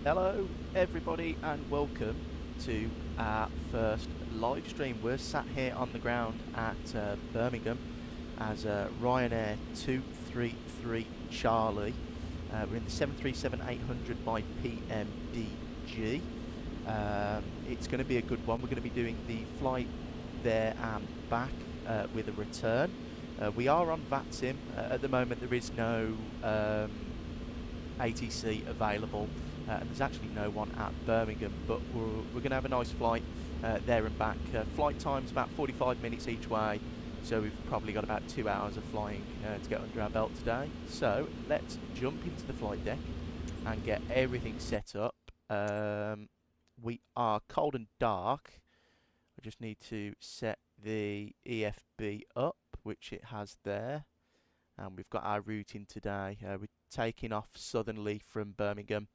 Hello everybody and welcome to our first live stream. We're sat here on the ground at Birmingham as Ryanair 233 Charlie. We're in the 737-800 by PMDG. It's going to be a good one. We're going to be doing the flight there and back with a return. We are on VATSIM. At the moment there is no ATC available. And there's actually no one at Birmingham, but we're going to have a nice flight there and back. Flight time's about 45 minutes each way, so we've probably got about 2 hours of flying to get under our belt today. So let's jump into the flight deck and get everything set up. We are cold and dark. I just need to set the EFB up, which it has there, and we've got our routing today. We're taking off southerly from Birmingham,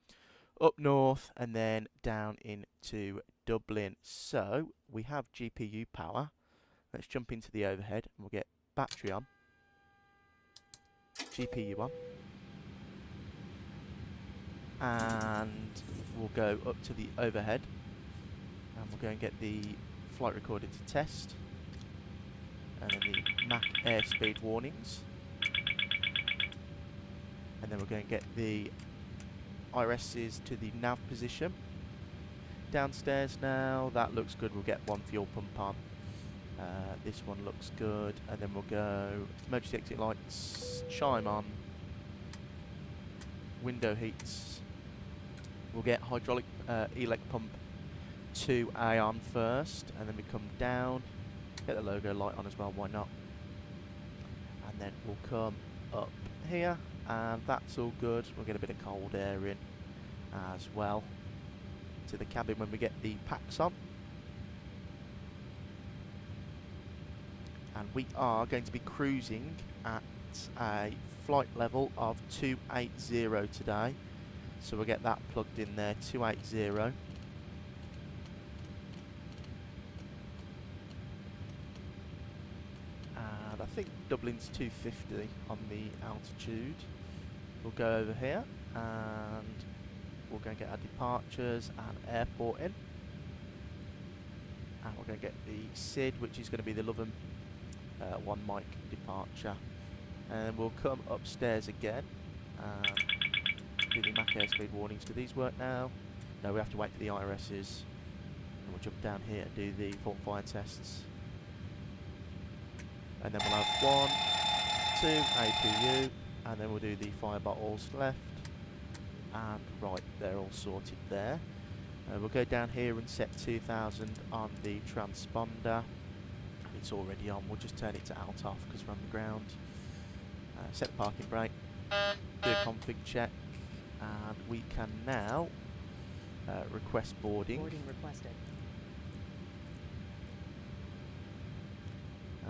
up north and then down into Dublin. So we have GPU power. Let's jump into the overhead and we'll get battery on, GPU on, and we'll go up to the overhead and we'll go and get the flight recorder to test, and then the MAC airspeed warnings, and then we're going to get the IRSs to the nav position. Downstairs now, that looks good. We'll get one fuel pump on. This one looks good, and then we'll go emergency exit lights, chime on, window heats. We'll get hydraulic elec pump 2A on first, and then we come down, get the logo light on as well, why not? And then we'll come up here, and that's all good. We'll get a bit of cold air in as well to the cabin when we get the packs on. And we are going to be cruising at a flight level of 280 today, so we'll get that plugged in there, 280. And I think Dublin's 250 on the altitude. We'll go over here and we'll go and get our departures and airport in. And we're going to get the SID, which is going to be the Lotham 1 mic departure. And we'll come upstairs again and do the MAC airspeed warnings. Do these work now? No, we have to wait for the IRSs. And we'll jump down here and do the fault fire tests. And then we'll have 1, 2 APU, and then we'll do the fire bottles left and right. They're all sorted there. We'll go down here and set 2000 on the transponder. It's already on. We'll just turn it to out off because we're on the ground. Set the parking brake, do a config check, and we can now request boarding. Boarding requested.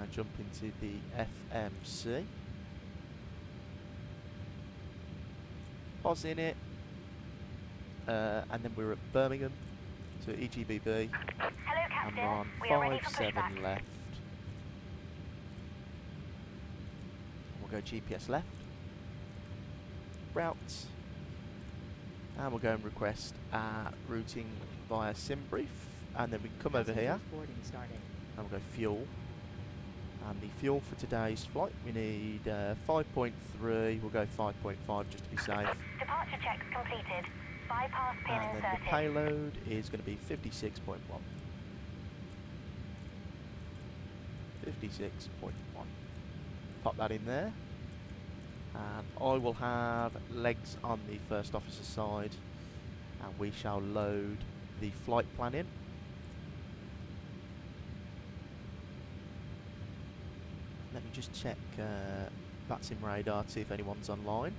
And jump into the FMC. Pause in it. And then we're at Birmingham, so EGBB. Hello, Captain. And we're on We are ready for 57 pushback. left. We'll go GPS left. Routes. And we'll go and request routing via SIM brief. And then we come over here. Boarding starting. And we'll go fuel. And the fuel for today's flight, we need 5.3. We'll go 5.5 just to be safe. Departure checks completed. Bypass pin And then inserted. the payload is going to be 56.1. 56.1. Pop that in there. And I will have legs on the first officer side, and we shall load the flight plan in. Let me just check VATSIM radar to see if anyone's online.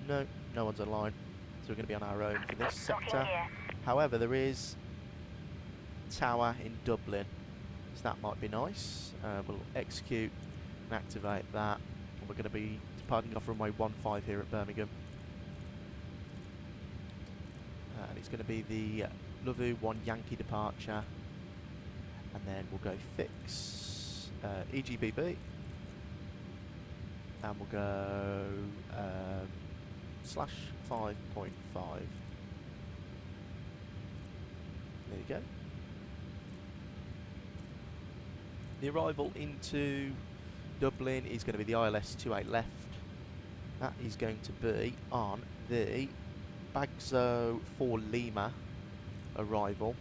No, no one's online, so we're going to be on our own for this sector. However, there is tower in Dublin, so that might be nice. We'll execute and activate that. And we're going to be departing off runway 15 here at Birmingham. And it's going to be the Luvu 1 Yankee departure. And then we'll go fix EGBB. And we'll go /5.5. There you go. The arrival into Dublin is going to be the ILS 28 left. That is going to be on the Bagzo 4 Lima arrival.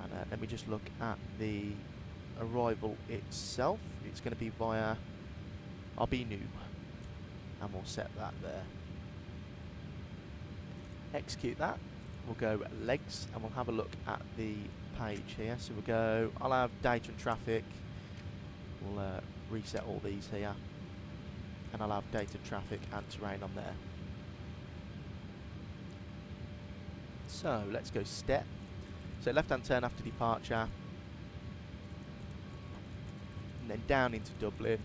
And let me just look at the arrival itself. It's going to be via Arbinu, and we'll set that there. Execute that. We'll go legs, and we'll have a look at the page here. So we'll go, I'll have data and traffic. We'll reset all these here, and I'll have data, traffic and terrain on there. So let's go step. So left hand turn after departure, and then down into Dublin.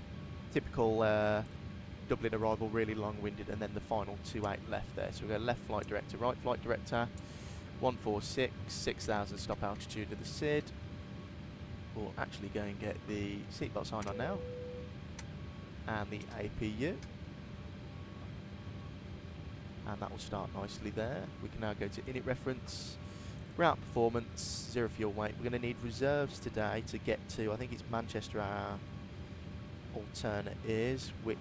Typical Dublin arrival, really long-winded, and then the final 28 left there. So we'll go left flight director, right flight director, 146, 6,000 stop altitude of the SID. We'll actually go and get the seatbelt sign on now, and the APU, and that will start nicely there. We can now go to init reference, route performance, 0 fuel weight. We're going to need reserves today to get to, I think it's Manchester, our alternate is, which,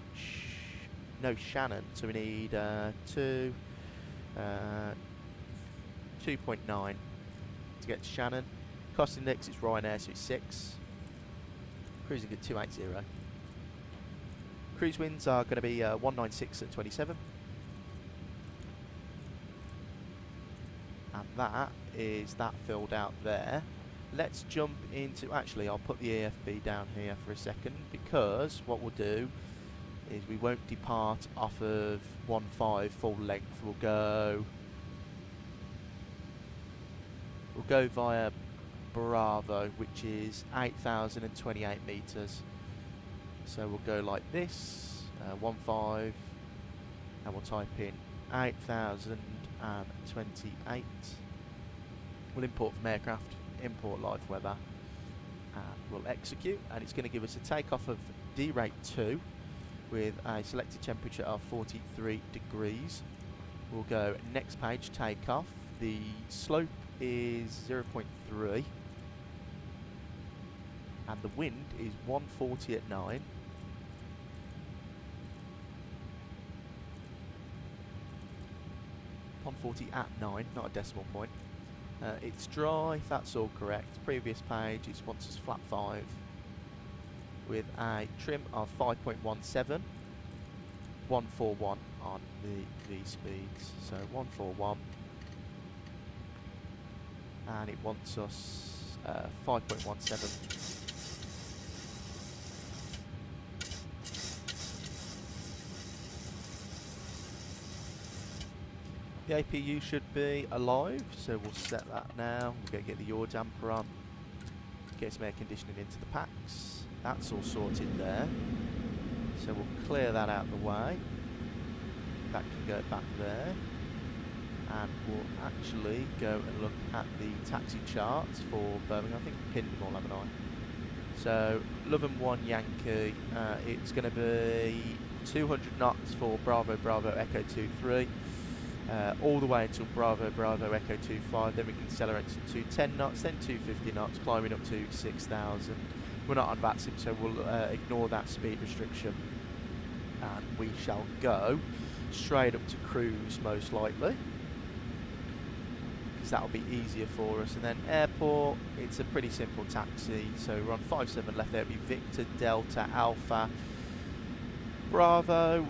no, Shannon, so we need 2.9 to get to Shannon. Cost index is Ryanair, so it's 6. Cruising at 280. Cruise winds are going to be 196 at 27. And that is that filled out there. Let's jump into, actually I'll put the AFB down here for a second, because what we'll do is we won't depart off of 15 full length. We'll go via Bravo, which is 8,028 meters. So we'll go like this, 15, and we'll type in 8,028. We'll import from aircraft, import live weather, and we'll execute, and it's going to give us a takeoff of D rate 2 with a selected temperature of 43 degrees. We'll go next page, takeoff. The slope is 0.3, and the wind is 140 at 9. At 9, not a decimal point. It's dry, that's all correct. Previous page, it wants us flat 5 with a trim of 5.17, 141 on the V speeds. So 141, and it wants us 5.17. The APU should be alive, so we'll set that now. We're going to get the yaw damper on, get some air conditioning into the packs. That's all sorted there. So we'll clear that out of the way. That can go back there. And we'll actually go and look at the taxi charts for Birmingham. I think I pinned them all, haven't I? So, Luvu 1 Yankee, it's going to be 200 knots for Bravo Bravo Echo 23. All the way until Bravo Bravo Echo 25, then we can accelerate to 210 knots, then 250 knots, climbing up to 6,000. We're not on VATSIM, so we'll ignore that speed restriction, and we shall go straight up to cruise most likely, because that'll be easier for us. And then airport, it's a pretty simple taxi, so we're on 57 left there. It'll be Victor Delta Alpha Bravo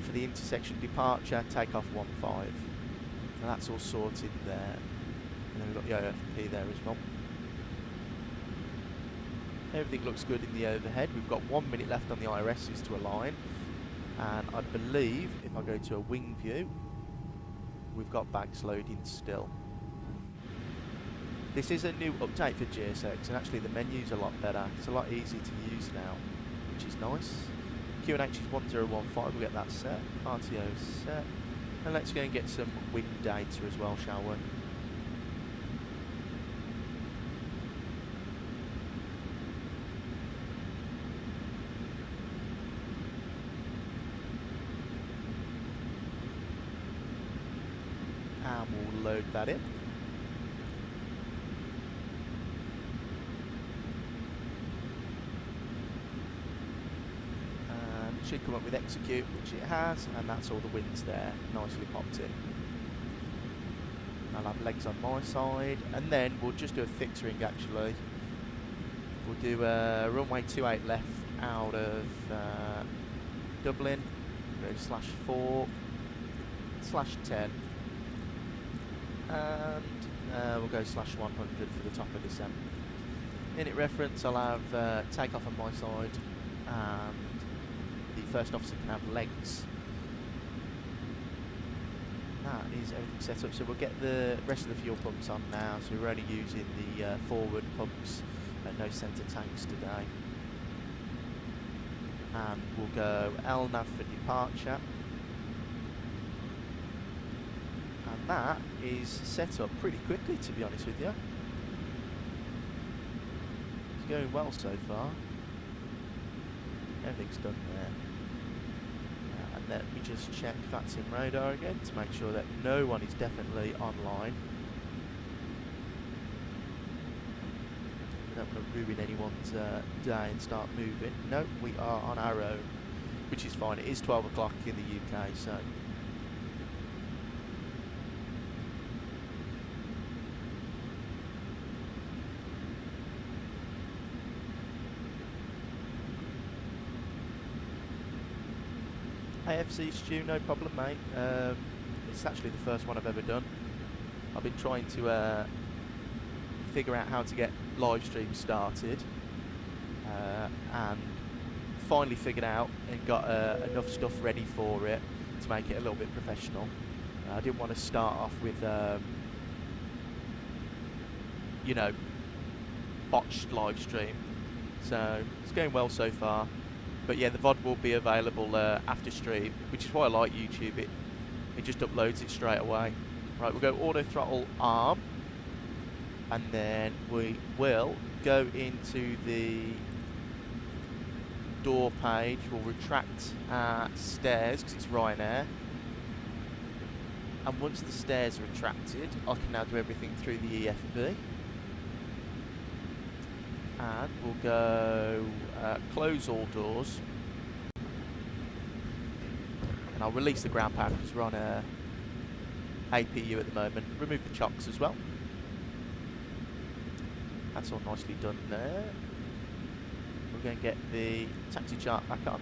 for the intersection departure, takeoff 15. And that's all sorted there. And then we've got the OFP there as well. Everything looks good in the overhead. We've got 1 minute left on the IRSs to align. And I believe if I go to a wing view, we've got bags loading still. This is a new update for GSX, and actually the menu's a lot better. It's a lot easier to use now, which is nice. QNH is 1015, we'll get that set. RTO set. And let's go and get some wind data as well, shall we? And we'll load that in. Should come up with execute, which it has, and that's all the winds there, nicely popped in. I'll have legs on my side, and then we'll just do a fixed ring actually. We'll do a runway 28 left out of Dublin, go /4, /10, and we'll go /100 for the top of descent. Minute reference, I'll have takeoff on my side, and the first officer can have legs. That is everything set up, so we'll get the rest of the fuel pumps on now, so we're only using the forward pumps and no centre tanks today. And we'll go LNAV for departure. And that is set up pretty quickly, to be honest with you. It's going well so far. Everything's done there. And let me just check VATSIM radar again to make sure that no one is definitely online. We don't want to ruin anyone's day and start moving. No, we are on our own, which is fine. It is 12 o'clock in the UK, so. AFC Stu, no problem, mate. It's actually the first one I've ever done. I've been trying to figure out how to get live streams started, and finally figured out and got enough stuff ready for it to make it a little bit professional. I didn't want to start off with, you know, botched live stream. So it's going well so far. But yeah, the VOD will be available after stream, which is why I like YouTube. It just uploads it straight away. Right, we'll go auto throttle arm, and then we will go into the door page. We'll retract our stairs because it's Ryanair. And once the stairs are retracted, I can now do everything through the EFB. And we'll go close all doors, and I'll release the ground power because we're on a APU at the moment. Remove the chocks as well. That's all nicely done there. We're going to get the taxi chart back on.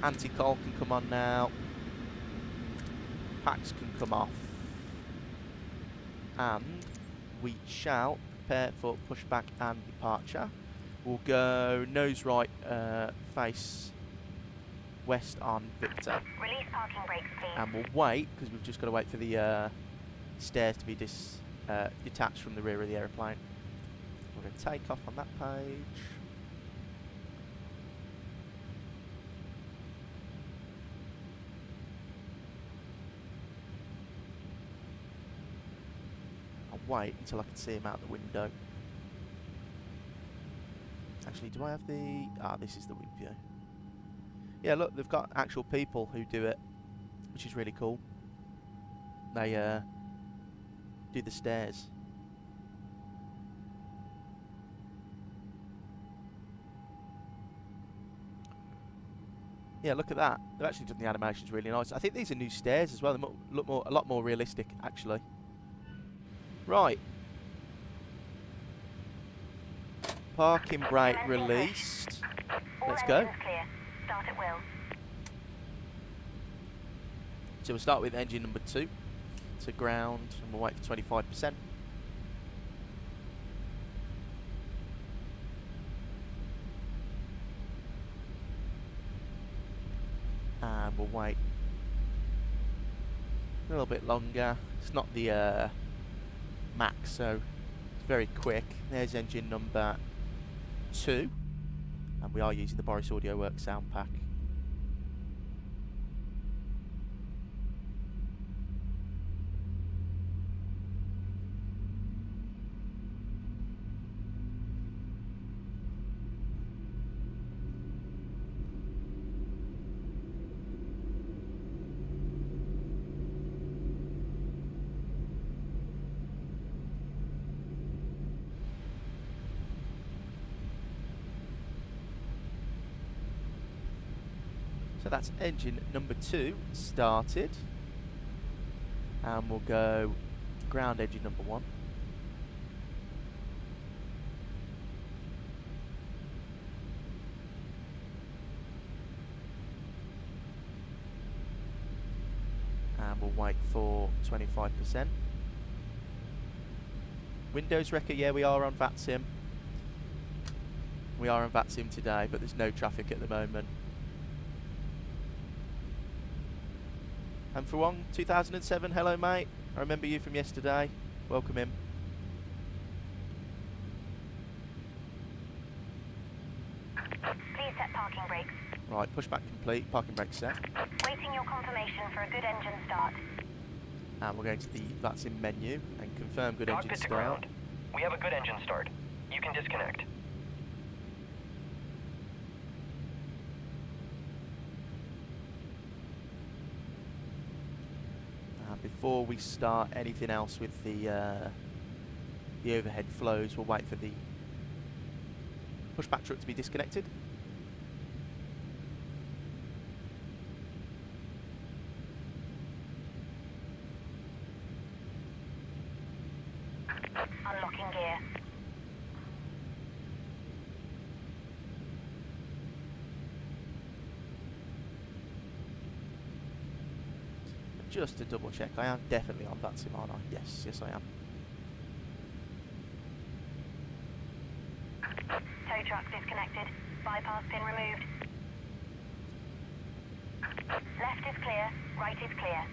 Anti-col can come on now. Packs can come off, and we shall prepare for pushback and departure. We'll go nose right, face west on Victor. Release parking brakes, please. And we'll wait, because we've just got to wait for the stairs to be detached from the rear of the aeroplane. We're going to take off on that page. I'll wait until I can see him out the window. Actually, do I have the... Ah, this is the wing view. Yeah, look, they've got actual people who do it, which is really cool. They do the stairs. Yeah, look at that. They've actually done the animations really nice. I think these are new stairs as well. They look a lot more realistic, actually. Right. Parking brake released. Let's go. Clear. Start at will. So we'll start with engine number 2 to ground, and we'll wait for 25%. And we'll wait a little bit longer. It's not the max, so it's very quick. There's engine number 2, and we are using the Boris Audio Works sound pack. So that's engine number 2 started, and we'll go ground engine number 1. And we'll wait for 25%. Windows wrecker, yeah, we are on VATSIM. We are on VATSIM today, but there's no traffic at the moment. And for one, 2007, hello mate. I remember you from yesterday. Welcome in. Please set parking brakes. Right, pushback complete, parking brake set. Waiting your confirmation for a good engine start. And we're going to the VATSIM menu and confirm good engine Cockpit to start. ground. We have a good engine start. You can disconnect. Before we start anything else with the overhead flows, we'll wait for the pushback truck to be disconnected. Unlocking gear. Just to double check, I am definitely on VATSIM, aren't I? Yes, yes I am. Tow truck disconnected. Bypass pin removed. Left is clear, right is clear.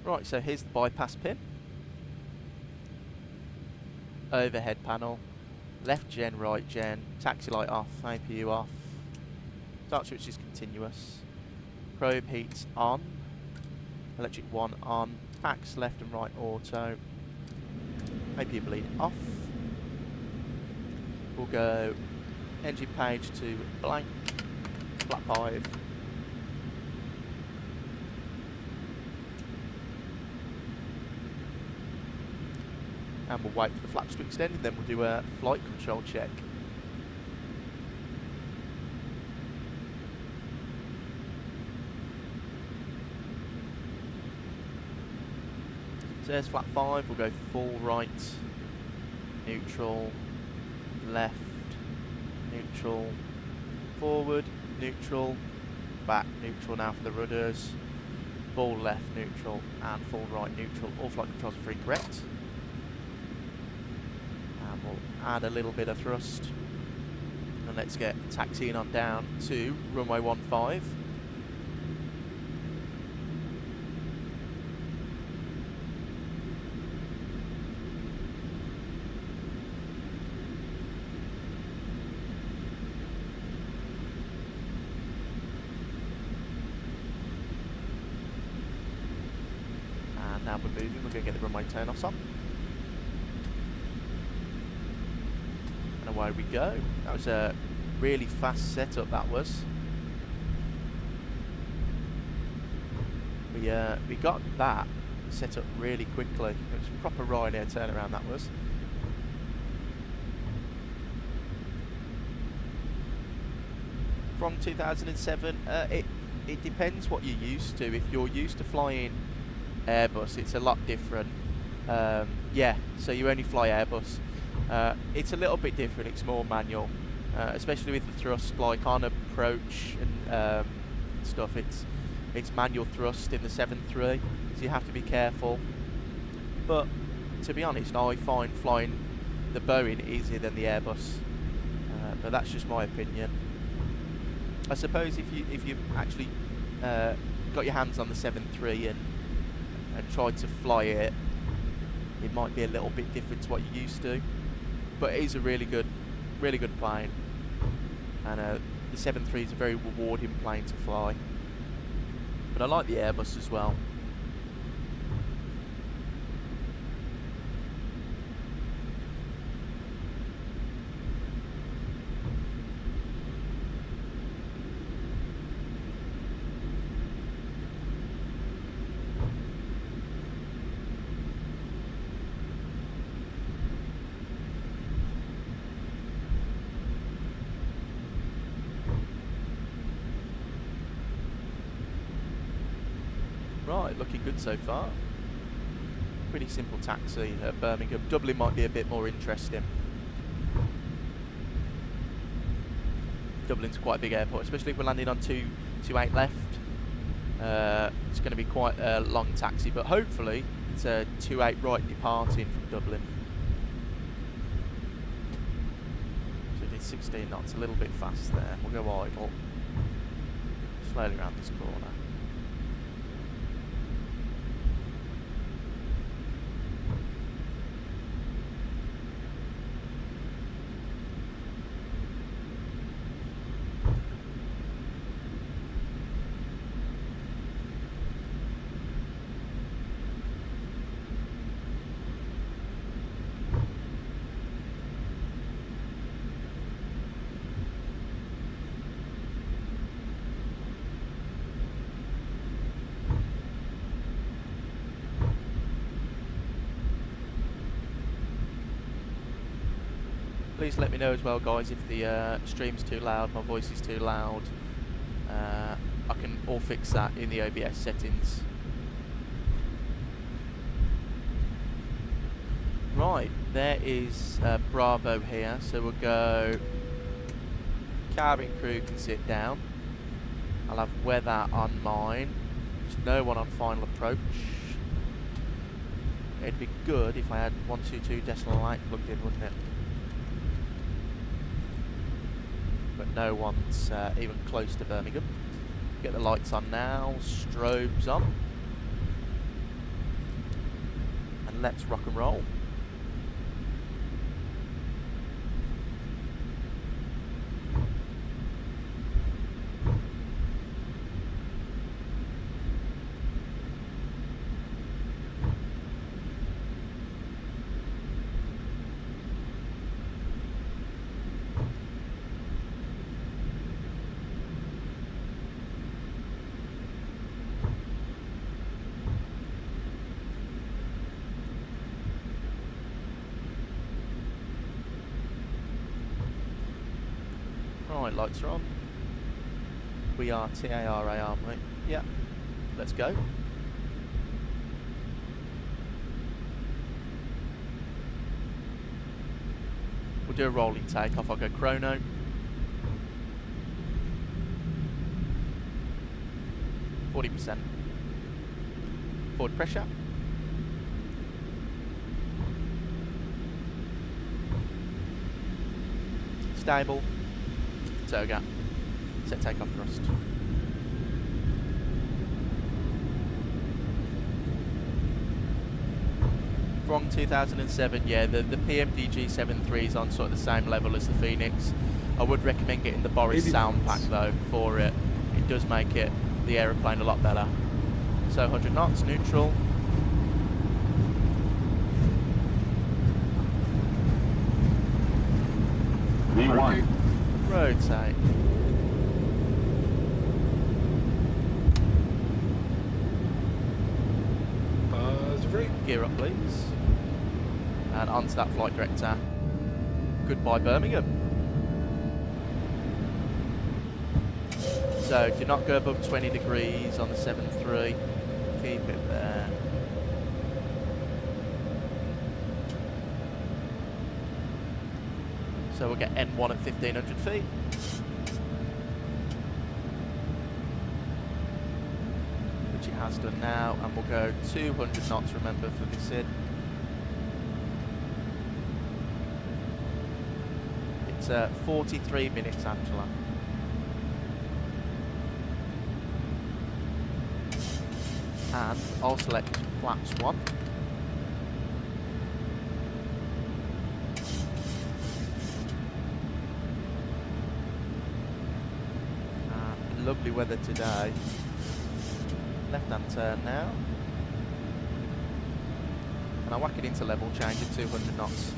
Right, so here's the bypass pin. Overhead panel, left gen, right gen, taxi light off, APU off, start switch is continuous, probe heats on, electric 1 on, tax left and right auto, APU bleed off. We'll go engine page to blank, flat 5. And we'll wait for the flaps to extend, and then we'll do a flight control check. So there's flat 5, we'll go full right, neutral, left, neutral, forward, neutral, back, neutral now for the rudders, full left, neutral, and full right, neutral. All flight controls are free correct. We'll add a little bit of thrust, and let's get taxiing on down to runway 15. And now we're moving, we're going to get the runway turn-offs on. And away we go. That was a really fast setup, that was. We got that set up really quickly. It was a proper Ryanair turnaround, that was. From 2007, it depends what you're used to. If you're used to flying Airbus, it's a lot different. Yeah, so you only fly Airbus. It's a little bit different, it's more manual, especially with the thrust, like on approach and stuff, it's manual thrust in the 7.3, so you have to be careful. But to be honest, I find flying the Boeing easier than the Airbus, but that's just my opinion. I suppose if you actually got your hands on the 7.3 and tried to fly it, it might be a little bit different to what you're used to, but it is a really good plane, and the 7.3 is a very rewarding plane to fly. But I like the Airbus as well. Right, looking good so far. Pretty simple taxi at Birmingham. Dublin might be a bit more interesting. Dublin's quite a big airport, especially if we're landing on 228 left. It's going to be quite a long taxi, but hopefully it's a 28 right departing from Dublin. So it did 16 knots, a little bit fast there. We'll go idle. Slowly around this corner. Please let me know as well, guys, if the stream's too loud, my voice is too loud. I can all fix that in the OBS settings. Right, there is Bravo here, so we'll go cabin crew can sit down. I'll have weather on mine. There's no one on final approach. It'd be good if I had 122.8 plugged in, wouldn't it? But no one's even close to Birmingham. Get the lights on now, strobes on, and let's rock and roll. Right, lights are on. We are TARA, aren't we? Yeah. Let's go. We'll do a rolling takeoff. I'll go chrono. %. Forward pressure. Stable. Toga. Set takeoff thrust. From 2007, yeah, the PMDG 7.3 is on sort of the same level as the Phoenix. I would recommend getting the Boris sound pack though for it. It does make the aeroplane a lot better. So 100 knots, neutral. V1. Rotate. Gear up, please. And onto that flight director. Goodbye, Birmingham. So, do not go above 20 degrees on the 7.3. Keep it there. So we'll get N1 at 1500 feet. Which it has done now, and we'll go 200 knots, remember, for this in. It's 43 minutes, Angela. And I'll select flaps 1. And lovely weather today. Left hand turn now. And I'll whack it into level change at 200 knots.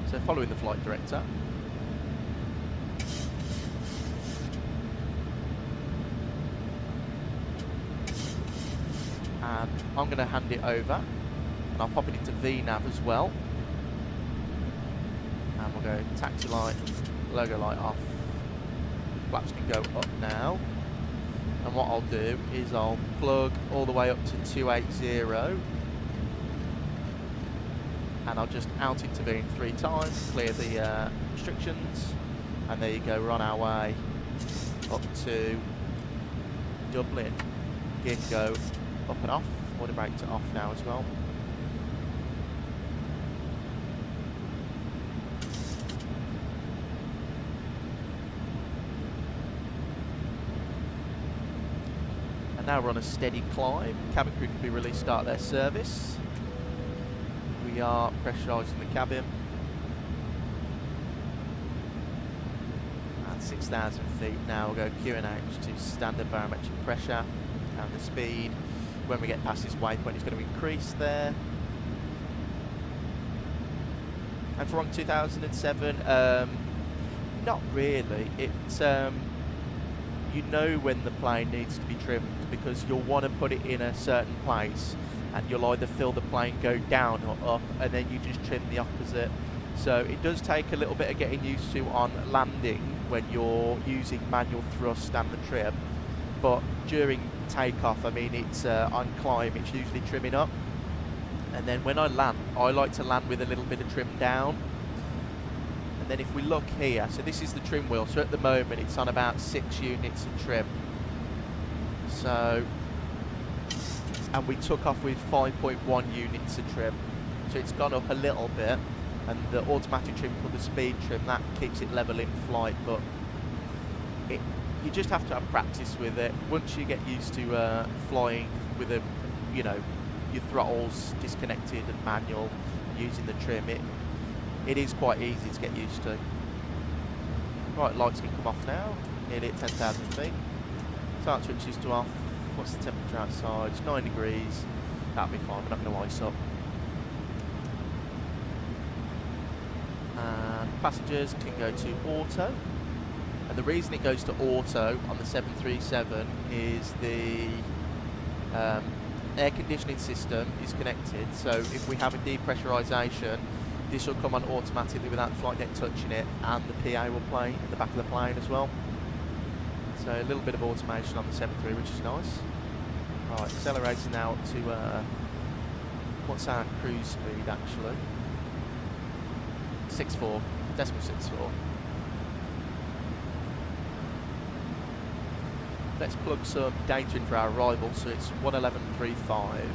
So following the flight director. And I'm going to hand it over, and I'll pop it into VNav as well. And we'll go taxi light, logo light off. Flaps can go up now. And what I'll do is I'll plug all the way up to 280. And I'll just out intervene 3 times, clear the restrictions, and there you go, we're on our way up to Dublin. Gear can go up and off, order brake to off now as well. And now we're on a steady climb. Cabin crew can be released, start their service. We are pressurising the cabin at 6,000 feet. Now we'll go QNH to standard barometric pressure and the speed. When we get past this waypoint, it's going to increase there. And for on 2007, not really. It's you know when the plane needs to be trimmed because you'll want to put it in a certain place. And you'll either feel the plane go down or up, and then you just trim the opposite. So it does take a little bit of getting used to on landing when you're using manual thrust and the trim. But during takeoff, I mean, it's on climb, it's usually trimming up. And then when I land, I like to land with a little bit of trim down. And then if we look here, so this is the trim wheel. So at the moment, it's on about 6 units of trim. So... and we took off with 5.1 units of trim, so it's gone up a little bit, and the automatic trim called the speed trim, that keeps it level in flight, but you just have to have practice with it. Once you get used to flying with a, you know, your throttles disconnected and manual, using the trim, it is quite easy to get used to. Right, lights can come off now, nearly at 10,000 feet. Start switches to off. What's the temperature outside? It's 9 degrees. That'll be fine, we're not going to ice up. And passengers can go to auto. And the reason it goes to auto on the 737 is the air conditioning system is connected. So if we have a depressurization, this will come on automatically without the flight deck touching it, and the PA will play in the back of the plane as well. So a little bit of automation on the 737, which is nice. Right, accelerating now up to, what's our cruise speed actually? 6.4, decimal 6.4. Let's plug some data in for our arrival, so it's 111.35.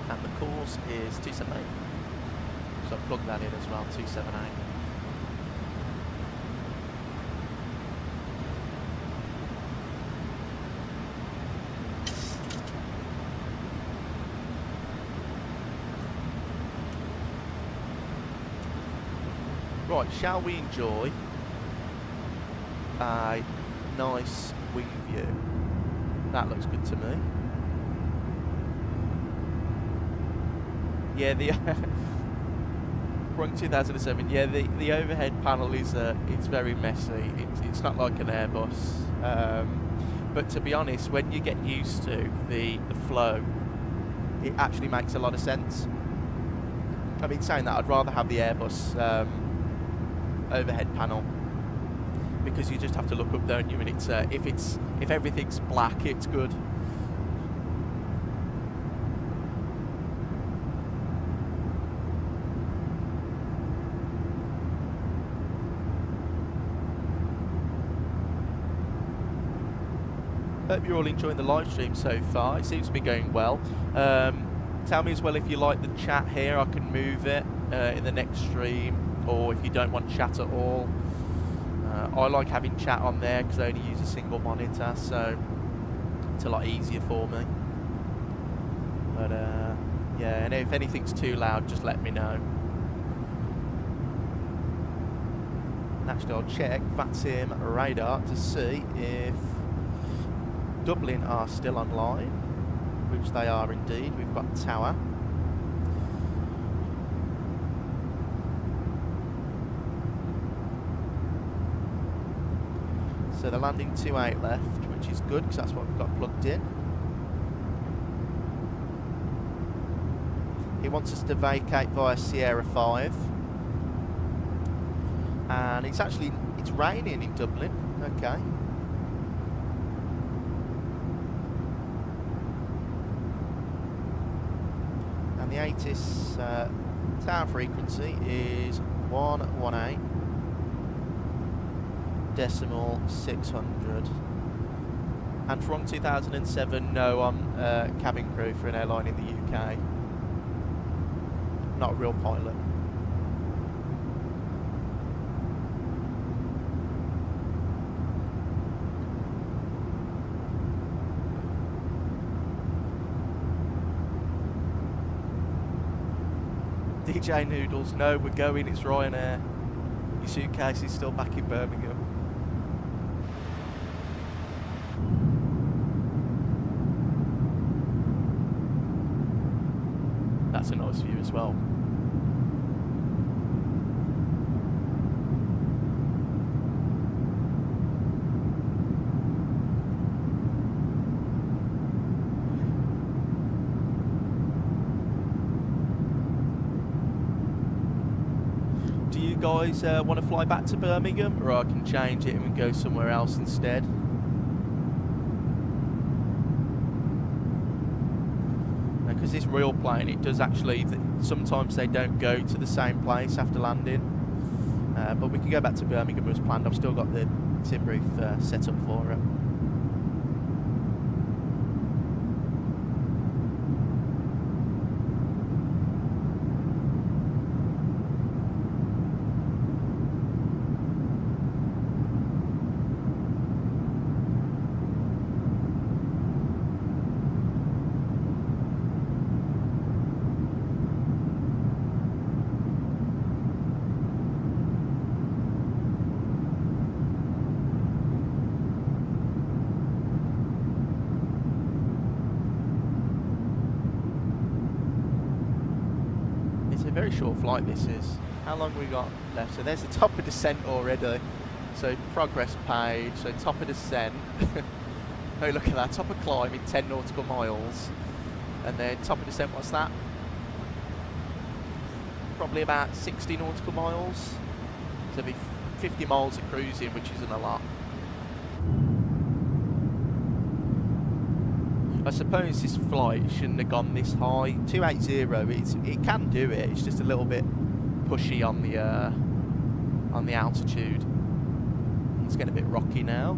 And the course is 278. So I've plugged that in as well, 278. Right, shall we enjoy a nice wing view? That looks good to me. Yeah, the Boeing 2007. Yeah, the overhead panel is it's very messy. It's not like an Airbus. But to be honest, when you get used to the flow, it actually makes a lot of sense. I mean, saying that, I'd rather have the Airbus overhead panel, because you just have to look up, don't you? And it's if everything's black, it's good. Hope you're all enjoying the live stream so far. It seems to be going well. Tell me as well if you like the chat here. I can move it in the next stream, or if you don't want chat at all. I like having chat on there because I only use a single monitor, so it's a lot easier for me. But yeah, and if anything's too loud, just let me know. And actually, I'll check VATSIM radar to see if Dublin are still online, which they are indeed. We've got Tower. So they're landing 28 left, which is good because that's what we've got plugged in. He wants us to vacate via Sierra 5. And it's raining in Dublin. Okay. The ATIS tower frequency is 118.600. And from 2007, no, I'm cabin crew for an airline in the UK. Not a real pilot. DJ Noodles, no, we're going, it's Ryanair. Your suitcase is still back in Birmingham. That's a nice view as well. Guys want to fly back to Birmingham, or I can change it and go somewhere else instead? Because this real plane, it does actually, sometimes they don't go to the same place after landing, but we can go back to Birmingham as planned. I've still got the tin roof set up for it. Very short flight this is. How long we got left? So there's the top of descent already. So progress page, so top of descent. Oh, look at that, top of climb in 10 nautical miles. And then top of descent, what's that? Probably about 60 nautical miles. So it'll be 50 miles of cruising, which isn't a lot. I suppose this flight shouldn't have gone this high. 280, it can do it. It's just a little bit pushy on the altitude. It's getting a bit rocky now.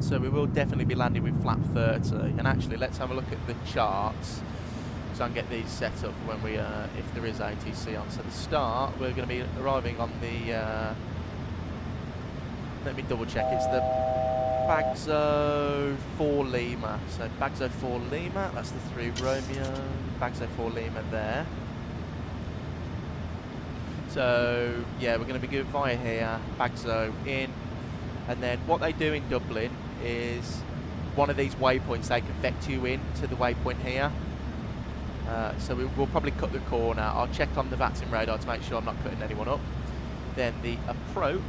So we will definitely be landing with flap 30. And actually, let's have a look at the charts. So I can get these set up for when we, if there is ATC on. So at the start, we're going to be arriving on the, let me double check, it's the Bagzo 4 Lima. So Bagzo 4 Lima, that's the 3 Romeo, Bagzo 4 Lima there. So yeah, we're going to be going via here, Bagzo in, and then what they do in Dublin is one of these waypoints they can vect you in to the waypoint here. So we'll probably cut the corner. I'll check on the VATSIM radar to make sure I'm not cutting anyone up. Then the approach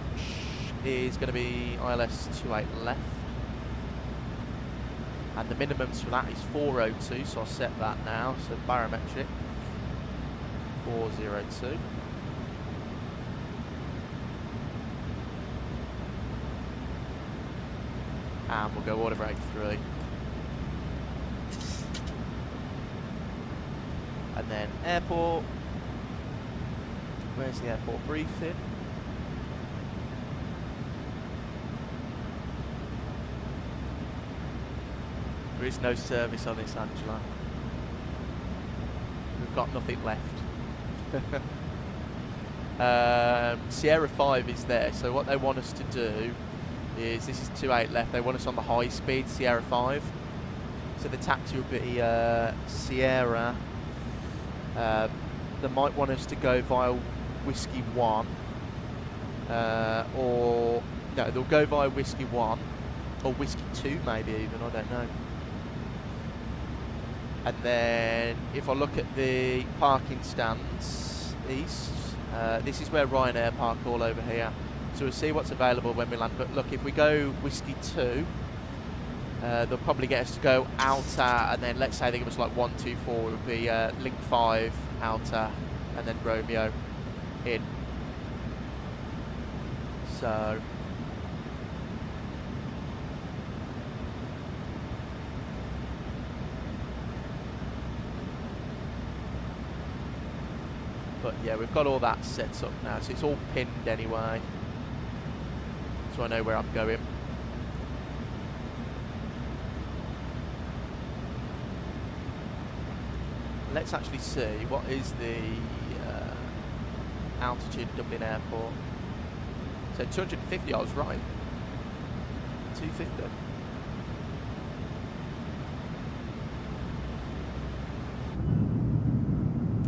is going to be ILS 28 left. And the minimums for that is 402, so I'll set that now. So barometric 402. And we'll go order brake 3. And then airport. Where's the airport briefing? There is no service on this, Angela. We've got nothing left. Sierra 5 is there, so what they want us to do is, this is 28 left, they want us on the high speed Sierra 5. So the taxi will be Sierra. They might want us to go via Whiskey 1, or no, they'll go via Whiskey 1 or Whiskey 2 maybe even, I don't know. And then if I look at the parking stands east, this is where Ryanair park all over here. So we'll see what's available when we land. But look, if we go Whiskey 2, they'll probably get us to go outer, and then let's say they give us like 1, 2, 4, it would be Link 5 outer, and then Romeo in. So but yeah, we've got all that set up now, so it's all pinned anyway, so I know where I'm going. Let's actually see what is the altitude of Dublin Airport. So 250, I was right. 250.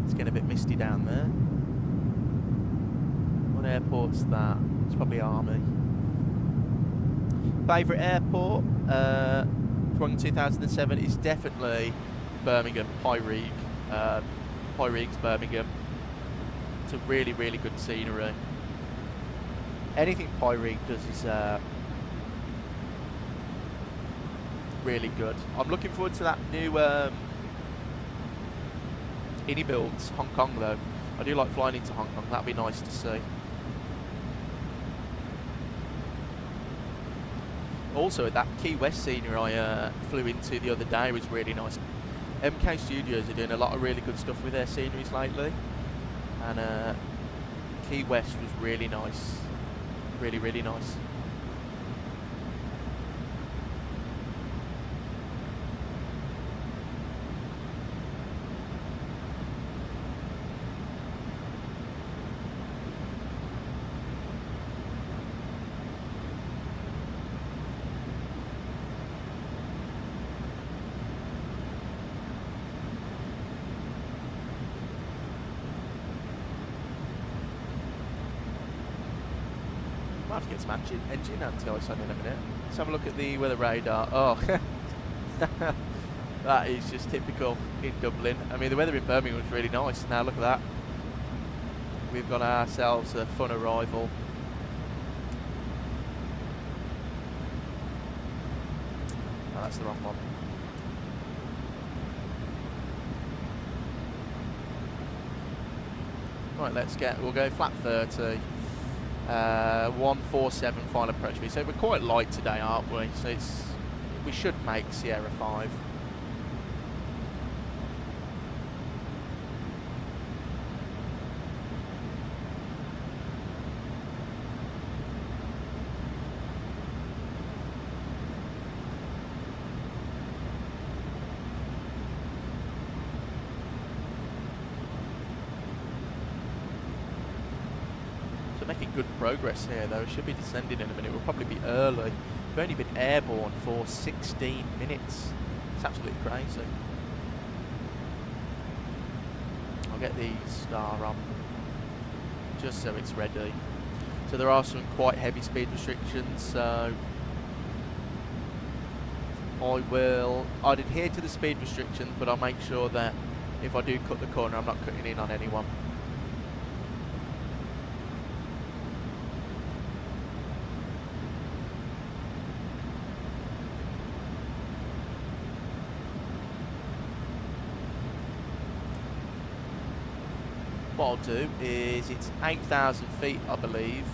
It's getting a bit misty down there. What airport's that? It's probably Army. Favourite airport from 2007 is definitely Birmingham, Pyreeg. Pyreeg's Birmingham. It's a really, really good scenery. Anything Pyreeg does is really good. I'm looking forward to that new Innie builds, Hong Kong though. I do like flying into Hong Kong, that'd be nice to see. Also, that Key West scenery I flew into the other day was really nice. MK Studios are doing a lot of really good stuff with their sceneries lately, and Key West was really nice, really, really nice. Might have to get some engine anti-ice on in a minute. Let's have a look at the weather radar. Oh, that is just typical in Dublin. I mean, the weather in Birmingham was really nice. Now look at that. We've got ourselves a fun arrival. Oh, that's the wrong one. Right, we'll go flat 30. 147 final approach speed. So we're quite light today, aren't we? So we should make Sierra 5. making good progress here though. Should be descending in a minute. We'll probably be early. We've only been airborne for 16 minutes. It's absolutely crazy. I'll get the star on just so it's ready. So there are some quite heavy speed restrictions, so I'd adhere to the speed restrictions, but I'll make sure that if I do cut the corner, I'm not cutting in on anyone. What I'll do is, it's 8,000 feet, I believe.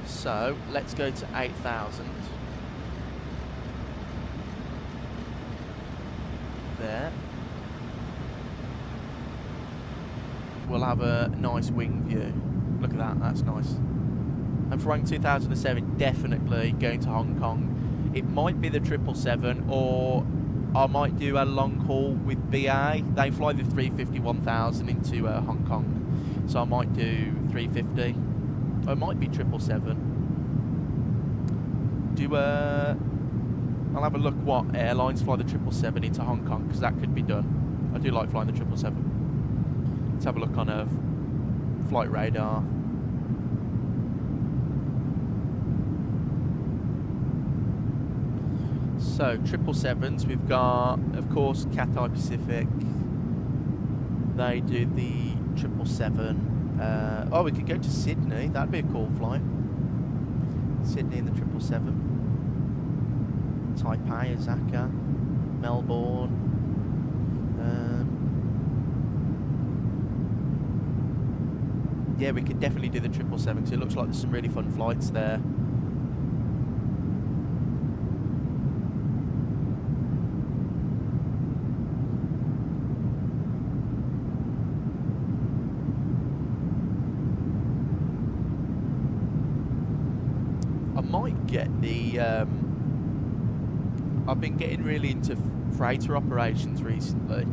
So let's go to 8,000. There. We'll have a nice wing view. Look at that, that's nice. And for rank 2007, definitely going to Hong Kong. It might be the 777, or I might do a long haul with BA. They fly the 350-1000 into Hong Kong, so I might do 350. Or it might be 777. I'll have a look what airlines fly the 777 into Hong Kong, because that could be done. I do like flying the 777. Let's have a look on a flight radar. So 777s, we've got, of course, Cathay Pacific. They do the 777. Oh, we could go to Sydney. That'd be a cool flight. Sydney in the 777. Taipei, Osaka, Melbourne. Yeah, we could definitely do the 777 because it looks like there's some really fun flights there. I might get the I've been getting really into freighter operations recently,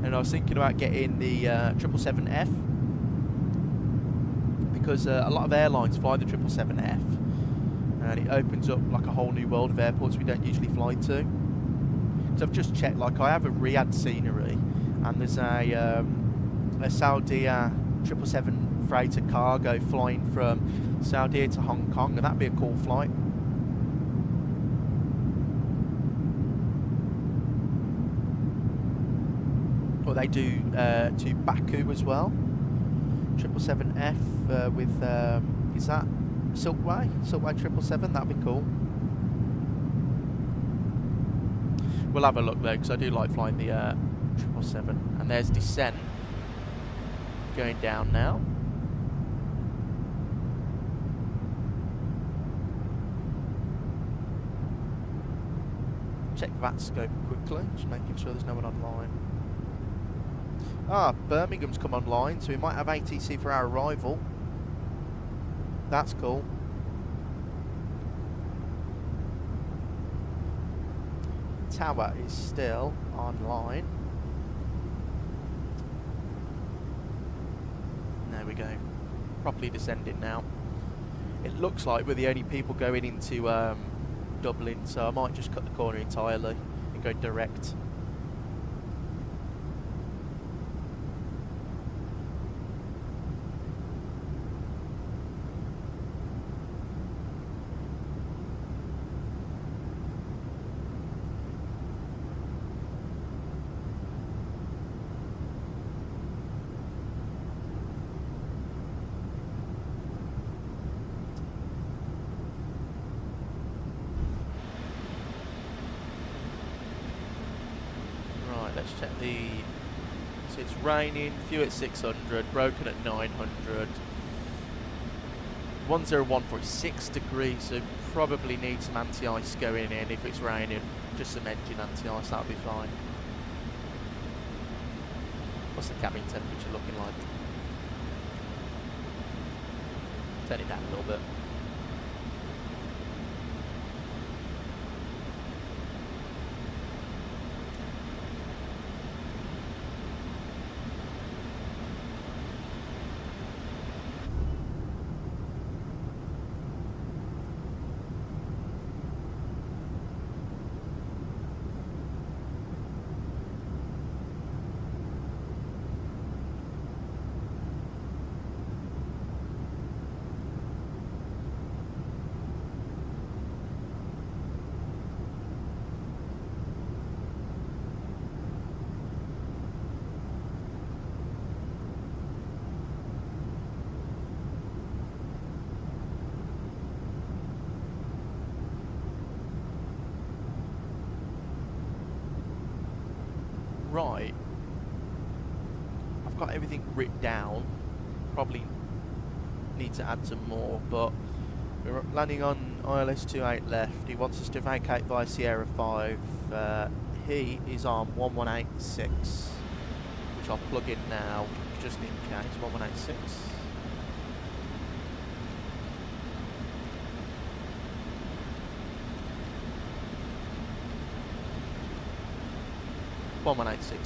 and I was thinking about getting the 777F, because a lot of airlines fly the 777F, and it opens up like a whole new world of airports we don't usually fly to. So I've just checked, like I have a Riyadh scenery, and there's a Saudi 777 freighter cargo flying from Saudi to Hong Kong, and that'd be a cool flight. Well, they do to Baku as well. 777F with is that Silkway 777? That'd be cool. We'll have a look though, because I do like flying the 777. And there's descent going down now. Check VATScope quickly, just making sure there's no one online. Ah, Birmingham's come online, so we might have ATC for our arrival. That's cool. Tower is still online. There we go. Properly descending now. It looks like we're the only people going into Dublin, so I might just cut the corner entirely and go direct. Let's check the... So it's raining, few at 600, broken at 900. 101.6 degrees, so probably need some anti-ice going in if it's raining. Just some engine anti-ice, that'll be fine. What's the cabin temperature looking like? Turn it down a little bit. right, I've got everything written down. Probably need to add some more, but we're landing on ILS 28 left. He wants us to vacate via Sierra 5. He is on 1186, which I'll plug in now, just in case. 1186.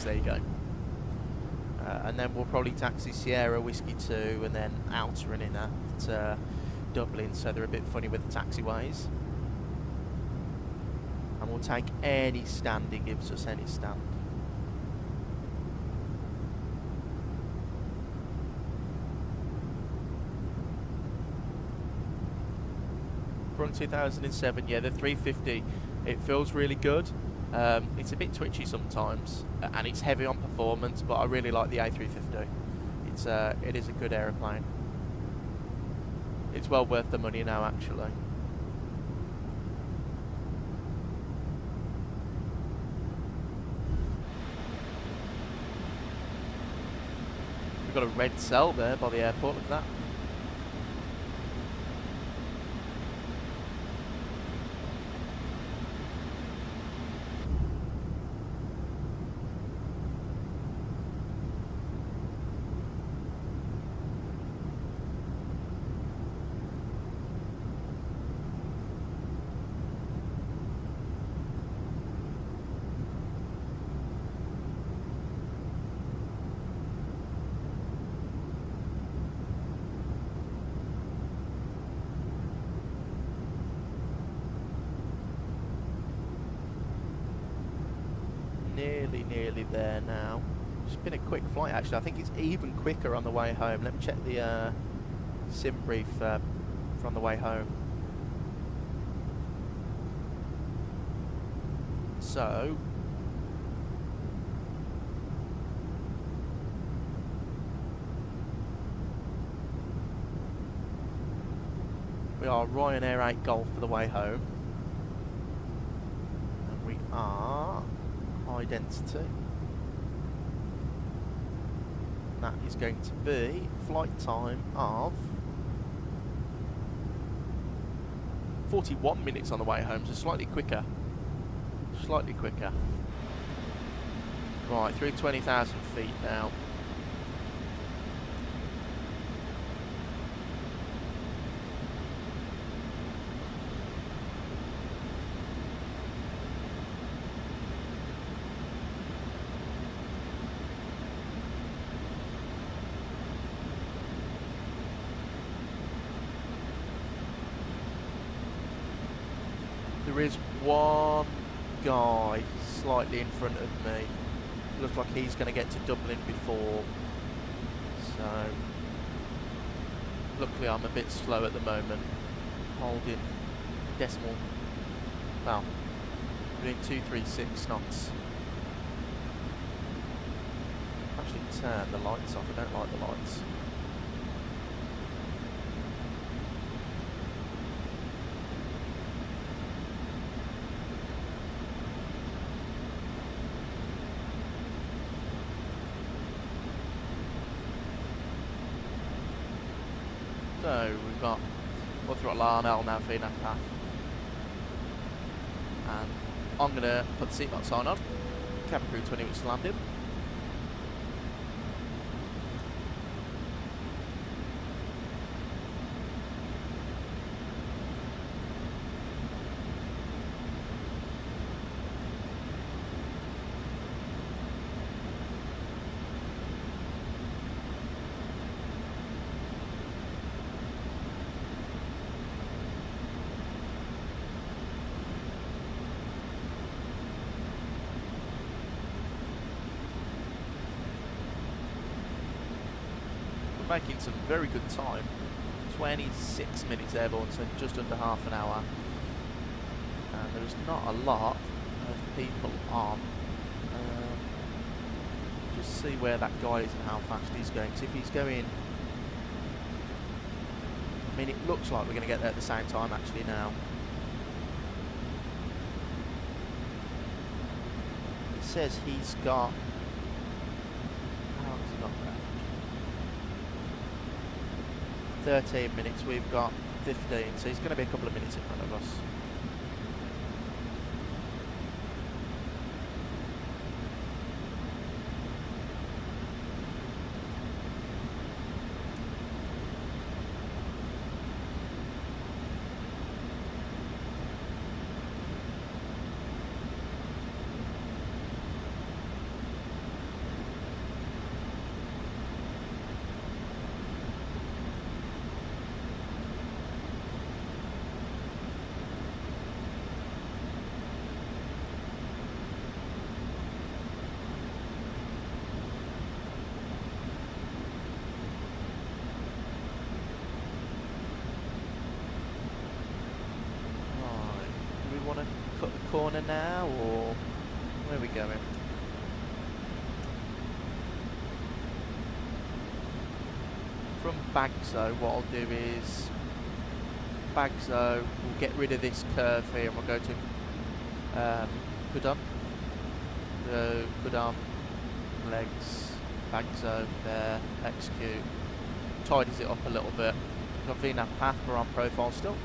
There you go. And then we'll probably taxi Sierra Whiskey 2 and then outer and inner to Dublin, so they're a bit funny with the taxiways. And we'll take any stand he gives us, any stand. From 2007, yeah, the 350, it feels really good. It's a bit twitchy sometimes, and it's heavy on performance, but I really like the A350. It is a good aeroplane. It's well worth the money now, actually. We've got a red cell there by the airport, look at that. Nearly there now. It's been a quick flight actually. I think it's even quicker on the way home. Let me check the sim brief from the way home. So we are Ryanair 8 Golf for the way home, and we are high density. That is going to be flight time of 41 minutes on the way home, so slightly quicker. Slightly quicker. Right, through 20,000 feet now. There is one guy slightly in front of me. Looks like he's going to get to Dublin before. So, luckily I'm a bit slow at the moment. Holding decimal, well, doing 236 knots. Actually turn the lights off, I don't like the lights. So we've got throttle arm, L nav, V nav path, and I'm going to put the seatbelt sign on. Cabin crew 20 minutes to landing. Making some very good time. 26 minutes airborne, so just under half an hour. And there's not a lot of people on. Just see where that guy is and how fast he's going. So if he's going, I mean, it looks like we're going to get there at the same time actually now. It says he's got 13 minutes, we've got 15, so he's going to be a couple of minutes in front of us. Corner now, or where are we going? From Bagso, what I'll do is Bagso, we'll get rid of this curve here and we'll go to Kudam. So Kudam, legs, Bagso, there, execute. Tidies it up a little bit. Got VNAV path, we're on profile still.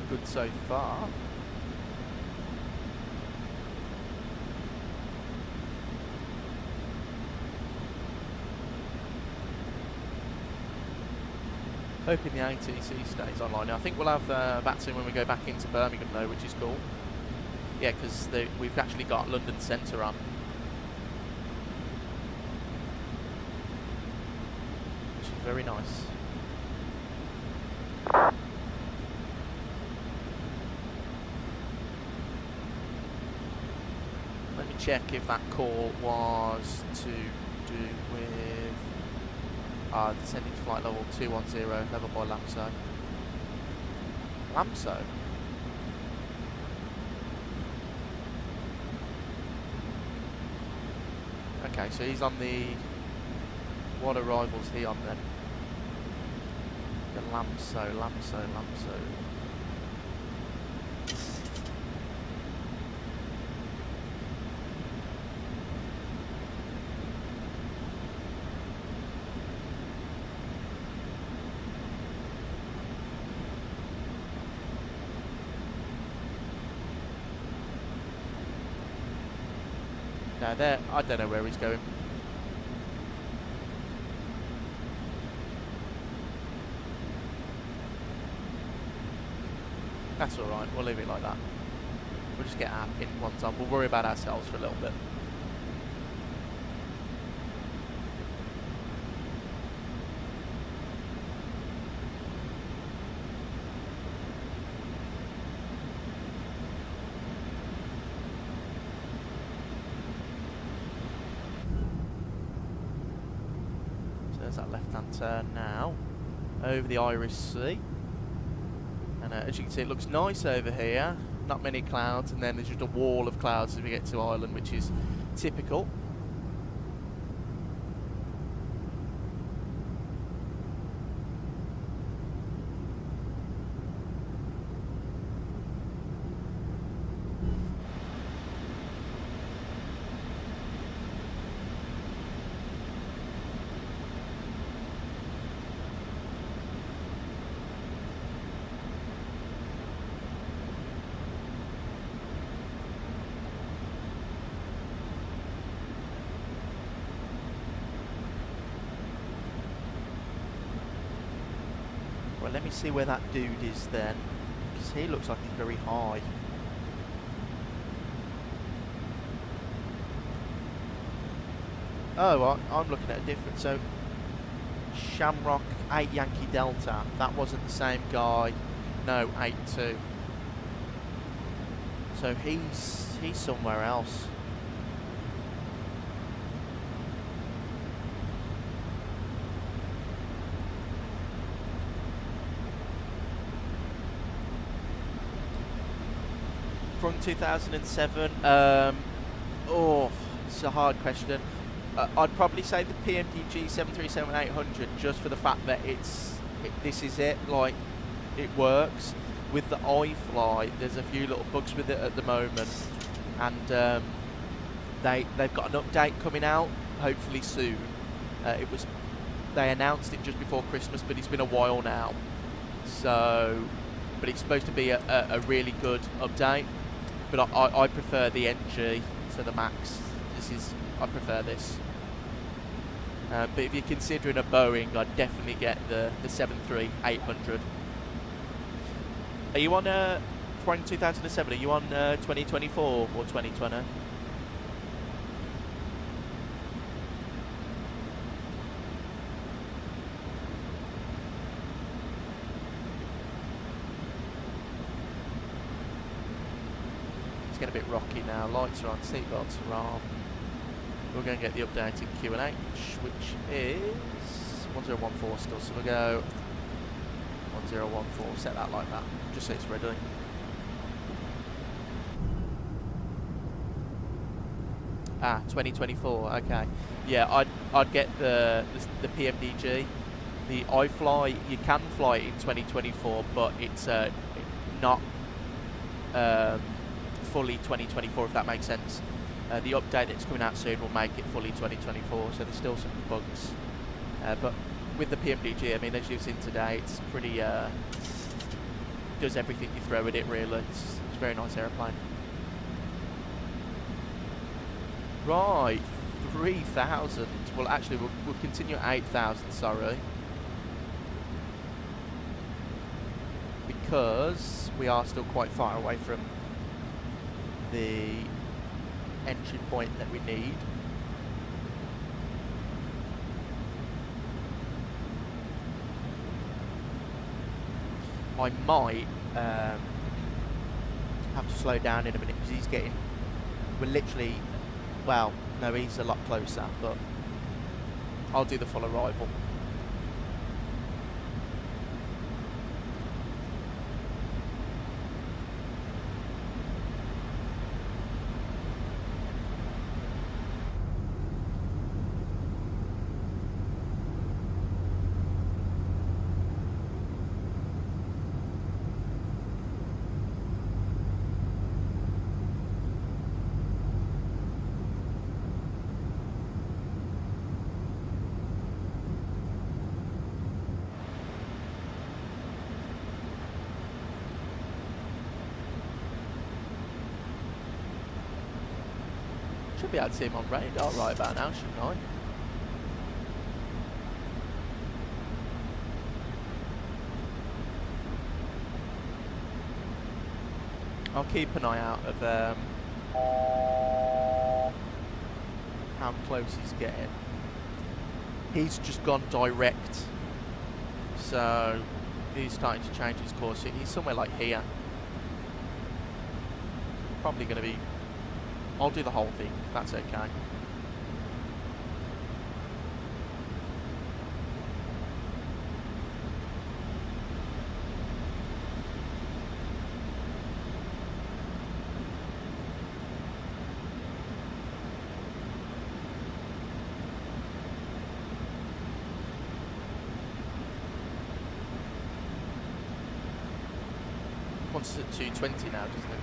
Good so far. Hoping the ATC stays online. I think we'll have VATSIM when we go back into Birmingham though, which is cool. Yeah, because we've actually got London Centre on. Which is very nice. Check if that call was to do with descending to flight level 210, level by Lamso. Lamso? Okay, so he's on the... What arrival's he on then? The Lamso. No, there. I don't know where he's going. That's alright, we'll leave it like that. We'll just get our pin ones on. We'll worry about ourselves for a little bit. That left-hand turn now over the Irish Sea, and as you can see, it looks nice over here. Not many clouds, and then there's just a wall of clouds as we get to Ireland, which is typical. Well, let me see where that dude is then, because he looks like he's very high. Oh, I'm looking at a different, so Shamrock 8 Yankee Delta, that wasn't the same guy, no, 8-2. So he's somewhere else. From 2007, oh, it's a hard question. I'd probably say the PMDG 737-800 just for the fact that this is it, like, it works. With the iFly, there's a few little bugs with it at the moment, and they've got an update coming out, hopefully soon. They announced it just before Christmas, but it's been a while now. So, but it's supposed to be a really good update. But I prefer the NG to the Max. I prefer this. But if you're considering a Boeing, I'd definitely get the 737-800. Are you on from 2007? Are you on 2024 or 2020? It's getting a bit rocky now. Lights are on, seatbelts are on. We're going to get the updated QNH, which is 1014 still. So we'll go 1014. Set that like that, just so it's ready. Ah, 2024. Okay. Yeah, I'd get the PMDG. The iFly, you can fly it in 2024, but it's not fully 2024, if that makes sense. The update that's coming out soon will make it fully 2024, so there's still some bugs. But with the PMDG, I mean, as you've seen today, it's pretty, does everything you throw at it, really. It's a very nice aeroplane. Right, 3,000. Well, actually, we'll continue at 8,000, sorry. Because we are still quite far away from the entry point that we need. I might have to slow down in a minute because we're literally, well, no, he's a lot closer, but I'll do the full arrival. Should be able to see him on radar right about now, shouldn't I? I'll keep an eye out of how close he's getting. He's just gone direct, so he's starting to change his course. He's somewhere like here. Probably going to be... I'll do the whole thing, that's okay. Wants us at 220 now, doesn't it?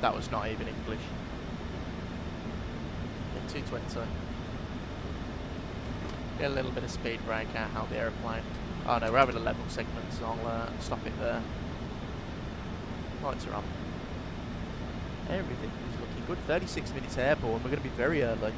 That was not even English. Yeah, 220. Get a little bit of speed brake out the aeroplane. Oh no, we're having a level segment, so I'll stop it there. Lights are on. Everything is looking good. 36 minutes airborne. We're going to be very early.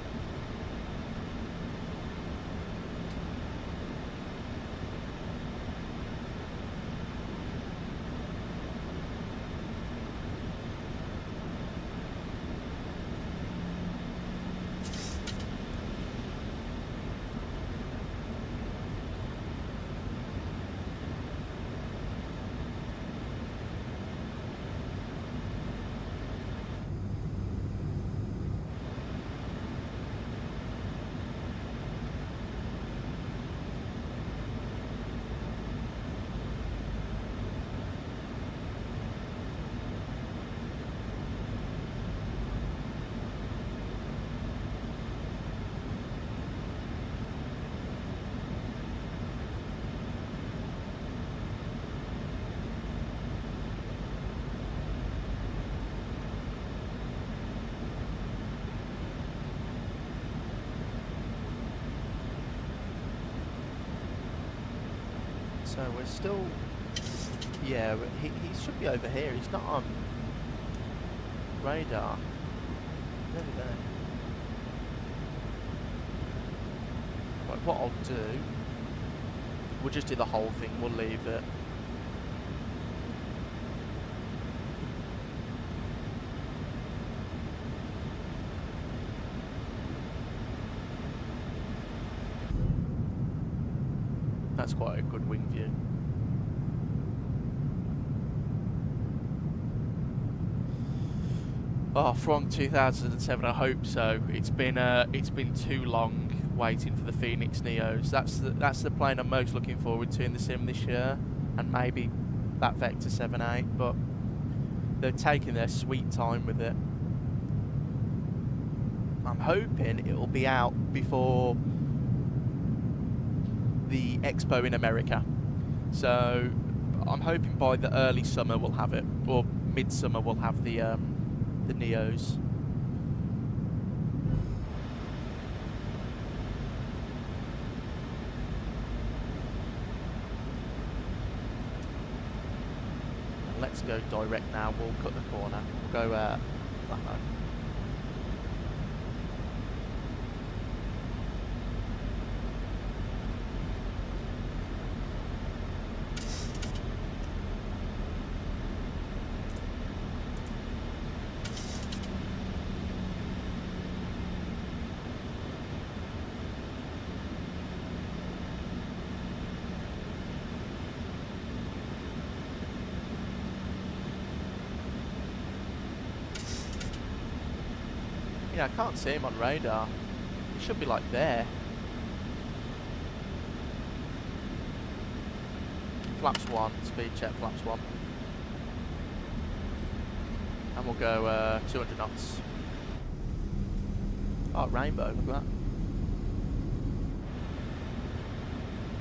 So we're still, yeah, he should be over here. He's not on radar. There we go. Right, what I'll do, we'll just do the whole thing. We'll leave it. That's quite a good wing view. Oh, from 2007, I hope so. It's been too long waiting for the Phoenix Neos. That's the plane I'm most looking forward to in the sim this year, and maybe that Vector 7.8. But they're taking their sweet time with it. I'm hoping it will be out before the expo in America, so I'm hoping by the early summer we'll have it, or midsummer we'll have the Neos. And let's go direct now. We'll cut the corner. We'll go that way. Yeah, I can't see him on radar. He should be like there. Flaps 1, speed check, flaps 1. And we'll go 200 knots. Oh, rainbow, look at that.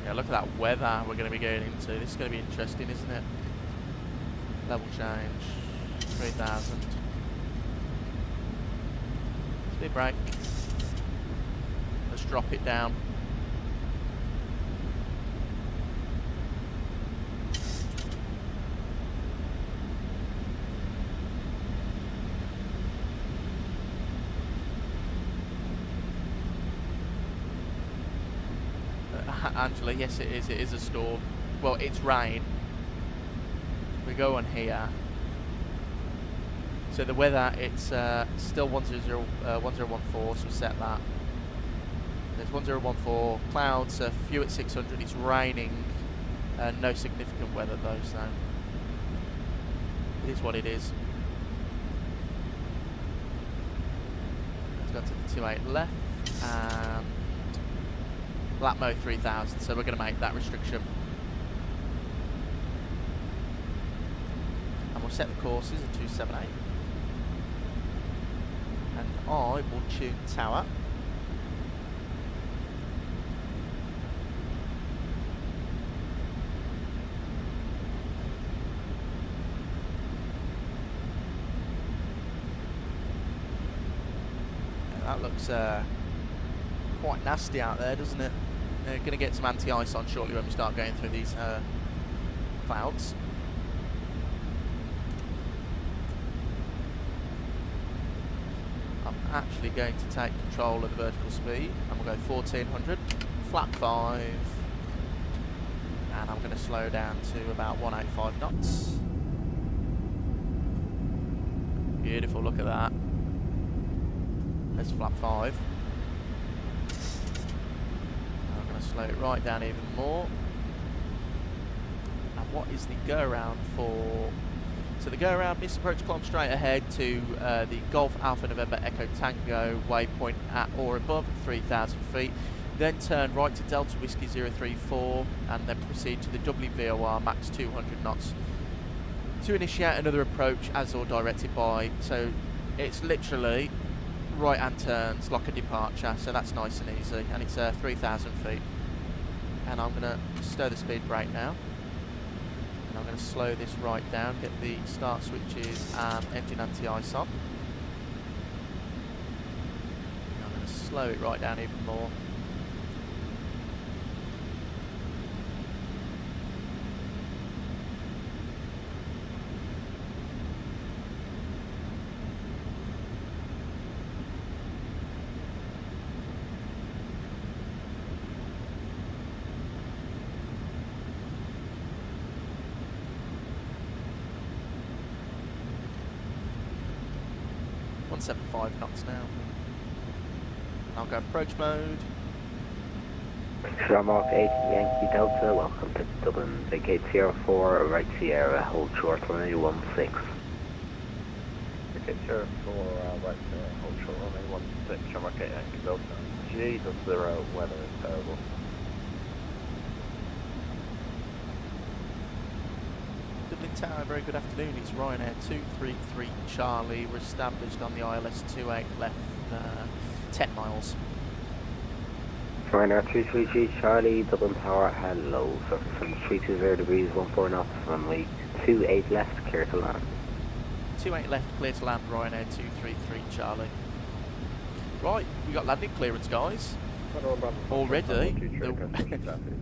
Yeah, look at that weather we're going to be going into. This is going to be interesting, isn't it? Level change, 3000. Speed brake. Let's drop it down. Angela, yes it is a storm. Well, it's rain. We go on here. So the weather, it's still 1014, so set that. There's 1014, clouds, few at 600, it's raining, no significant weather though, so it is what it is. Let's go to the 28 left, and Latmo 3000, so we're going to make that restriction. And we'll set the courses at 278. And I will tune tower. And that looks quite nasty out there, doesn't it? They're going to get some anti-ice on shortly when we start going through these clouds. I'm actually going to take control of the vertical speed, and we'll go 1400, flap 5, and I'm going to slow down to about 185 knots. Beautiful, look at that. There's flap 5. Slow it right down even more. And what is the go around for? So the go around, miss approach, climb straight ahead to the Golf Alpha November Echo Tango waypoint at or above 3,000 feet. Then turn right to Delta Whiskey 034 and then proceed to the Dublin VOR max 200 knots to initiate another approach as or directed by. So it's literally right hand turns like a departure, so that's nice and easy, and it's 3,000 feet. And I'm going to stir the speed brake now, and I'm going to slow this right down, get the start switches and engine anti-ice on. And I'm going to slow it right down even more. 175 knots now. I'll go approach mode. Shamrock 8 Yankee Delta, welcome to Dublin. Vacate Sierra 4, right Sierra, hold short runway 16. Vacate Sierra 4, right Sierra, hold short runway 16, Shamrock 8 Yankee Delta. G0, weather is terrible. Dublin Tower, very good afternoon. It's Ryanair 233 Charlie. We're established on the ILS 28 left 10 miles. Ryanair 333 Charlie, Dublin Tower, hello. Surface from 320 degrees, 14 knots, runway 28 left, clear to land. 28 left, clear to land, Ryanair 233 Charlie. Right, we got landing clearance, guys. Already.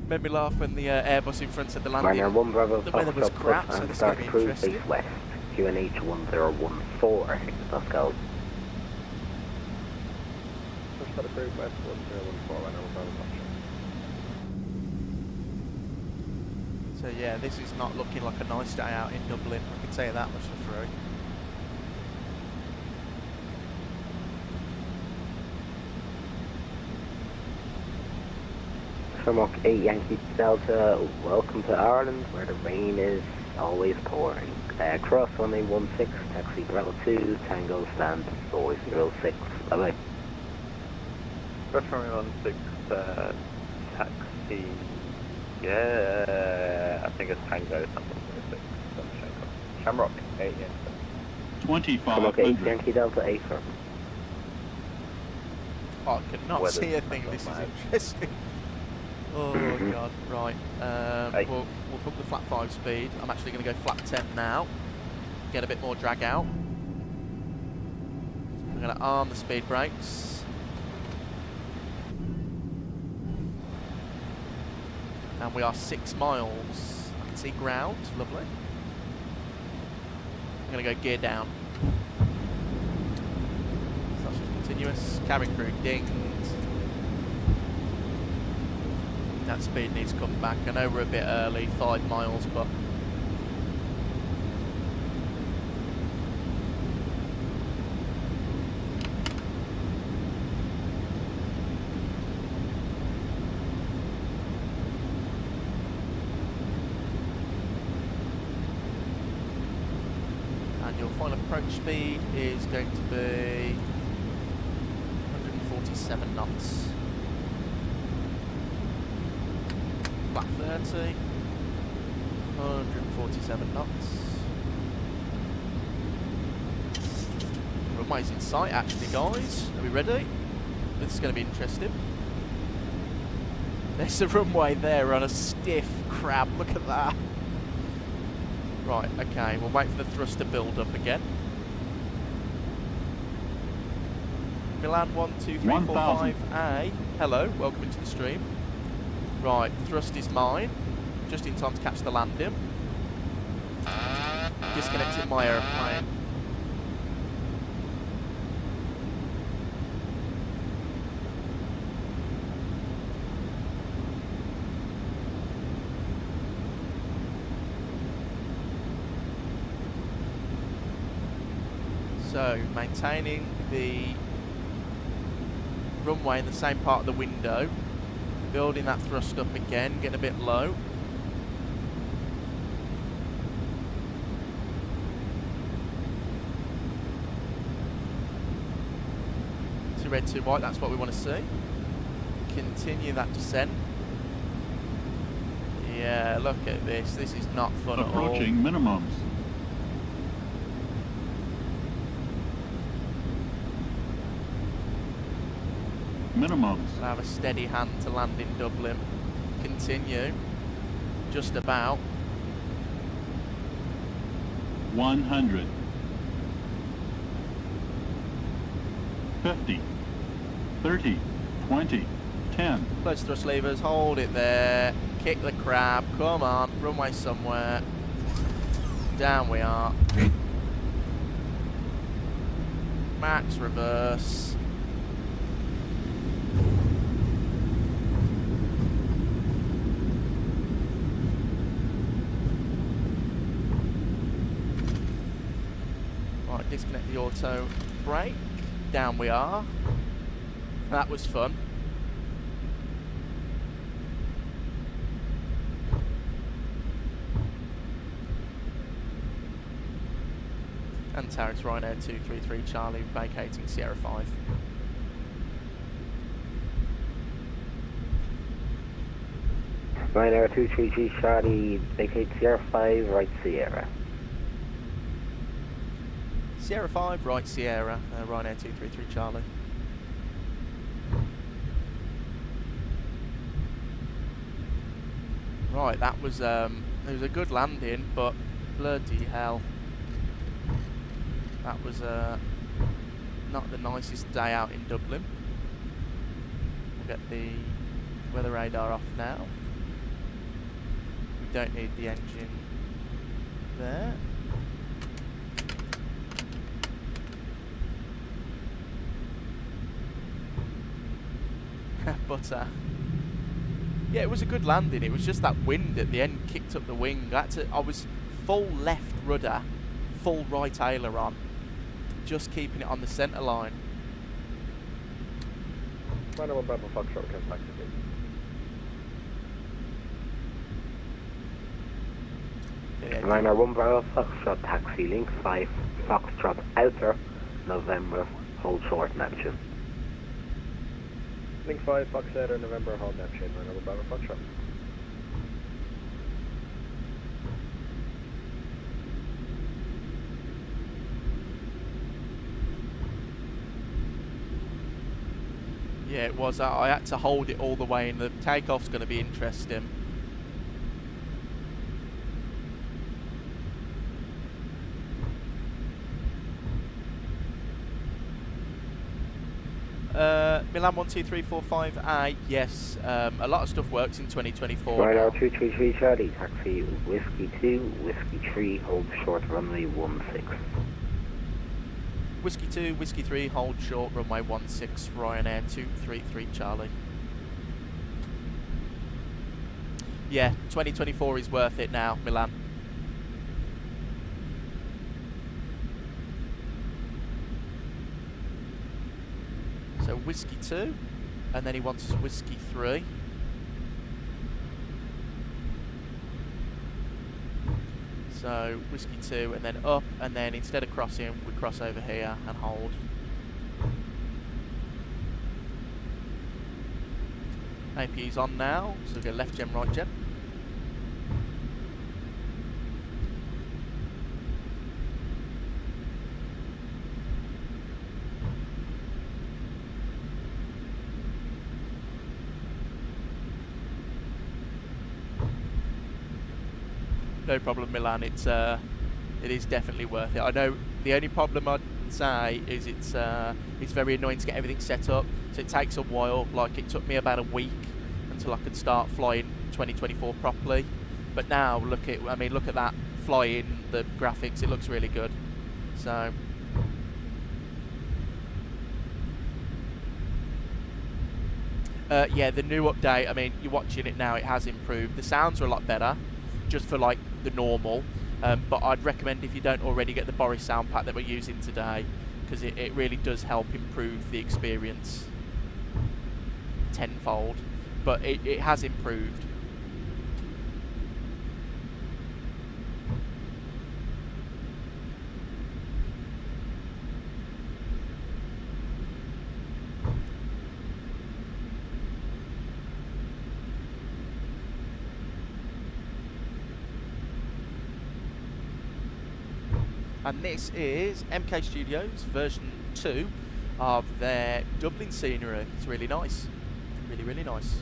Made me laugh when the Airbus in front said the landing. Ryanair 1 Bravo, the weather was crap, so this is going to be interesting. Base west, QNH 1014, 6 Pascal. Push that approved west 1014, Ryanair 1 Bravo, So yeah, this is not looking like a nice day out in Dublin. I can tell you that much for free. Shamrock 8 Yankee Delta, welcome to Ireland, where the rain is always pouring. Cross runway 16, taxi Bravo 2, Tango stand, always 06, bye bye. Cross runway 16, taxi, yeah, I think it's Tango, something 06, Shamrock 8 Yankee Delta. Shamrock 8 2500. Yankee Delta, 8 firm. Oh, I could not Weather's see a thing. This is mad. interesting. Oh god, right. We'll hook the flat 5 speed. I'm actually going to go flat 10 now. Get a bit more drag out. I'm going to arm the speed brakes. And we are 6 miles. I can see ground, lovely. I'm going to go gear down. So that's just continuous. Cabin crew dinged. That speed needs to come back. I know we're a bit early, 5 miles, but and your final approach speed is going to be 147 knots. Flat 30, 147 knots. Runway's in sight actually, guys. Are we ready? This is going to be interesting. There's the runway there on a stiff crab, look at that. Right, okay, we'll wait for the thrust to build up again. Milan 12345A, hello, welcome into the stream. Right, thrust is mine, just in time to catch the landing. Disconnecting my aeroplane. So, maintaining the runway in the same part of the window. Building that thrust up again, getting a bit low. Too red, too white, that's what we want to see. Continue that descent. Yeah, look at this. This is not fun at all. Approaching minimums. Minimums. We'll have a steady hand to land in Dublin. Continue. Just about. 100. 50. 30. 20. 10. Close thrust levers, hold it there. Kick the crab, come on, runway somewhere. Down we are. Max reverse. Right, disconnect the auto brake. down we are. That was fun. And Tarrant's Ryanair 233 Charlie vacating Sierra 5. Ryanair 233 Charlie, vacate Sierra 5, right Sierra. Sierra 5, right Sierra, Ryanair 233 Charlie. Right, that was it was a good landing, but bloody hell. That was not the nicest day out in Dublin. We'll get the weather radar off now. We don't need the engine there. But yeah, it was a good landing. It was just that wind at the end kicked up the wing. I was full left rudder, full right aileron, just keeping it on the centre line. Ryanair 1 Bravo Foxtrot, comes back to me. Ryanair 1 Bravo Foxtrot, taxi link 5, Foxtrot outer, November, hold short Neptune. Link 5, Fox outer, November, hold Neptune, Ryanair 1 Bravo Foxtrot. Yeah, it was. I had to hold it all the way, and the takeoff's going to be interesting. Milan 12345A, yes, a lot of stuff works in 2024. Ryanair 233 Charlie, taxi Whiskey 2, Whiskey 3, hold short runway 16. Whiskey 2, Whiskey 3, hold short, runway 16, Ryanair 233 Charlie. Yeah, 2024 is worth it now, Milan. So Whiskey 2, and then he wants us Whiskey 3. So Whiskey 2 and then up, and then instead of crossing, we cross over here and hold. AP's on now, so we go left gen, right gen. No problem, Milan. It is definitely worth it. I know the only problem I'd say is it's very annoying to get everything set up. So it takes a while. Like it took me about a week until I could start flying 2024 properly. But now look at that flying, the graphics. It looks really good. So yeah, the new update. I mean, you're watching it now. It has improved. The sounds are a lot better, just for like the normal, but I'd recommend if you don't already get the Boris sound pack that we're using today, because it really does help improve the experience tenfold, but it has improved. And this is MK Studios version 2 of their Dublin scenery. It's really nice. Really, really nice.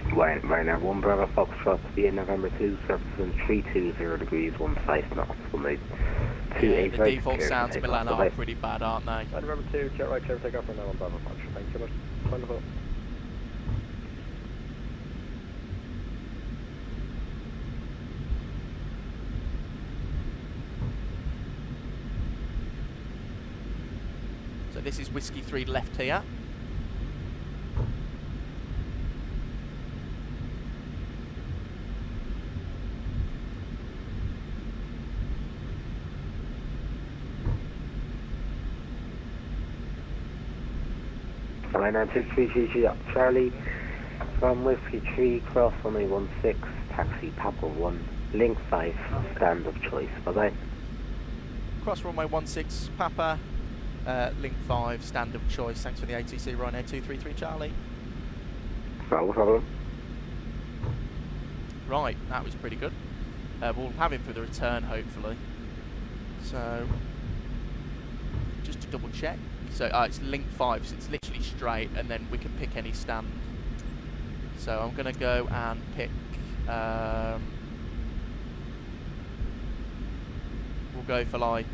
Ryanair 1 Bravo Foxtrot via November 2, surfacing 320 degrees 15 knots. We'll move to Yeah, the default sounds in Milan are pretty bad, aren't they? November 2, jet right, clear takeoff, Ryanair 1 Bravo Foxtrot. Thank you so much. Wonderful. So this is Whiskey 3 left here. Ryanair 2333 Charlie from Whiskey 3, cross runway 16, taxi Papa 1, link 5, stand of choice. Bye bye. Cross runway 16 Papa, link 5, stand of choice. Thanks for the ATC, Ryanair 233 Charlie. No problem. Right, that was pretty good. We'll have him for the return, hopefully. So, just to double check. So, it's link 5, so it's literally straight, and then we can pick any stand. So, I'm going to go and pick... we'll go for, like,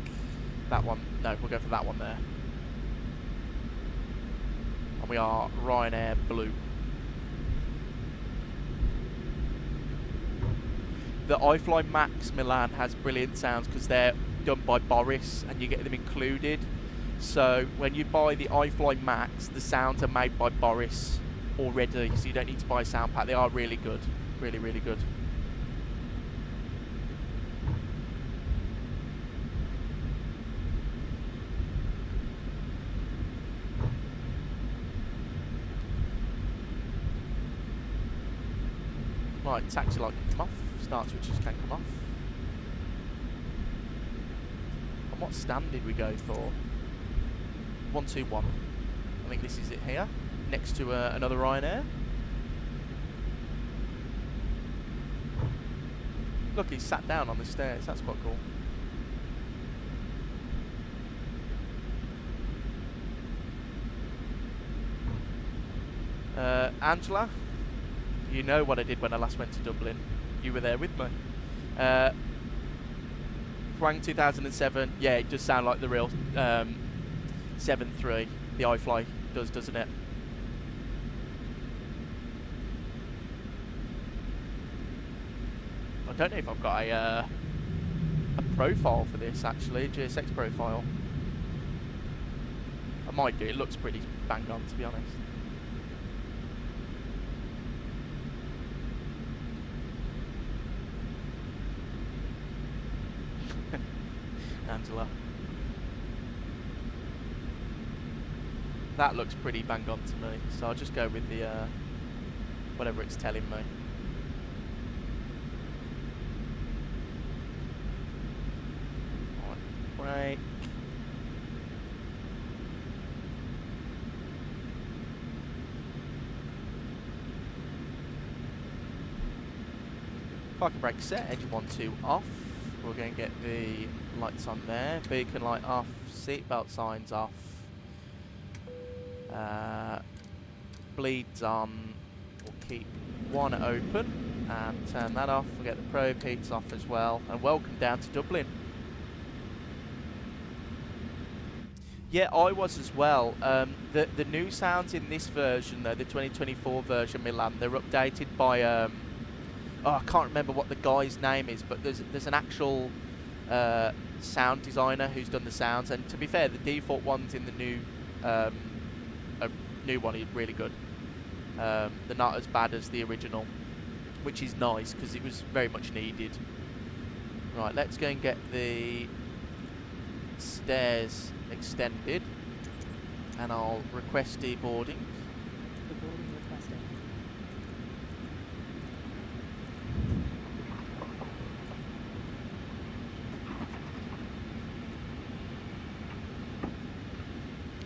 that one. No, we'll go for that one there. And we are Ryanair Blue. The iFly Max Milan has brilliant sounds because they're done by Boris and you get them included. So when you buy the iFly Max, the sounds are made by Boris already, so you don't need to buy a sound pack. They are really good, really, really good. Right, taxi light can come off. Start switches can come off. And what stand did we go for? 121. I think this is it here, next to another Ryanair. Look, he's sat down on the stairs. That's quite cool. Angela, you know what I did when I last went to Dublin. You were there with me. Hwang 2007. Yeah, it does sound like the real 7.3. The iFly does, doesn't it? I don't know if I've got a profile for this actually, a GSX profile. I might do. It looks pretty bang on, to be honest. Angela. That looks pretty bang on to me, so I'll just go with the whatever it's telling me. Right. Parking brake set, engine 1, 2 off. We're going to get the lights on there, beacon light off, seatbelt signs off, bleeds on. We'll keep one open and turn that off. We'll get the probe heats off as well, and welcome down to Dublin. Yeah, I was as well. The new sounds in this version though, the 2024 version Milan, they're updated by oh, I can't remember what the guy's name is, but there's an actual sound designer who's done the sounds, and to be fair, the default ones in the new one are really good. They're not as bad as the original, which is nice because it was very much needed. Right, let's go and get the stairs extended, and I'll request deboarding. Deboarding requested.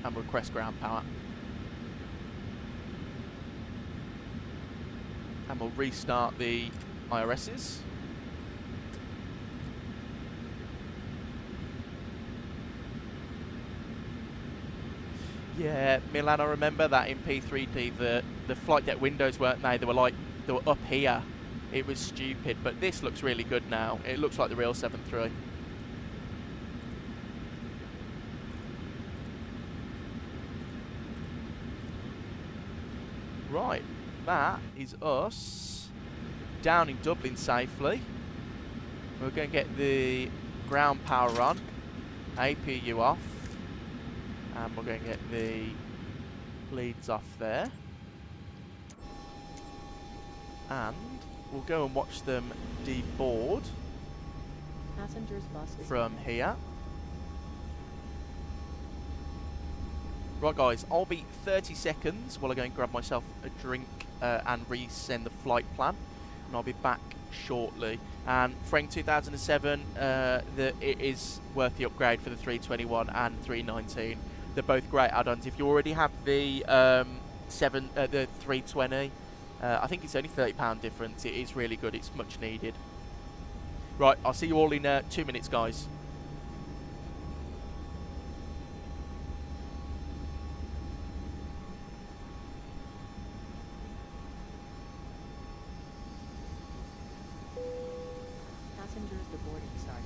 And request ground power. And we'll restart the IRSs. Yeah, Milan, I remember that in P3D, the flight deck windows weren't they? They were up here. It was stupid, but this looks really good now. It looks like the real 7.3. Right, that is us down in Dublin safely. We're going to get the ground power on, APU off, and we're going to get the bleeds off there. And we'll go and watch them deboard Passengers bus is from here. Right guys, I'll be 30 seconds while I go and grab myself a drink and resend the flight plan, and I'll be back shortly. And Frank 2007, it is worth the upgrade for the 321 and 319. They're both great add-ons. If you already have the the 320, I think it's only £30 difference. It is really good. It's much needed. Right, I'll see you all in 2 minutes, guys. Passengers, the boarding starting.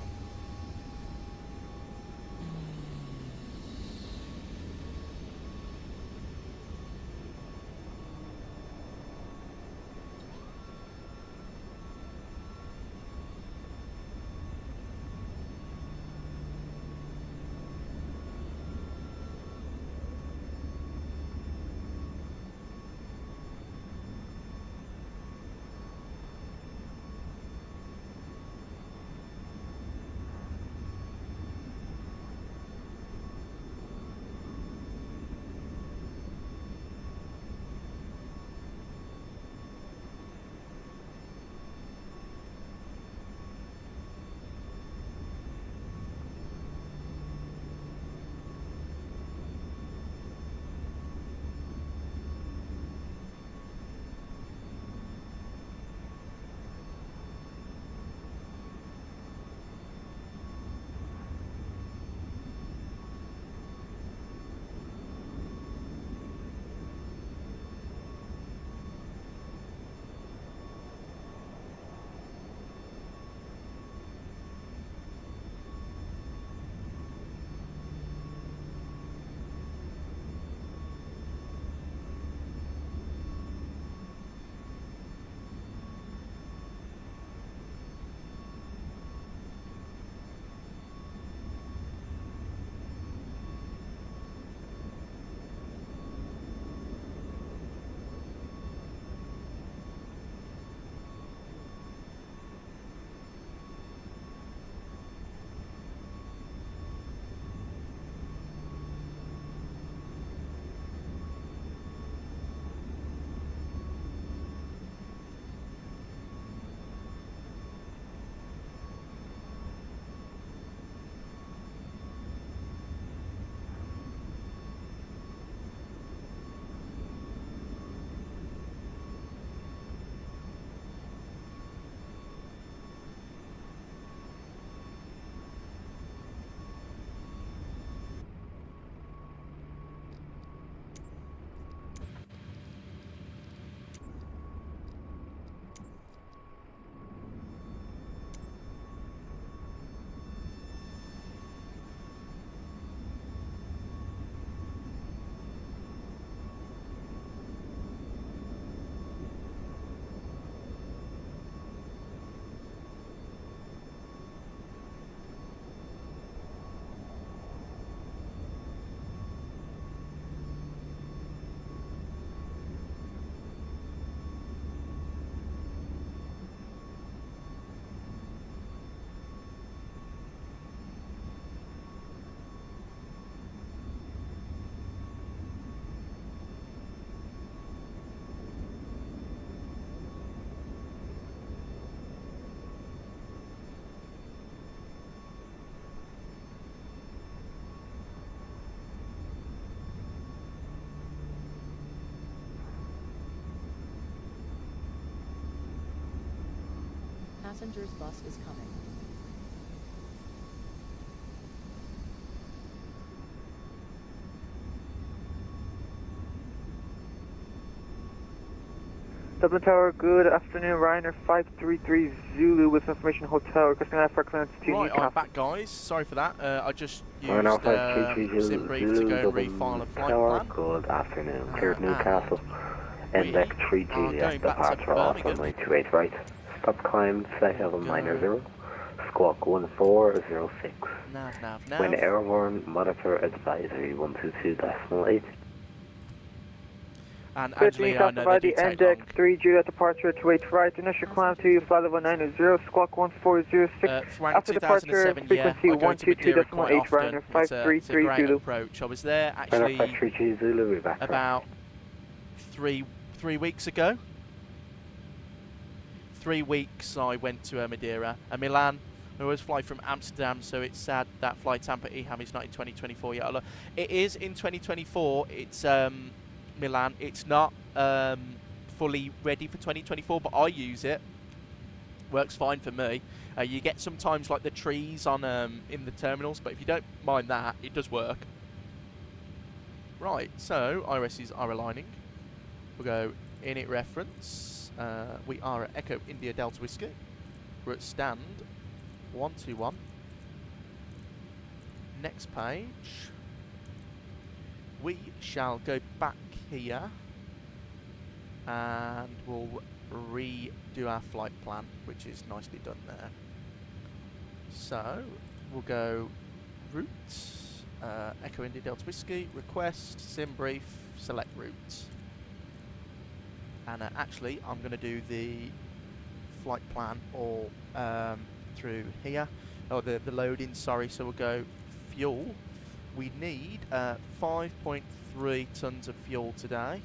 Passengers bus is coming. Dublin Tower, good afternoon. Ryanair 533 Zulu with information hotel requesting for clearance to Right, Newcastle. I'm back, guys. Sorry for that. I just used Ryanair 533 sim brief to Zulu, go and Dublin refile a flight Tower, plan. good afternoon. Cleared and Newcastle. we Index are 3G going at back to departure off Birmingham. runway 28 right. Stop climb, flight level minor 0. Squawk 1406. Nav. When airborne, monitor advisory 122.8. And Clear to Angelina, I south know of they ID do take Index long. 3 Juliet departure to wait right. Initial climb to flight level 900, squawk 1406. Throughout After departure, 2007, yeah, frequency I go to Madeira quite 122.8 often. Ryanair It's a 533 great Zulu. approach. I was there Ryanair actually 533 Zulu, we're back. about three weeks ago. 3 weeks I went to Madeira and Milan. I always fly from Amsterdam, so it's sad that flight Tampa EHAM is not in 2024 yet. Although it is in 2024. It's Milan. It's not fully ready for 2024, but I use it. Works fine for me. You get sometimes like the trees on in the terminals, but if you don't mind that, it does work. Right, so IRSs are aligning. We'll go init reference. We are at Echo India Delta Whiskey. We're at stand 121. Next page. We shall go back here and we'll redo our flight plan, which is nicely done there. So we'll go route, Echo India Delta Whiskey, request, sim brief, select route. And actually I'm going to do the flight plan all through here, or the loading, sorry. So we'll go fuel. We need 5.3 tons of fuel today,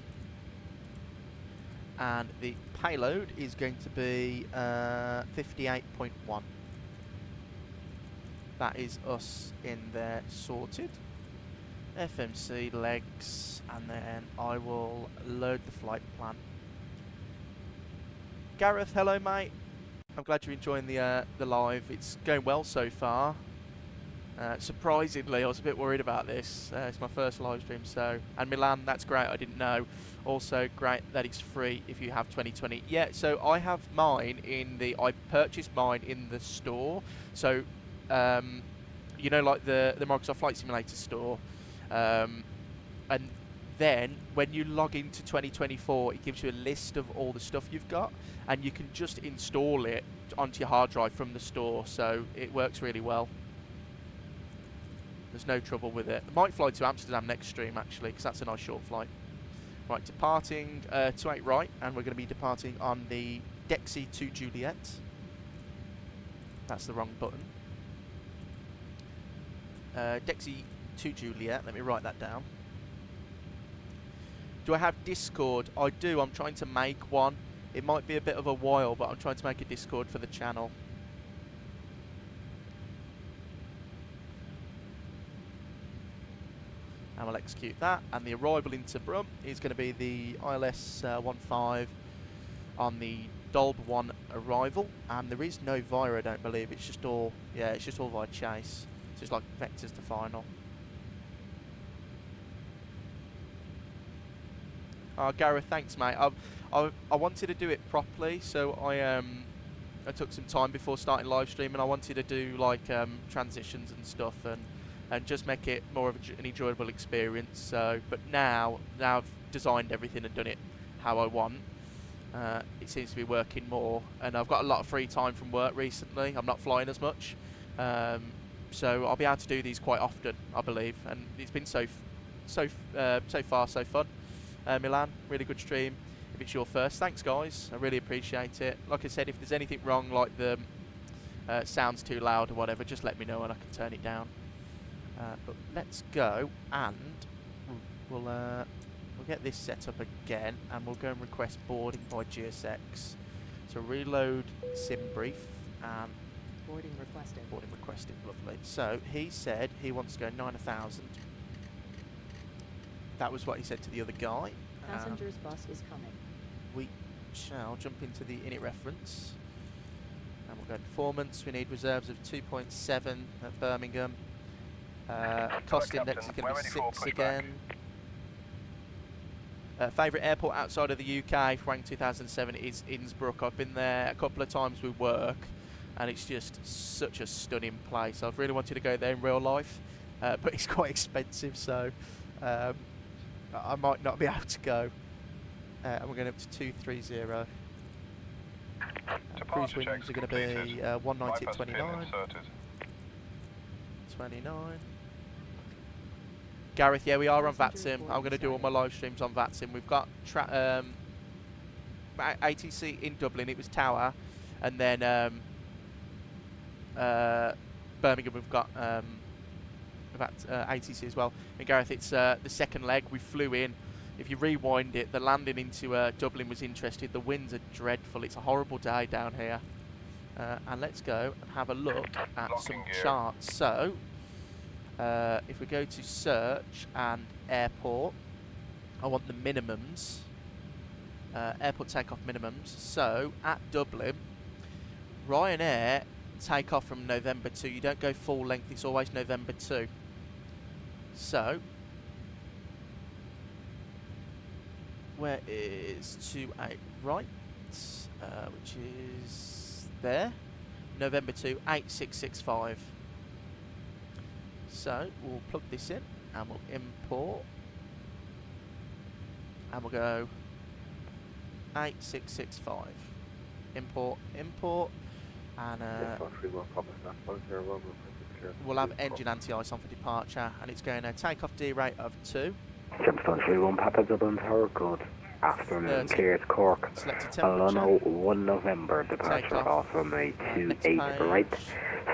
and the payload is going to be 58.1. That is us in there sorted. FMC legs, and then I will load the flight plan. Gareth, hello mate. I'm glad you're enjoying the live. It's going well so far. Surprisingly, I was a bit worried about this. It's my first live stream, so, and Milan, that's great. I didn't know. Also great that it's free if you have 2020. Yeah, so I have mine I purchased mine in the store. So, you know, like the Microsoft Flight Simulator store, and then when you log into 2024, it gives you a list of all the stuff you've got, and you can just install it onto your hard drive from the store. So it works really well. There's no trouble with it. I might fly to Amsterdam next stream actually, because that's a nice short flight. Right, departing 28 right, and we're going to be departing on the Dexy to Juliet. That's the wrong button. Dexy to Juliet, let me write that down. Do I have Discord? I do. I'm trying to make one. It might be a bit of a while, but I'm trying to make a Discord for the channel. And we'll execute that. And the arrival into Brum is going to be the ILS-15 on the Dolb 1 arrival. And there is no VIRA, I don't believe. It's just all, yeah, it's just all via chase. It's just like vectors to final. Oh, Gareth, thanks, mate. I wanted to do it properly, so I took some time before starting live stream, and I wanted to do like transitions and stuff, and just make it more of an enjoyable experience. So, but now I've designed everything and done it how I want. It seems to be working more, and I've got a lot of free time from work recently. I'm not flying as much, so I'll be able to do these quite often, I believe. And it's been so far so fun. Milan, really good stream. If it's your first, thanks guys, I really appreciate it. Like I said, if there's anything wrong, like the sounds too loud or whatever, just let me know and I can turn it down. But let's go, and we'll get this set up again, and we'll go and request boarding by GSX. So reload sim brief, and Boarding requested. boarding requested, lovely. So he said he wants to go 9,000. That was what he said to the other guy. Passengers bus is coming. We shall jump into the init reference, and we'll go performance. We need reserves of 2.7 at Birmingham. Cost index is going to be 6 again. Favourite airport outside of the UK for rank 2007 is Innsbruck. I've been there a couple of times with work, and it's just such a stunning place. I've really wanted to go there in real life, but it's quite expensive, so I might not be able to go. And we're going up to 230. Cruise winds are going to be 190 at 29. 29. Gareth, yeah, we are on Passengers VATSIM. I'm boarding going to do all my started. live streams on VATSIM. We've got ATC in Dublin, it was Tower, and then Birmingham we've got ATC as well. And Gareth, it's the second leg. We flew in. If you rewind it, the landing into Dublin was interesting. The winds are dreadful. It's a horrible day down here. And let's go and have a look at some charts. So, if we go to search and airport, I want the minimums. Airport takeoff minimums. So, at Dublin, Ryanair take off from November 2. You don't go full length, it's always November 2. So, where is 28 right? Which is there. November 2, 8665. So, we'll plug this in and we'll import. And we'll go 8665. Import, import. And we'll have engine anti-ice on for departure, and it's going to take off D rate of 2. Gemstone 31 Papa Dublin Tower, good afternoon, cleared Cork. Selected temperature. Alano 1 November, departure off runway 28 right.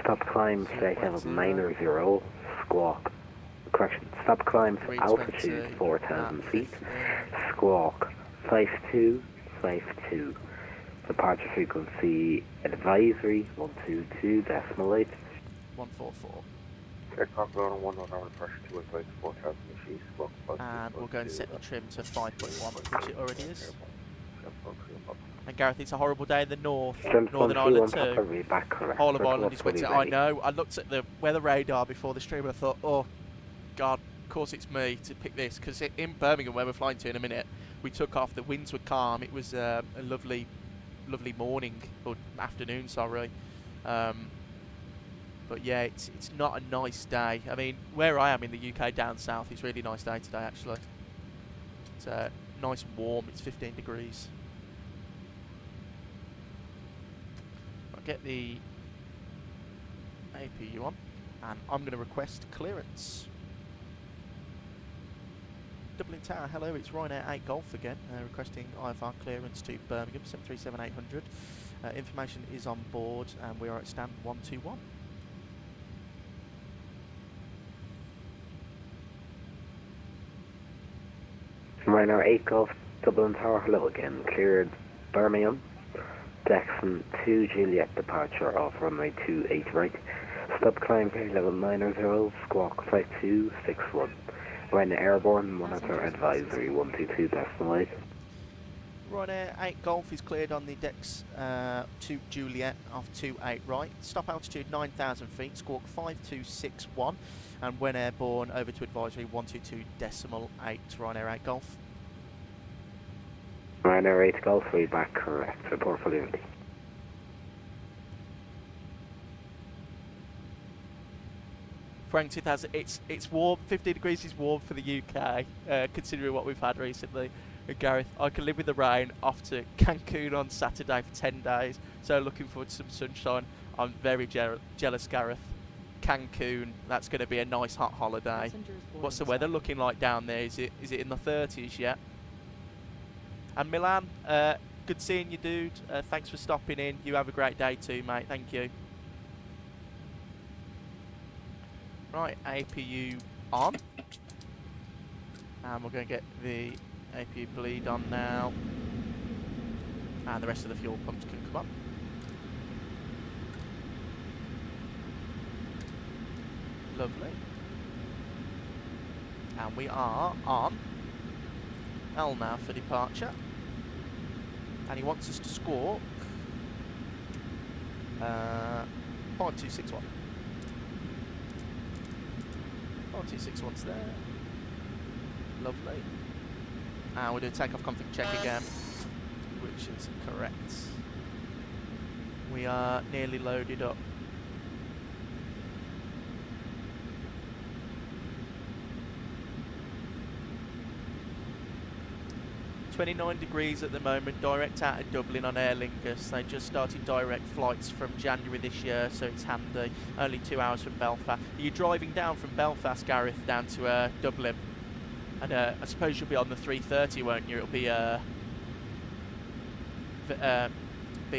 Stop climb, straight level 900, squawk. Correction, stop climb to altitude 4,000 feet, squawk 5252. Departure frequency advisory 122.8. 144. Takeoff on 1 November, pressure 2 advice 4,000 feet, squawk. And we'll go and set the trim to 5.1, which it already is. And Gareth, it's a horrible day in the north, Northern Ireland too. Whole of Ireland is winter. I know. I looked at the weather radar before the stream and I thought, oh, God, of course it's me to pick this. Because in Birmingham, where we're flying to in a minute, we took off. The winds were calm. It was a lovely morning, or afternoon, sorry. But yeah, it's not a nice day. I mean, where I am in the UK down south, it's a really nice day today, actually. It's nice and warm. It's 15 degrees. I'll get the APU on, and I'm going to request clearance. Dublin Tower, hello, it's Ryanair 8 Golf again, requesting IFR clearance to Birmingham, 737-800. Information is on board, and we are at stand 121. Ryanair 8 Golf, Dublin Tower, hello again, cleared Birmingham. Jackson 2 Juliet, departure off runway 28 right. Stop climb, clear level 900, squawk 5261. Ryanair airborne, monitor advisory 122.8. Ryanair 8 Golf is cleared on the decks 2 Juliet off 28 right. Stop altitude 9,000 feet, squawk 5261. And when airborne, over to advisory 122.8. Ryanair 8 Golf. Ryanair 8 Golf, read back correct. Report for Liberty. Frank 2000, it's warm. 15 degrees is warm for the UK, considering what we've had recently. And Gareth, I can live with the rain. Off to Cancun on Saturday for 10 days. So looking forward to some sunshine. I'm very jealous, Gareth. Cancun, that's going to be a nice hot holiday. What's the weather looking like down there? Is it in the 30s yet? And Milan, good seeing you, dude. Thanks for stopping in. You have a great day too, mate. Thank you. Right, APU on. And we're going to get the APU bleed on now. And the rest of the fuel pumps can come up. Lovely. And we are on L now for departure. And he wants us to squawk 5261. 5261's there. Lovely. And we'll do a takeoff config check again, which is correct. We are nearly loaded up. 29 degrees at the moment, direct out of Dublin on Aer Lingus. They just started direct flights from January this year, so it's handy. Only 2 hours from Belfast. Are you driving down from Belfast, Gareth, down to Dublin? And I suppose you'll be on the 330, won't you? It'll be a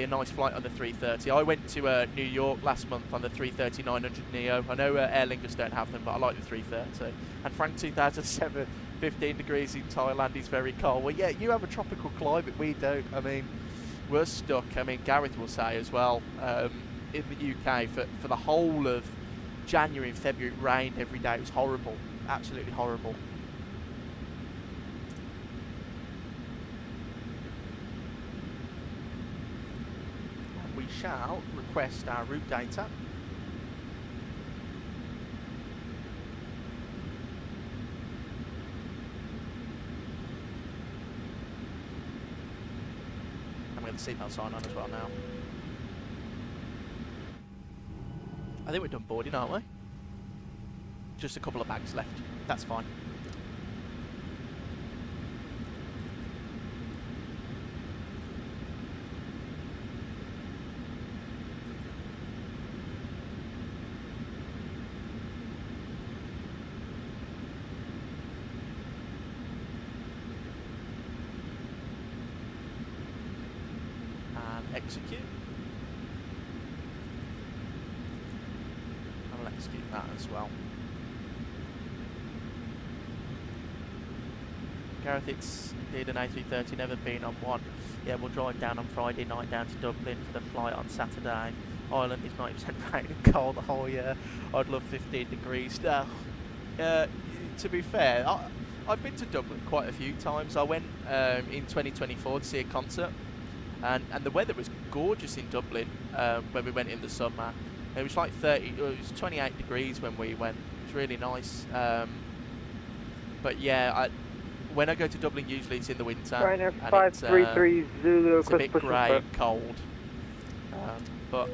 nice flight on the 330. I went to New York last month on the 330-900neo. I know Aer Lingus don't have them, but I like the 330. And Frank 2007, 15 degrees in Thailand is very cold. Well, yeah, you have a tropical climate, we don't. I mean, we're stuck. I mean, Gareth will say as well, in the UK for the whole of January and February, it rained every day. It was horrible, absolutely horrible. We shall request our route data. And we have the seatbelt sign on as well now. I think we're done boarding, aren't we? Just a couple of bags left. That's fine. Execute. I'll execute that as well. Gareth, it's indeed an A330, never been on one. Yeah, we'll drive down on Friday night down to Dublin for the flight on Saturday. Ireland is 90% rain and cold the whole year. I'd love 15 degrees. Now, to be fair, I've been to Dublin quite a few times. I went in 2024 to see a concert. And the weather was gorgeous in Dublin when we went in the summer. It was like 28 degrees when we went. It was really nice. But yeah, when I go to Dublin, usually it's in the winter. Ryanair And 533 Zulu, it's a bit grey and cold. But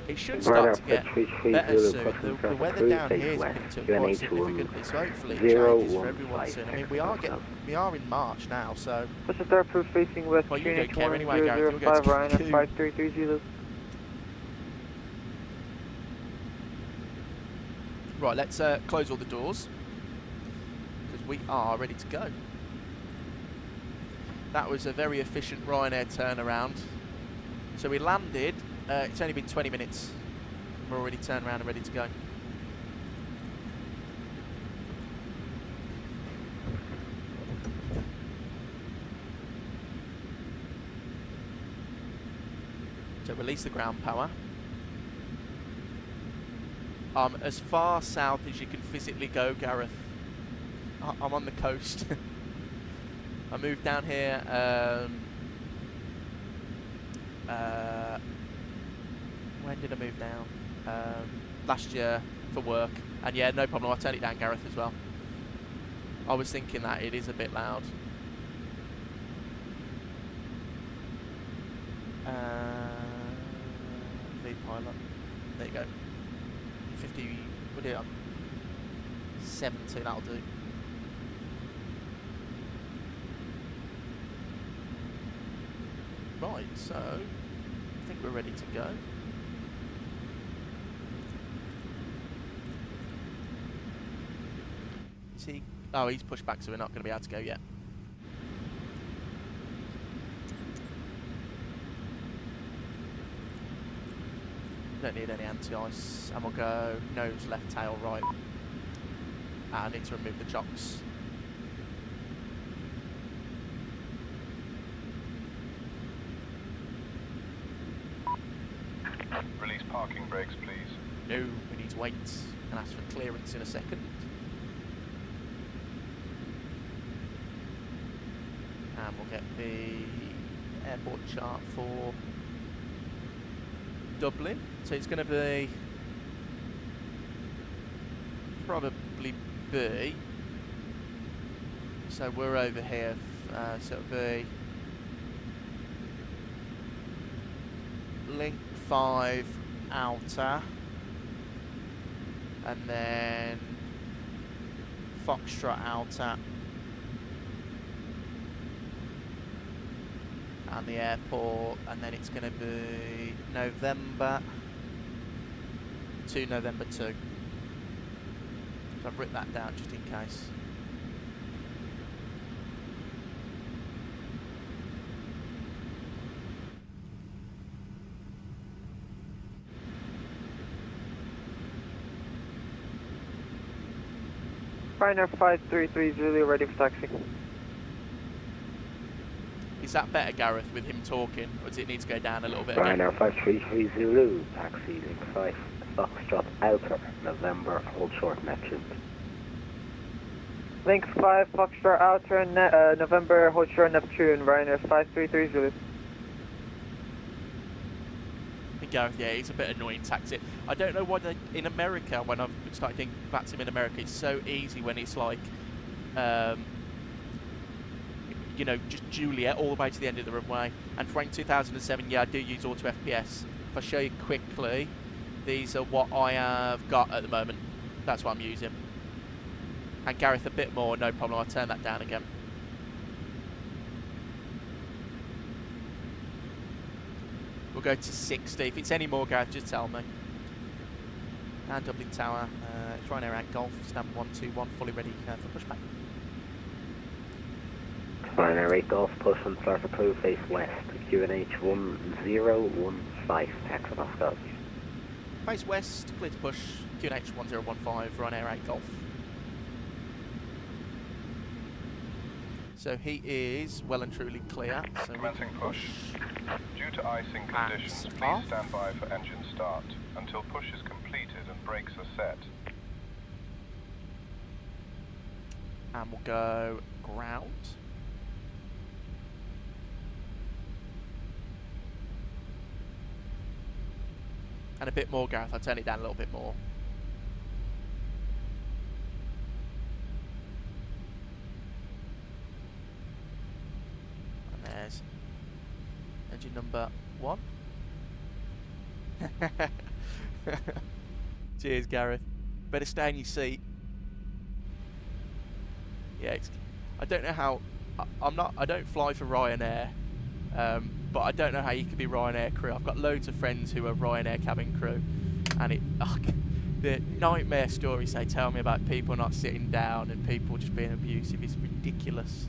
it should start to get better soon. The weather down here is picked up quite significantly, so hopefully it changes for everyone soon. I mean, we are in March now, so. Push the start proof facing west. Well, you don't care anyway, Gareth. You'll go to Ryanair Cancun. 533 Zulu. Right, let's close all the doors because we are ready to go. That was a very efficient Ryanair turnaround. So we landed. It's only been 20 minutes. We're already turned around and ready to go. So release the ground power. As far south as you can physically go, Gareth. I'm on the coast. I moved down here when did I move down? Last year for work. And yeah, no problem. I'll turn it down, Gareth, as well. I was thinking that it is a bit loud. Lead pilot. There you go. 50, we'll do it on 70, that'll do. Right, so I think we're ready to go. Is he? Oh, he's pushed back, so we're not going to be able to go yet. Don't need any anti-ice, and we'll go nose, left, tail, right. I need to remove the chocks. Release parking brakes, please. No, we need to wait and ask for clearance in a second. And we'll get the airport chart for Dublin. So it's going to be probably B. So we're over here. So it'll be Link 5 outer, and then Foxtrot outer, and the airport, and then it's going to be November to November 2. So I've written that down just in case. Ryanair 533 Zulu, ready for taxi. Is that better, Gareth, with him talking, or does it need to go down a little bit again? Ryanair 533 Zulu, taxi link 5, Foxtrot Outer, November, hold short Neptune. Link 5, Foxtrot Outer, November, hold short Neptune, Ryanair 533 Zulu. Gareth, yeah, it's a bit annoying taxi. I don't know why they, in America, when I've started doing VATSIM in America, it's so easy when it's like, you know, just Juliet all the way to the end of the runway. And for 2007, yeah, I do use auto FPS. If I show you quickly, these are what I have got at the moment. That's what I'm using. And Gareth, a bit more, no problem. I'll turn that down again. We'll go to 60. If it's any more, Gareth, just tell me. And Dublin Tower, it's Ryanair at Golf, stand 121, fully ready for pushback. Ryanair 8 Golf, push and start approved, face west, QNH 1015, exit Oscar. Face west, clear to push, QNH 1015, Ryanair 8 Golf. So he is well and truly clear. So Commencing push. Due to icing conditions, please off. stand by for engine start until push is completed and brakes are set. And we'll go ground. And a bit more, Gareth. I'll turn it down a little bit more. And there's engine number 1. Cheers, Gareth. Better stay in your seat. Yeah, I don't know how. I don't fly for Ryanair, but I don't know how you could be Ryanair crew. I've got loads of friends who are Ryanair cabin crew, and the nightmare stories they tell me about people not sitting down and people just being abusive is ridiculous.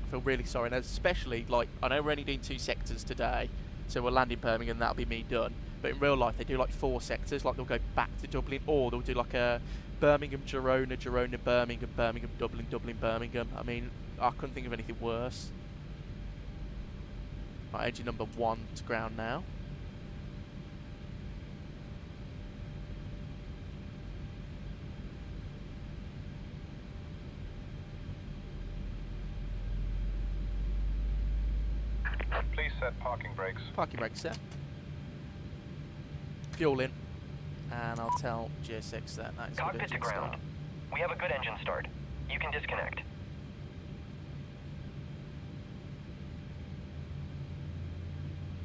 I feel really sorry, and especially, like, I know we're only doing 2 sectors today, so we'll land in Birmingham and that'll be me done. But in real life, they do like 4 sectors. Like, they'll go back to Dublin, or they'll do like a Birmingham, Girona, Girona, Birmingham, Birmingham, Dublin, Dublin, Birmingham. I mean, I couldn't think of anything worse. Right, engine number 1 to ground now. Please set parking brakes. Parking brake set. Fuel in. And I'll tell GSX that is good Cockpit to engine ground. start. We have a good engine start. You can disconnect.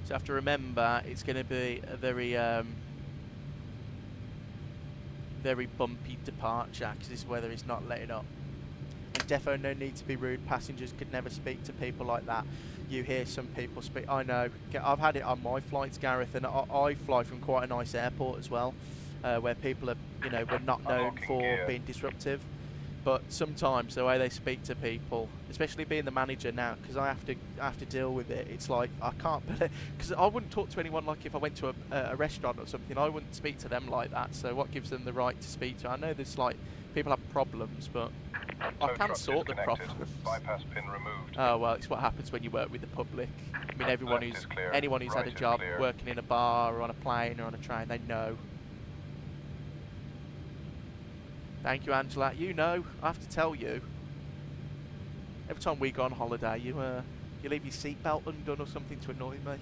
So you have to remember, it's going to be a very, very bumpy departure, because this weather is not letting up. And defo no need to be rude. Passengers could never speak to people like that. You hear some people speak. I know. I've had it on my flights, Gareth, and I fly from quite a nice airport as well, where people are, you know, we're not known for being disruptive. But sometimes the way they speak to people, especially being the manager now, because I have to deal with it. It's like I can't, because I wouldn't talk to anyone like if I went to a restaurant or something. I wouldn't speak to them like that. So what gives them the right to speak to? I know there's like people have problems, but I can sort the problems. Bypass pin removed. Oh well, it's what happens when you work with the public. I mean, anyone who's had a job working in a bar or on a plane or on a train, they know. Thank you, Angela. You know, I have to tell you. Every time we go on holiday, you leave your seatbelt undone or something to annoy me.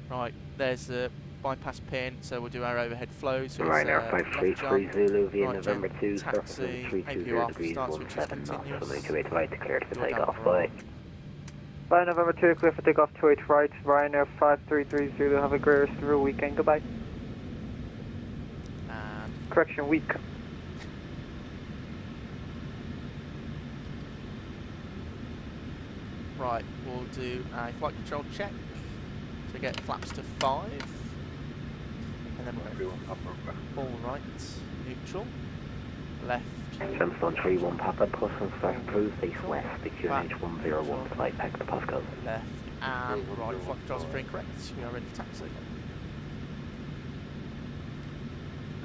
Right, there's the bypass pin, so we'll do our overhead flow. So Ryanair 533 Zulu via right November 2, taxi, surface 320 APU off, degrees, start switch is 17 knots, continuous. runway 28 right to clear to Slow down takeoff, for bye. Bye, November 2, clear for takeoff 28 right, Ryanair 533 Zulu, have a great rest of your weekend, goodbye. And Correction, week. Right, we'll do a flight control check to get flaps to 5. And then we'll Everyone upper left. all right, neutral, left, Gemstone 31 Papa, push and start approves base west, the QNH 101 flight back to postcode. left, and right. Flight controls are free and correct. We are ready for taxi.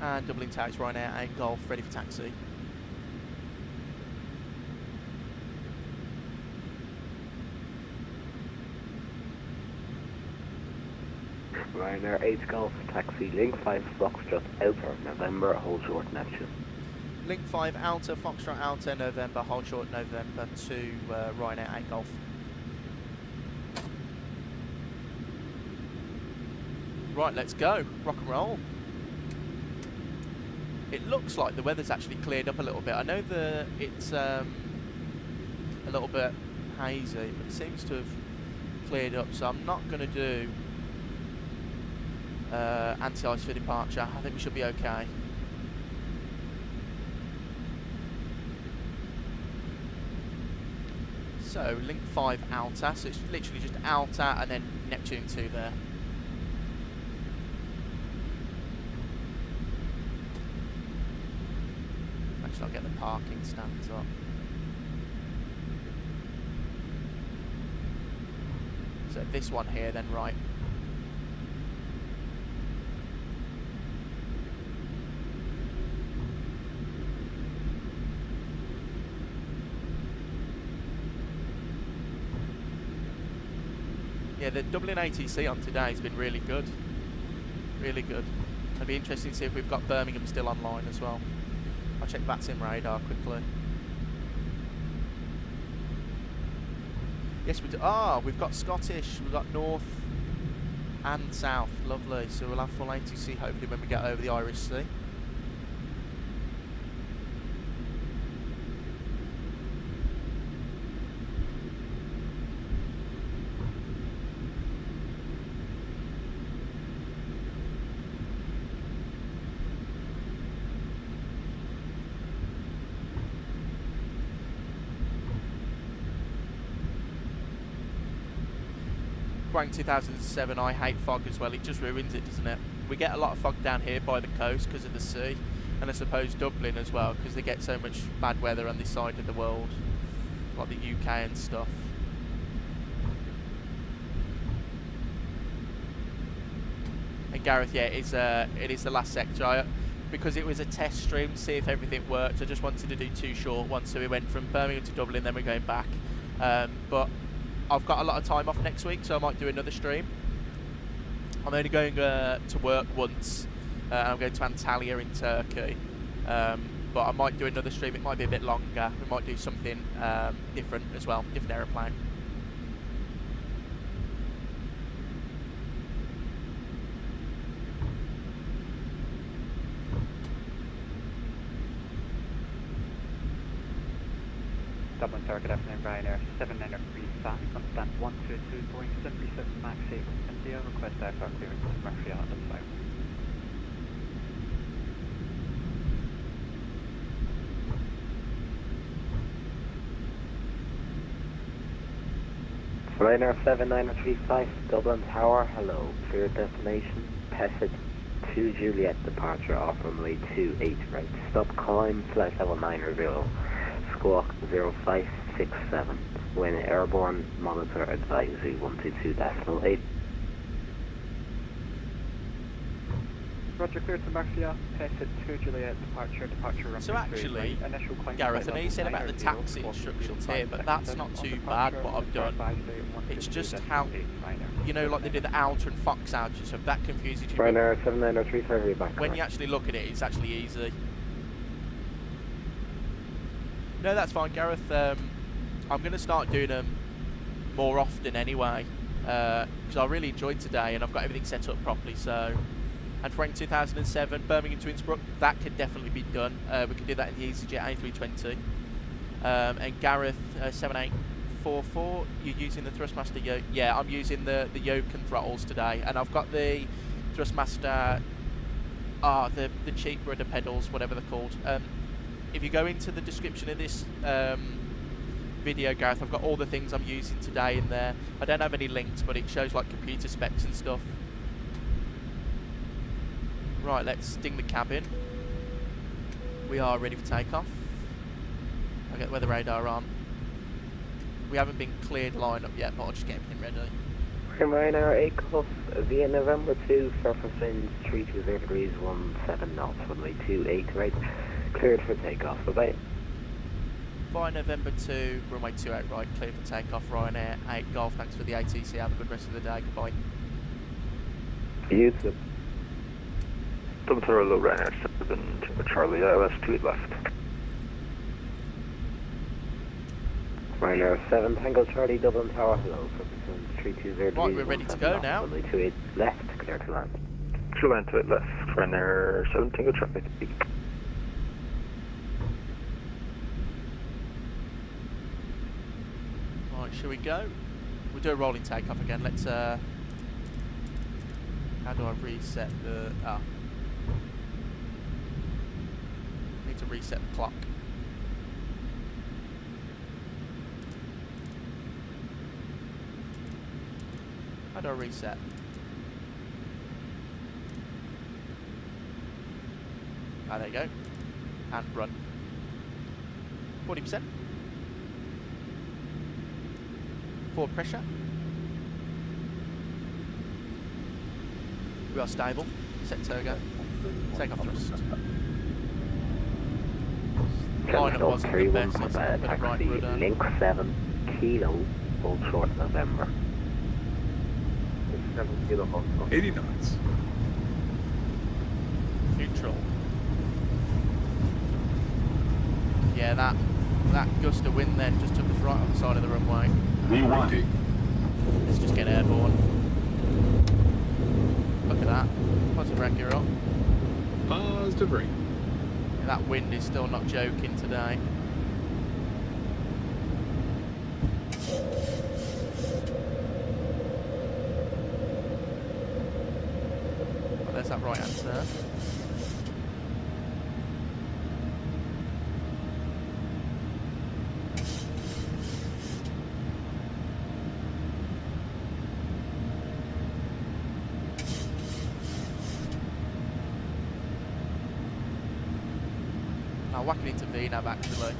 And Dublin tax, Ryanair 8 Golf, ready for taxi. Ryanair 8 Golf, taxi, link 5 Foxtrot, Outer, November, hold short, Neptune. Link 5 Alta, Foxtrot Alta, November, hold short, November to Ryanair 8 Golf. Right, let's go. Rock and roll. It looks like the weather's actually cleared up a little bit. I know it's a little bit hazy, but it seems to have cleared up, so I'm not going to do anti-ice for departure. I think we should be okay. So, link 5 Alta, so it's literally just Alta and then Neptune 2 there. Actually, I'll get the parking stands up. So this one here then, right. Yeah, the Dublin ATC on today has been really good. Really good. It'll be interesting to see if we've got Birmingham still online as well. I'll check VATSIM radar quickly. Yes, we do. Ah, we've got Scottish, we've got North and South. Lovely. So we'll have full ATC hopefully when we get over the Irish Sea. Boeing 2007, I hate fog as well. It just ruins it, doesn't it? We get a lot of fog down here by the coast because of the sea, and I suppose Dublin as well because they get so much bad weather on this side of the world, like the UK and stuff. And Gareth, yeah, it is the last sector. Because it was a test stream to see if everything worked, I just wanted to do 2 short ones, so we went from Birmingham to Dublin, then we're going back. But I've got a lot of time off next week, so I might do another stream. I'm only going to work once. I'm going to Antalya in Turkey. But I might do another stream. It might be a bit longer. We might do something different as well, different aeroplane. Dublin Tower, good afternoon, Ryanair 7935, constant 122, Boeing 737 MAX 8 India, request aircraft clearance to Murphy Island 5. Ryanair 7935, Dublin Tower, hello, clear destination, Pessit 2 Juliet, departure off runway 28 right, stop climb, flight level 9 reveal. Squawk 0567. When airborne, monitor advisory 122.8. Roger, clear to Murcia, Pessit 2 Juliet, departure runway So actually, right. Initial climb Gareth, I know you said level about the 9 taxi reveal, instructions here, but that's not too bad what I've done. It's just how, you know, like they do the Alta and Fox Alta stuff, that confuses you. Ryanair 7935, back. When you actually look at it, it's actually easy. No, that's fine, Gareth. I'm going to start doing them more often anyway, because I really enjoyed today and I've got everything set up properly. So, and Frank 2007, Birmingham to Innsbruck, that could definitely be done. We could do that in the EasyJet A320. And Gareth 7844, you're using the Thrustmaster yoke? Yeah, I'm using the yoke and throttles today, and I've got the Thrustmaster, the cheap rudder pedals, whatever they're called. If you go into the description of this video, Gareth. I've got all the things I'm using today in there. I don't have any links, but it shows like computer specs and stuff. Right, let's sting the cabin. We are ready for takeoff. I'll get the weather radar on. We haven't been cleared line up yet, but I'll just get everything ready. Ryanair Takeoff via November 2, surface winds 320 degrees, 17 knots, runway 28 right, cleared for takeoff. Bye-bye. Via November 2, runway 28 right, cleared for takeoff. Ryanair 8 Golf, thanks for the ATC. Have a good rest of the day. Goodbye. You too. Double zero low Ryanair 7, Charlie, ILS 2 left. Ryanair 7, Tango Charlie, Dublin Tower, hello, surface winds 320 degrees. Right, we're ready to go now. Runway 28 left, clear to land. Clear land to it left, Ryanair 7, Tango Charlie. Right, shall we go? We'll do a rolling takeoff again. Let's, how do I reset the, need to reset the clock. How do I reset? Ah, there you go. And run. 40%. Forward pressure. We are stable. Set turbo. Take off thrust. Line up wasn't the best. Let's put it right rudder. Link 7, Kilo, hold short November. 7 kilo hold. 80 knots. Neutral. Yeah, that gust of wind then just took us right on the side of the runway. V1. Let's just get airborne. Look at that. Positive accurate. Positive rate. Yeah, that wind is still not joking today. Well, there's that right answer. I'll whack it into VNAV actually.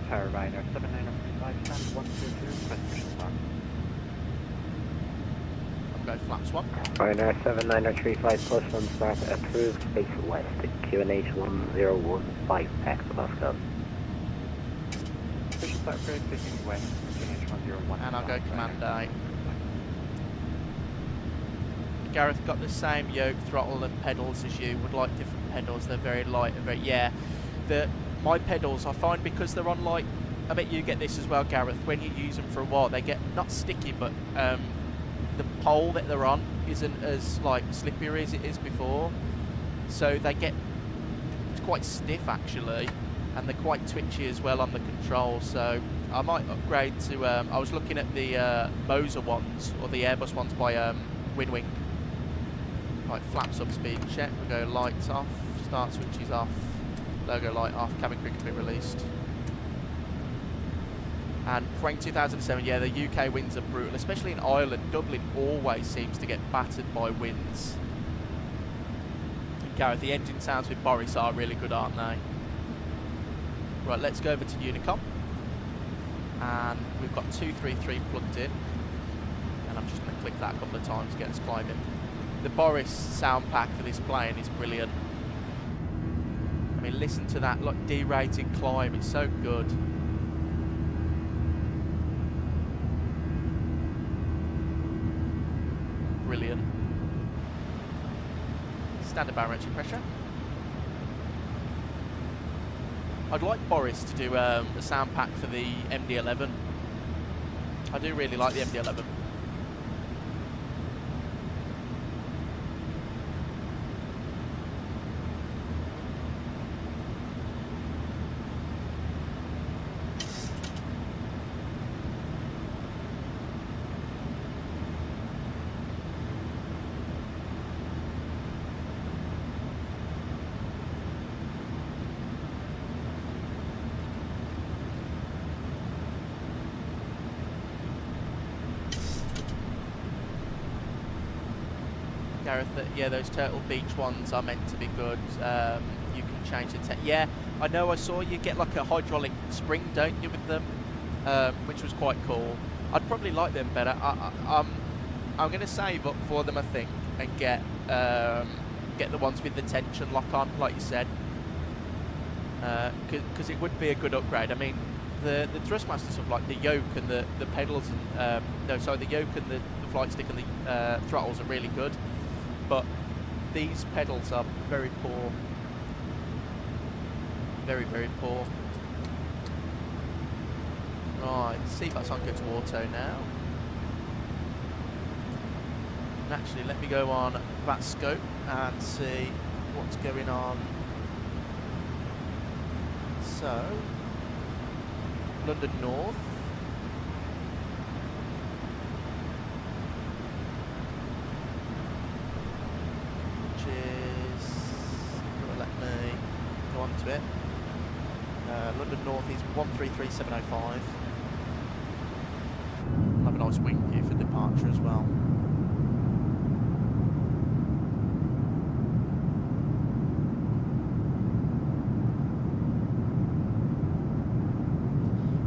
Tower Ryanair 79035, stand 122, request mission start. I'll go flaps 1. Ryanair 79035, push on start, approved, face west, QNH 1015, X Moscow. Mission start approved, facing west, QNH 101. And I'll go command A. Gareth got the same yoke, throttle and pedals as you. Would like different pedals. They're very light and very, yeah. My pedals, I find because they're on like, I bet you get this as well, Gareth, when you use them for a while, they get not sticky, but the pole that they're on isn't as like slippery as it is before. So they get, it's quite stiff actually, and they're quite twitchy as well on the controls. So I might upgrade to, I was looking at the Moser ones, or the Airbus ones by Winwing. Right, flaps up, speed check, we go lights off, start switches off, logo light off, cabin crew can be released. And Frank 2007, yeah, the UK winds are brutal, especially in Ireland. Dublin always seems to get battered by winds. And Gareth, the engine sounds with Boris are really good, aren't they? Right, let's go over to Unicom. And we've got 233 plugged in. And I'm just going to click that a couple of times to get us climbing. The Boris sound pack for this plane is brilliant. I mean, listen to that, like derated climb, it's so good. Brilliant. Standard barometric pressure. I'd like Boris to do the sound pack for the MD-11. I do really like the MD-11. Gareth, that yeah, those Turtle Beach ones are meant to be good. You can change the yeah, I know. I saw you get like a hydraulic spring, don't you, with them, which was quite cool. I'd probably like them better. I'm going to save up for them, I think, and get the ones with the tension lock on, like you said, because it would be a good upgrade. I mean, the thrustmaster stuff, like the yoke and the pedals, and no, sorry, the yoke and the flight stick and the throttles are really good, but these pedals are very poor. Very, very poor. Right, seatbelts on, go to auto now. And actually, let me go on VATScope and see what's going on. So, London North. Which is, let me go on to it. London North is 133705. I'll have a nice wing view for departure as well.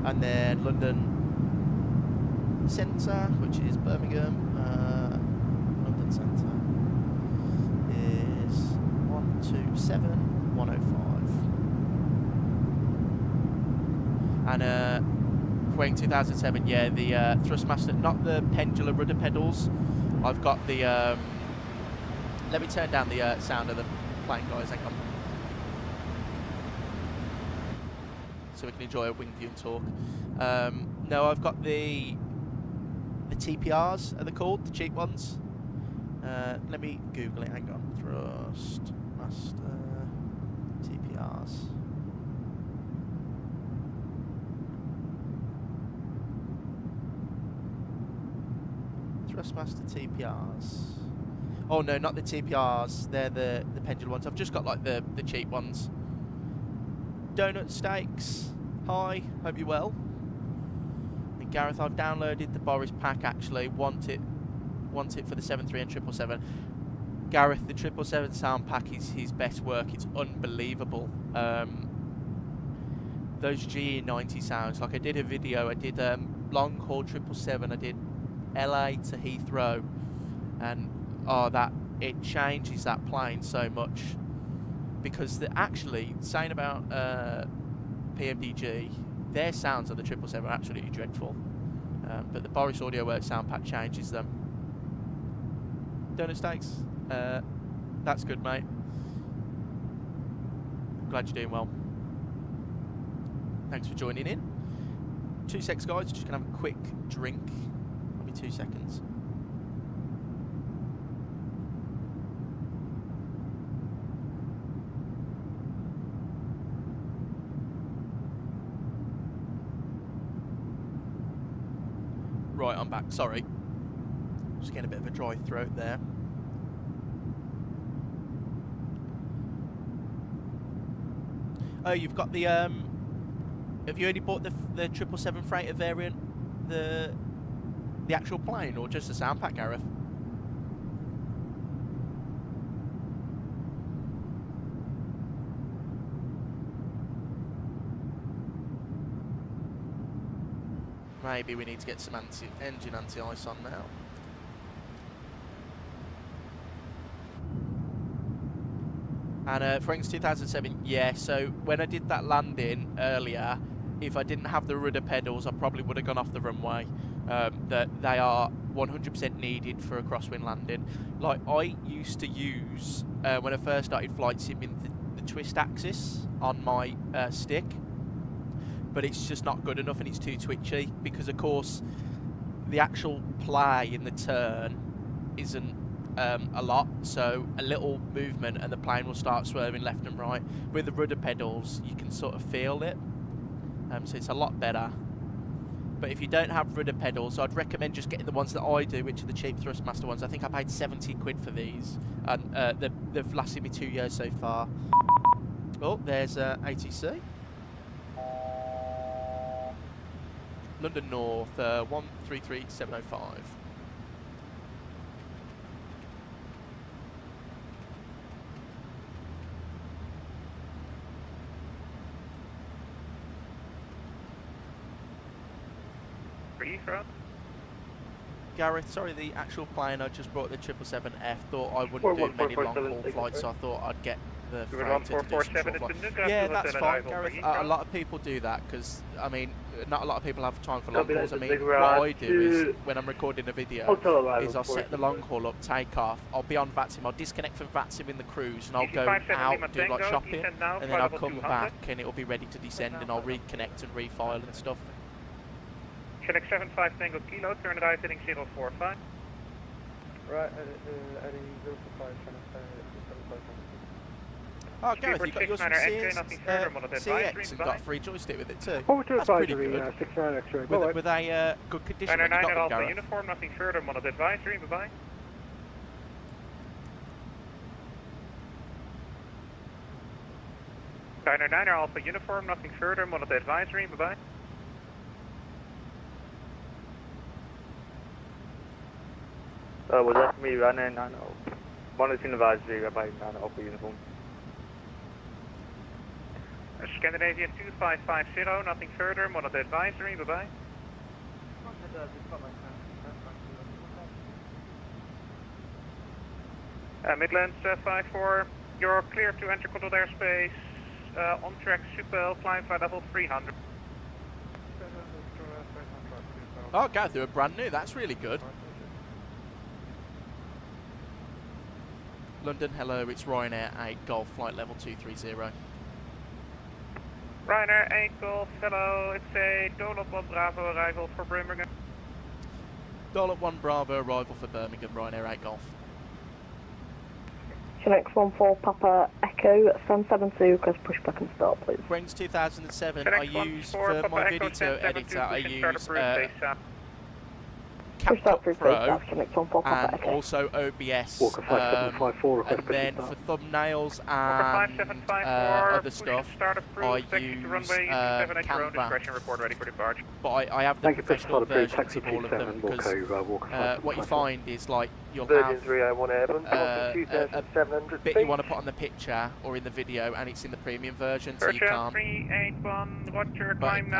And then London Centre, which is Birmingham. London Centre is 127105. And Boeing 2007, yeah, the thrustmaster, not the pendular rudder pedals. I've got the. Let me turn down the sound of the plane, guys. Hang on. So we can enjoy a wing view and talk. No, I've got the TPRs, are they called? The cheap ones? Let me Google it, hang on. Thrustmaster TPRs. Thrustmaster TPRs. Oh no, not the TPRs, they're the pendular ones. I've just got like the cheap ones. Donut Steaks, hi, hope you're well. And Gareth, I've downloaded the Boris pack actually, want it for the 73 and 777. Gareth, the 777 sound pack is his best work, it's unbelievable. Those GE90 sounds, like I did a video, I did long haul 777, I did LA to Heathrow, and it changes that plane so much. Because actually, saying about PMDG, their sounds on the 777 are absolutely dreadful. But the Boris Audio Works sound pack changes them. Donut Steaks, that's good, mate. Glad you're doing well. Thanks for joining in. 2 secs, guys, just gonna have a quick drink. I'll be 2 seconds. Right, I'm back, sorry. Just getting a bit of a dry throat there. Oh, you've got the, have you only bought the 777 freighter variant, the actual plane, or just the sound pack, Gareth? Maybe we need to get some engine anti-ice on now. And for 2007, yeah, so when I did that landing earlier, if I didn't have the rudder pedals, I probably would have gone off the runway. That they are 100% needed for a crosswind landing. Like, I used to use, when I first started flight simming, the twist axis on my stick. But it's just not good enough and it's too twitchy, because of course the actual play in the turn isn't a lot, so a little movement and the plane will start swerving left and right. With the rudder pedals you can sort of feel it, so it's a lot better. But if you don't have rudder pedals, I'd recommend just getting the ones that I do, which are the cheap Thrustmaster ones. I think I paid 70 quid for these, and they've lasted me 2 years so far. Oh, there's ATC. London North, 133705. 3 from. Gareth, sorry, the actual plane I just brought, the 777F, thought I wouldn't do many long-haul flights, so I thought I'd get the freighter to do some short flights. Yeah, that's fine, Gareth. A lot of people do that because, I mean, not a lot of people have time for long hauls. I mean, what I do is, when I'm recording a video, is I'll set the long haul up, take off, I'll be on VATSIM, I'll disconnect from VATSIM in the cruise, and I'll go out, do like shopping, and then I'll come back and it'll be ready to descend, and I'll reconnect and refile and stuff. Select 75 Tango Kilo, turn it out, heading 045. Right, heading 045, Oh, Gareth, you got yours from CX and got a free joystick with it too. That's pretty good. 69 X-ray. With a good condition when you got them, Alpha Gareth. uniform, nothing further, monitor advisory, bye-bye. Niner Alpha uniform, nothing further, monitor advisory, bye-bye. Was that for me, Ryanair 90? Monitoring advisory, bye-bye, 9 Alpha uniform. Scandinavian 2550, nothing further, monitor advisory, bye-bye. Midlands 54, you're clear to enter controlled airspace, on track Super, climb flight level 300. Oh, Gareth, they were brand new, that's really good. London, hello, it's Ryanair 8 Golf, flight level 230. Ryanair 8 Golf, hello, it's a Dillon 1 Bravo arrival for Birmingham. Dillon 1 Bravo arrival for Birmingham, Ryanair 8 Golf. Select 14 Papa Echo 772, request pushback and start, please. Wings 2007, I use for my video editor, I use CapCut Pro and also OBS, and then for thumbnails and other stuff I use Canva, but I have the professional versions of all of them because what you find is like you'll have a bit you want to put on the picture or in the video and it's in the premium version so you can't, but I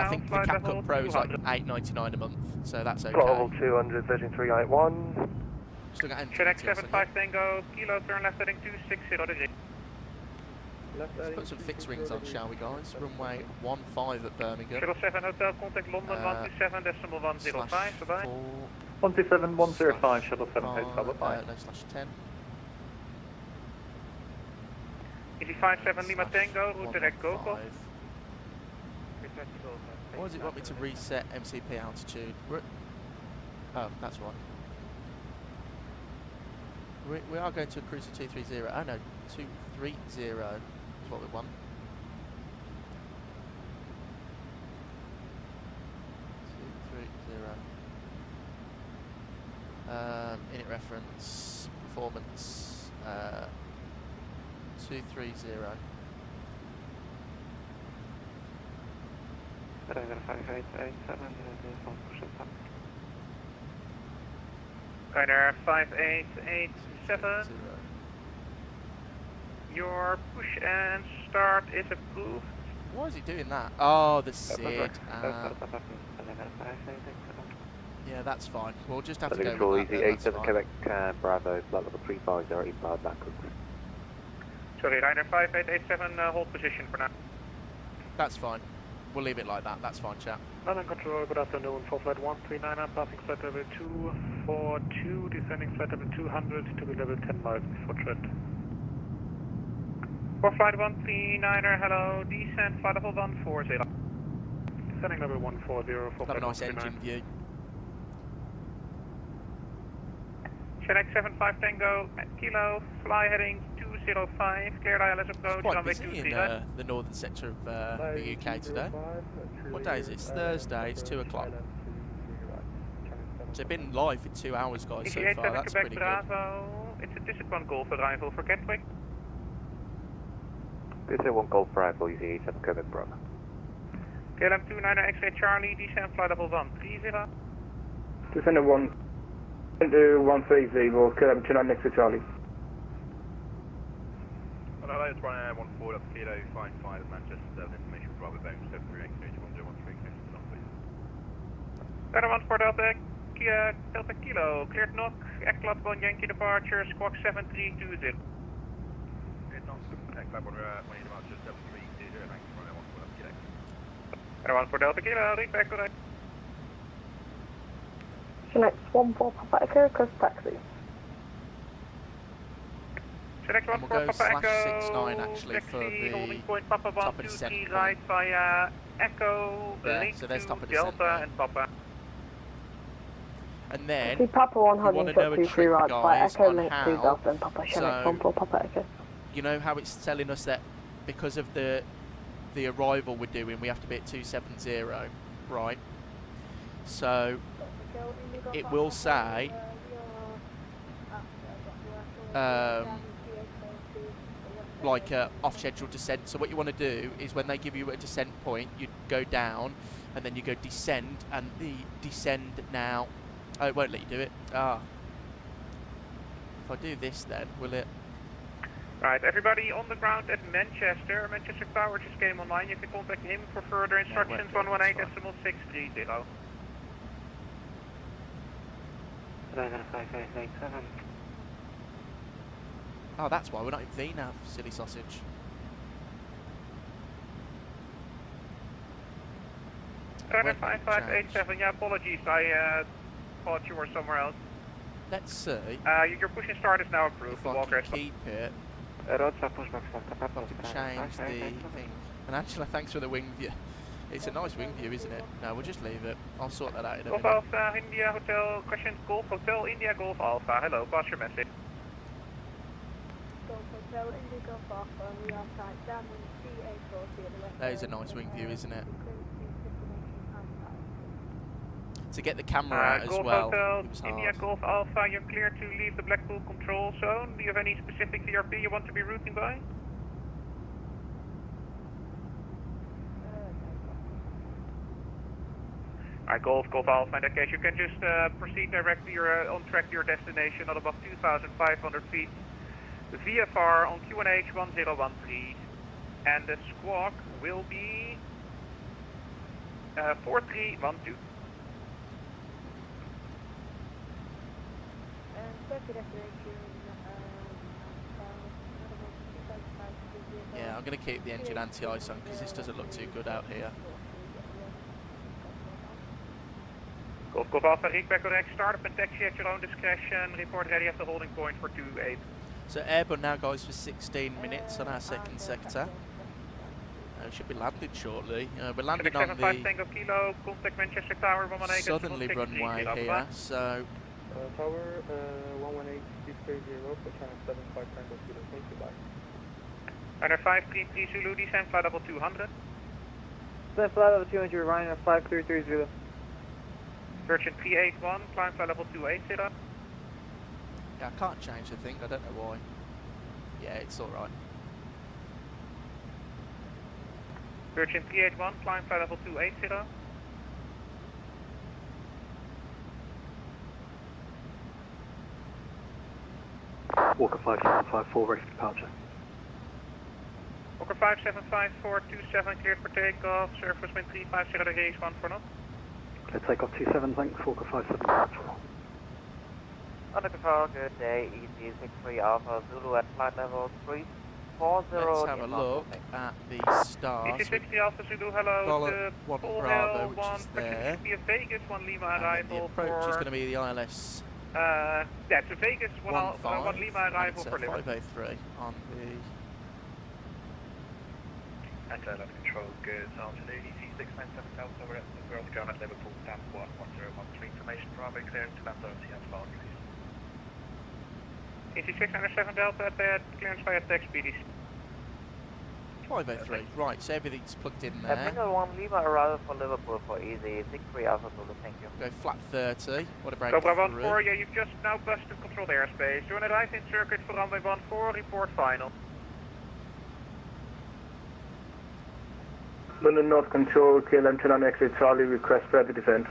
think the CapCut Pro is like $8.99 a month, so that's okay. Level 200, 13381. Still got entry Select details, 75 Tango, Kilo, turn left heading 260 degree. Let's put some fixed rings on, shall we, guys? Runway 15 at Birmingham. Shuttle 7 Hotel, contact London 127.105, bye-bye. 127.105, Shuttle 7 Hotel, bye. No slash 10. Easy 57 Lima Tango, route direct GoGo. Why does it want me to reset MCP altitude? Oh, that's right. We are going to a cruiser 230. Oh no, 230 is what we want. 230. Init reference, performance, 230. Ryanair 5887. Your push and start is approved. Why is it doing that? Oh, the SID. Yeah, that's fine. We'll just have to go with that. Easy 87 Quebec Bravo, flight level 35, already fired backwards. Sorry, Ryanair 5887, hold position for now. That's fine. We'll leave it like that. That's fine, chap. London Control, good afternoon. For flight 139, passing flight level 242, descending flight level 200 to be level 10 miles before trend. For flight 139, hello, descend flight level 140. Descending level 140 for Got a nice engine view. Select 75 Tango, Kilo, fly heading 205, cleared ILS approach, Quite runway busy in 20. the northern sector of the UK today. What day is it? It's Thursday, it's 2 o'clock. So they've been live for 2 hours, guys, so far. That's pretty good. Bravo. It's a District 1 Golf arrival for Gatwick. District 1 Golf arrival, easy 87 Quebec Bravo. KLM 29 X-ray Charlie, descend flight level 130. Descend 1 into 130, KLM 29 X-ray Charlie. Hello, it's Ryanair 14 up Kilo 55 at Manchester, information Bravo Boeing 738 113, Better one for Delta Kilo, cleared knock, Eklot 1 Yankee departure, squawk 7320. Better one for Delta Kilo, read back correct. Select 1 for Papa Echo, request taxi. Select 1 And for we'll go Papa Echo, /69 actually for taxi, the holding point Papa top 1, and 2, descent 3, point. right via Echo, There, link so there's to top and descent Delta point. and Papa. And then, See Papa if you want to know a 100.23 trick, right by guys, Echo, on link to how, Delta and Papa. Select 1 for Papa Echo. you know how it's telling us that because of the arrival we're doing, we have to be at 270, right? So it will say like off schedule descent. So what you want to do is when they give you a descent point, you go down and then you go descend, and the descend now, oh, it won't let you do it. If I do this, then will it? Right, everybody on the ground at Manchester. Manchester Tower just came online. You can contact him for further instructions. 118.630. Oh, that's why we're not in VNAV, silly sausage. Runner 5587, yeah, apologies, I thought you were somewhere else. Let's see Your push and start is now approved. if I can keep it. If I can change the thing. And Angela, thanks for the wing view. It's a nice wing view, isn't it? No, we'll just leave it. I'll sort that out in a Golf minute. Alpha, India Hotel, question Golf Hotel, India Golf Alpha. Hello, pass your message. Golf Hotel, India Golf Alpha, and we are site down in CA40. That is a nice wing view, isn't it? To get the camera out as Golf well, Hotel, it was India hard. Golf Alpha, you're clear to leave the Blackpool control zone. Do you have any specific VRP you want to be routing by? Alright, Golf Alpha, in that case you can just proceed directly, you're on track to your destination, not above 2,500 feet. The VFR on QNH 1013, and the squawk will be 4312. Yeah, I'm going to keep the engine anti-ice on because this doesn't look too good out here. Golf Alpha, read back correct, start up and taxi at your own discretion, report ready at the holding point for 28. So airborne now, guys, for 16 minutes on our second sector. We should be landing shortly. We're landing on the Tango Kilo, contact Manchester Tower 118. southerly runway here, so Tower 118.630 for channel 75 Tango Kilo, thank you, bye. Ryanair 533 Zulu, descend flight level 200. Descend flight level 200, Ryanair 533 Zulu. Virgin P81, climb flight level 280. yeah, I can't change the thing, I don't know why. Yeah, it's alright. Virgin P81, climb flight level 280. Walker 5754, ready for departure. Walker 575427, cleared for takeoff, surface wind 350 degrees, 1 for knot. Clear takeoff 27, thanks, Walker 5754. On the control, good day, easy 63 Alpha Zulu at flight level 340. Let's have a look at the stars. Easy 60 Alpha Zulu, hello, Golf the 1 Full Bravo, Hill, which 1, is there. be a Vegas 1 Lima And then the arrival approach for... is going to be the ILS that's a Vegas 1 15, Lima and arrival it's for Lima. 503 on the... Anti level control, good afternoon, EC697 Delta, we're on the ground at Liverpool, down 1013, information Bravo, clearing to land on CF boundaries. EC697 Delta, clearance via text BDC. 503, right, so everything's plugged in there. Terminal 1 Lima arrival for Liverpool for easy 63 Alpha Zulu, thank you. Go flat 30, what a break Cobra through. 14, yeah, you've just now busted controlled airspace. You're on a right-in circuit for runway 14, report final. London North Control, KLM 10 X-ray Charlie, request rapid descent.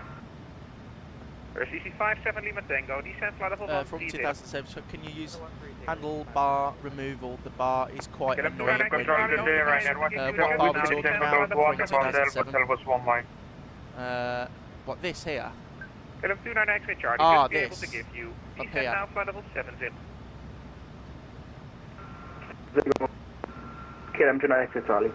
There's EC57 Lima Tango, descent flight level 1. From 2007, so can you use handlebar removal? The bar is quite Okay, annoying. let's control When, the day right now. what bar we're talking about from 2007? Hotel was 1 line. What, this here? KLM 29 X-ray Charlie, Ah, just be able this. to give you. Up Descend here. now, flight level 70. KLM 29 X-ray Charlie.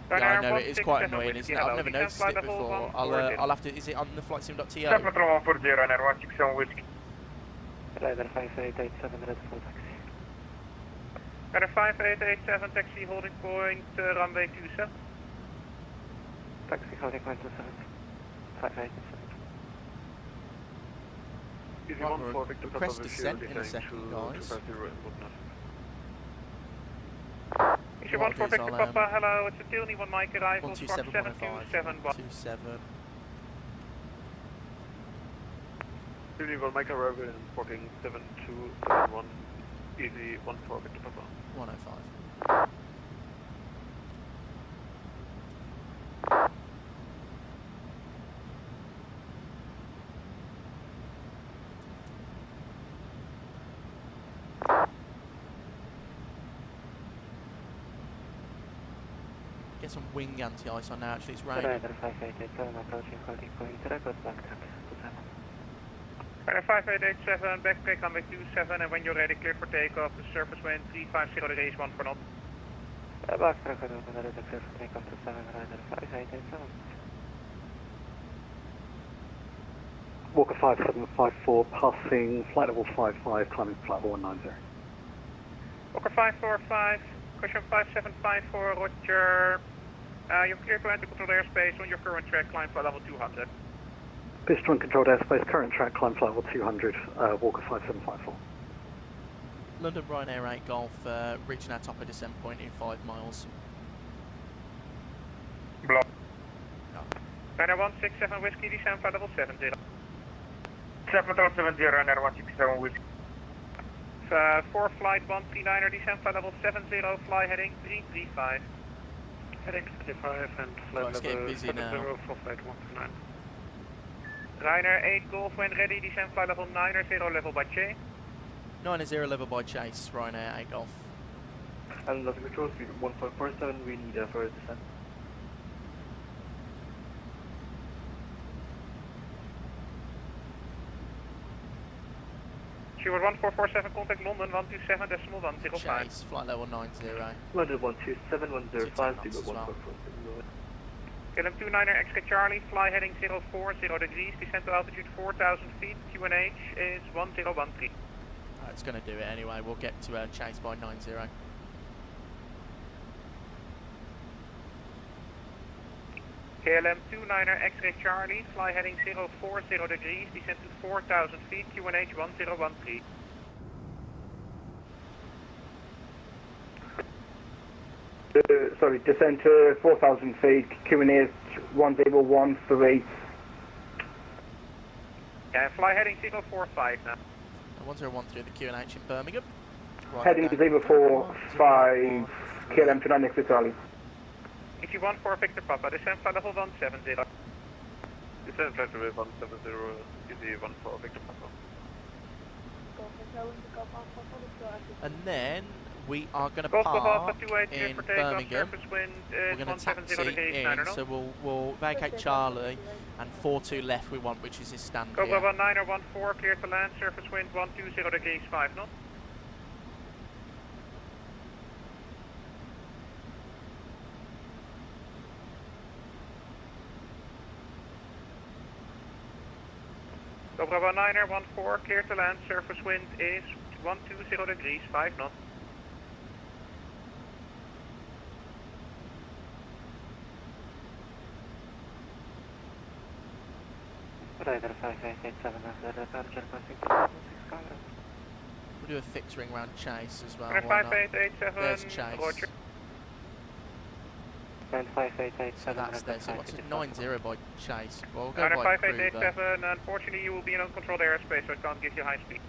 Yeah, I know, it is quite annoying, isn't it? I've never noticed it before. I'll have to, is it on the flightsim.to? Step control 140, Ryanair 167 whiskey. Ryanair 5887, ready for taxi. Ryanair 5887, taxi holding point runway 27. Taxi holding point 27. 5887. Right, request descent in a second, guys. Issue 1 for Victor Papa, hello, it's a Dillon 1 Mike arrival, squawk 7271. 7271. 2 Dillon Mike arrival and squawking 7271, easy 1 for Victor Papa. 105. Get some wing anti-ice on now, actually it's raining. Ryanair 5887, approaching holding point, request back taxi. Ryanair 5887, backtrack runway 27, and when you're ready, clear for takeoff, the surface wind 350 degrees, 1 for knot. Backtrack on the ready, clear for takeoff to 7, Ryanair 5887. Walker 5754, passing flight level 55, climbing flight level 190. Walker 545, question 5754, roger. You're clear to enter controlled airspace on your current track, climb flight level 200. Piston controlled airspace, current track, climb flight level 200, Walker 5754. London Ryanair 8 Golf, reaching our top of descent point in 5 miles. Block. Ryanair 167 whiskey, descend flight level 70. 770, Ryanair 167 whiskey. 4 flight 139er, descend flight level 70, fly heading 335. Heading 35 and flight It's getting busy now. for flight 139. Ryanair 8 Golf, when ready, descend flight level 9er, 0 level by Che. 9-0 level by Chase, Ryanair 8 Golf. And the control speed 1.47, we need a further descent. Steward 1447, contact London 127.105. Chase, flight level 90. London 127, 105, knots as well. KLM 29er X-Ray Charlie, fly heading 040 degrees, descend to altitude 4,000 feet, QNH is 1013. It's going to do it anyway, we'll get to Chase by 90. KLM 29er X-Ray Charlie, fly heading 040 degrees, descend to 4,000 feet, QNH 1013. Sorry, descend to 4,000 feet, QNH 1013. Yeah, fly heading 045 now. 1013 the QNH in Birmingham. Right Heading to 045, KLM 29 X-Ray Charlie. Issue 1 for Victor Papa, descend flight level 170. Descend flight level 170, easy 1 for Victor Papa. And then we are going to Golf park Alpha 28 in for takeoff, Birmingham. surface wind We're is going to 170 taxi degrees, in, 9 so we'll vacate Charlie and 42 left we want, which is his stand Go here. Bravo 9er 14, clear to land, surface wind 120 degrees, 5 knots. Go Bravo 9er 14, clear to land, surface wind is 120 degrees, 5 knots. Ryanair 5887, after departure, passing 6 We'll do a fixed ring round Chase as well. Ryanair why not? 5887, There's Chase. roger. Ryanair 5887, So that's there. So what's it? 9-0 by Chase. Well, we'll go Ryanair by crew there. 5887, unfortunately you will be in uncontrolled airspace, so it can't give you high speed.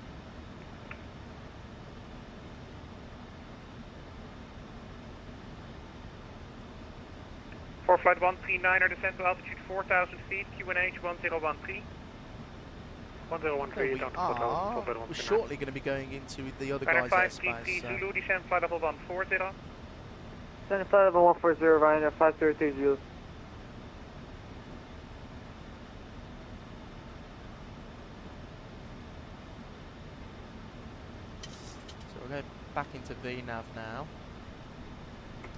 For flight 139er, descend to altitude 4,000 feet, QNH 1013. 1013 is We're shortly going to be going into the other Ryanair guy's 533 airspace. Zulu, descend flight level 140. Descend flight level 140, Ryanair 533 Zulu. into VNAV now.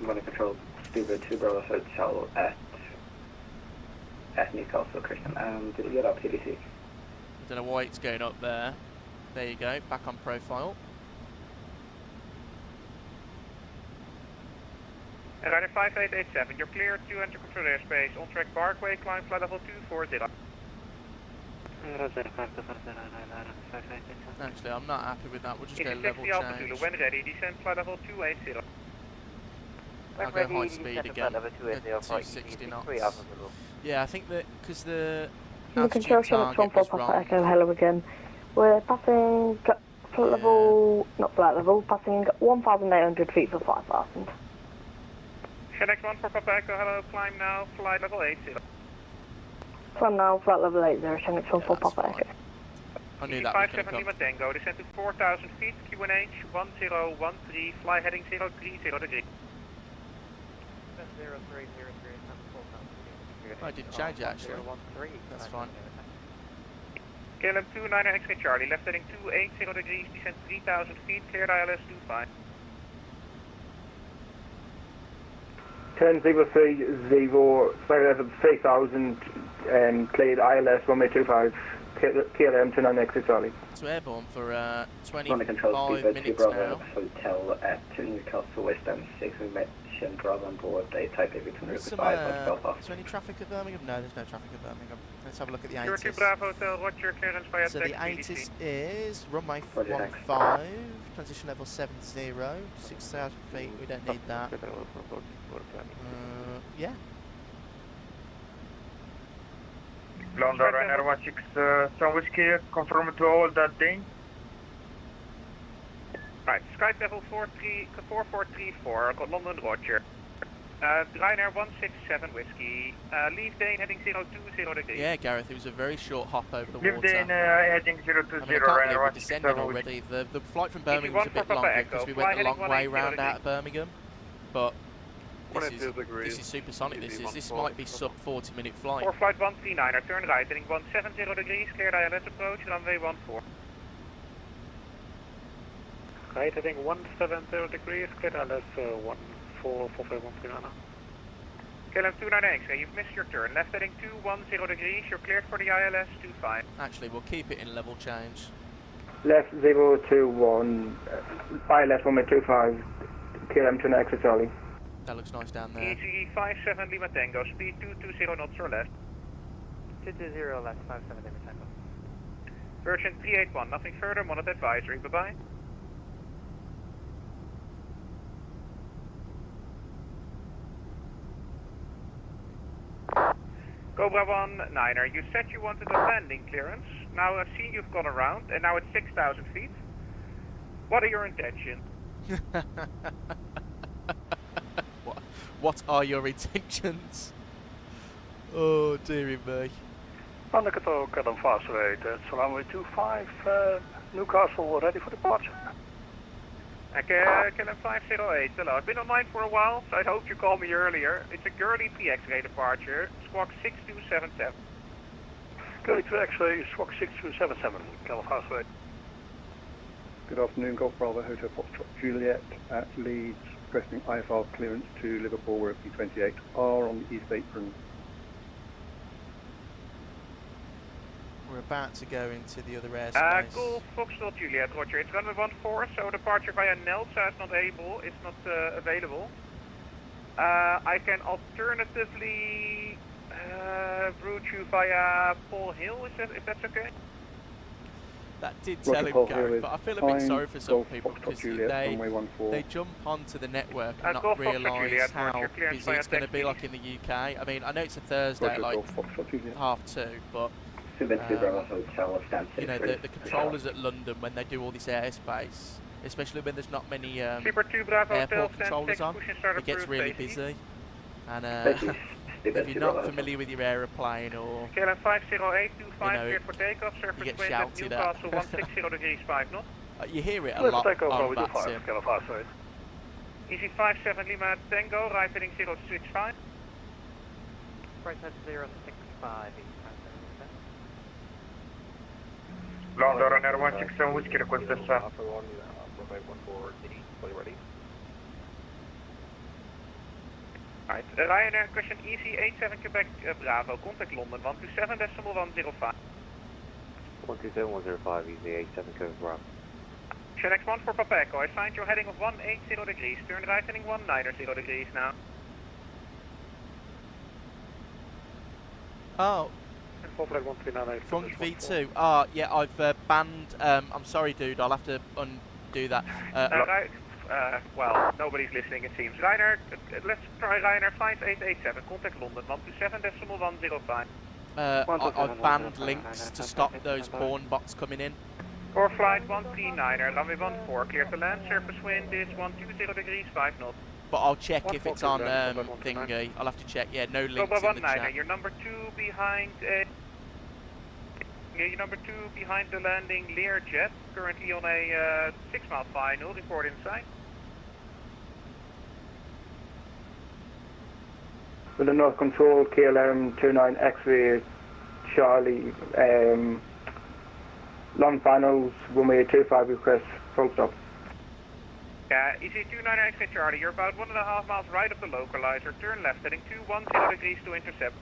Running control, Speedbird 2 Bravo Hotel at Newcastle, Christian. Did you get up TDC? I don't know why it's going up there. There you go, back on profile. Ryanair 5887, you're clear to enter control airspace. On track Barkway, climb flight level 240. Actually, I'm not happy with that. We'll just go Easy level 60 Alpha change. Zulu, when ready, descend flight level 280. I'll go high speed again. 260 knots. Yeah, I think that because the Control altitude channel target 14 was Papa wrong. Echo, hello again. We're passing flight level, not flight level, passing 1,800 feet for 5,000. Next one for Papa Echo, hello, climb now, flight level 80. Climb now, flight level 80, Shanghai 1 for Papa Echo. I knew that was going to 57 come. Lima Tango, descend to 4,000 feet, QNH 1013, fly heading 030 degree. I didn't change it actually. That's fine. KLM 29 X-ray Charlie, left heading 280 degrees, descend 3,000 feet, cleared ILS 25. 10-030, flight level 3000, cleared ILS 125, KLM 29 X-ray Charlie. So airborne for 25 control, minutes now. Hotel at Newcastle West End 6, we met Bravo on board, they type everything Is there any traffic at Birmingham? No, there's no traffic at Birmingham. Let's have a look at the Sure, 2 ATIS. Bravo Hotel, what's your clearance via So the taxi ATIS PDC? is runway 15, transition level 70, 6,000 feet, we don't need that. Yeah. London Ryanair 16, Whiskey, confirm to all that thing. Right, Skype level 4434, got London Roger. Ryanair 167 Whiskey, leave Dane heading 020 degrees. Yeah, Gareth, it was a very short hop over the Leave water. Dane heading 020, I mean, I can't believe Ryanair we're descending already. The flight from Birmingham was a bit longer because we went the long way round out of Birmingham. But this is supersonic, this might be sub 40-minute flight. For flight 139, turn right, heading 170 degrees, cleared ILS approach, runway 14. Right, heading 170 degrees, cleared ILS 1445 KLM 29 X-ray, you've missed your turn. Left heading 210 degrees, you're cleared for the ILS 25. Actually, we'll keep it in level change. Left 021, ILS 125, KLM 29 X-ray Charlie. That looks nice down there. EG 57 Lima Tango, speed 220 knots or less. 220 left, 57 Lima Tango. Virgin 381, nothing further, monitor advisory, bye-bye. Cobra 19er, you said you wanted a landing clearance. Now I've seen you've gone around, and now it's 6,000 feet. What are your intentions? What are your intentions? Oh, dearie me. Runway control, Kelvin fast rate, it's runway 25, Newcastle, ready for departure. KLM 508, hello. I've been online for a while, so I hope you called me earlier. It's a Gurley PX-ray departure, squawk 6277. Gurley PX-ray, squawk 6277, Kelvin fast rate. Good afternoon, Golf Bravo Hotel Foxtrot Juliet at Leeds, requesting IFR clearance to Liverpool, we're at P28R on the East Apron. We're about to go into the other airspace. Golf Foxtrot Juliet, Roger. It's runway 14, so departure via Nelsa is not able, it's not available. I can alternatively route you via Paul Hill, if that's okay? That did tell him, Gareth, but I feel a bit sorry for some people because they jump onto the network and not realise how busy it's going to be like in the UK. I mean, I know it's a Thursday at like 2:30, but you know, the controllers at London, when they do all this airspace, especially when there's not many airport controllers on, it gets really busy. And if you're not familiar with your aeroplane or KLM 508, you know, for takeoff, surface you get wind at shouted at. Newcastle 160 degrees 5 knots. You hear it a lot on VATSIM. Easy 57 Lima Tango, right heading 065. Right at 065, London Ryanair 167 Whiskey request descent. runway 14, fully ready. Alright, Ryanair question EC87 Quebec Bravo, contact London 127.105. 127.105, easy 87 Quebec Bravo. Next one for Papa Echo, I signed your heading of 180 degrees, turn right heading 190 degrees now. Oh. Funk V2. Ah, yeah, I've banned. I'm sorry, dude. I'll have to undo that. Right. Well, nobody's listening, it seems. Ryanair, let's try Ryanair 5887. Contact London 127.105. I've banned links to stop those porn bots coming in. For flight 139er, runway 14, clear to land. Surface wind is 120 degrees 5 knots. But I'll check if it's on thingy. I'll have to check. Yeah, no links in the chat. You're number 2 behind. You're number 2 behind the landing Learjet, currently on a 6-mile final. Report inside. With the North Control, KLM 29 X-ray Charlie, long finals, runway 25 request, full stop. EC29 X-ray Charlie, you're about 1.5 miles right of the localizer, turn left heading 210 degrees to intercept.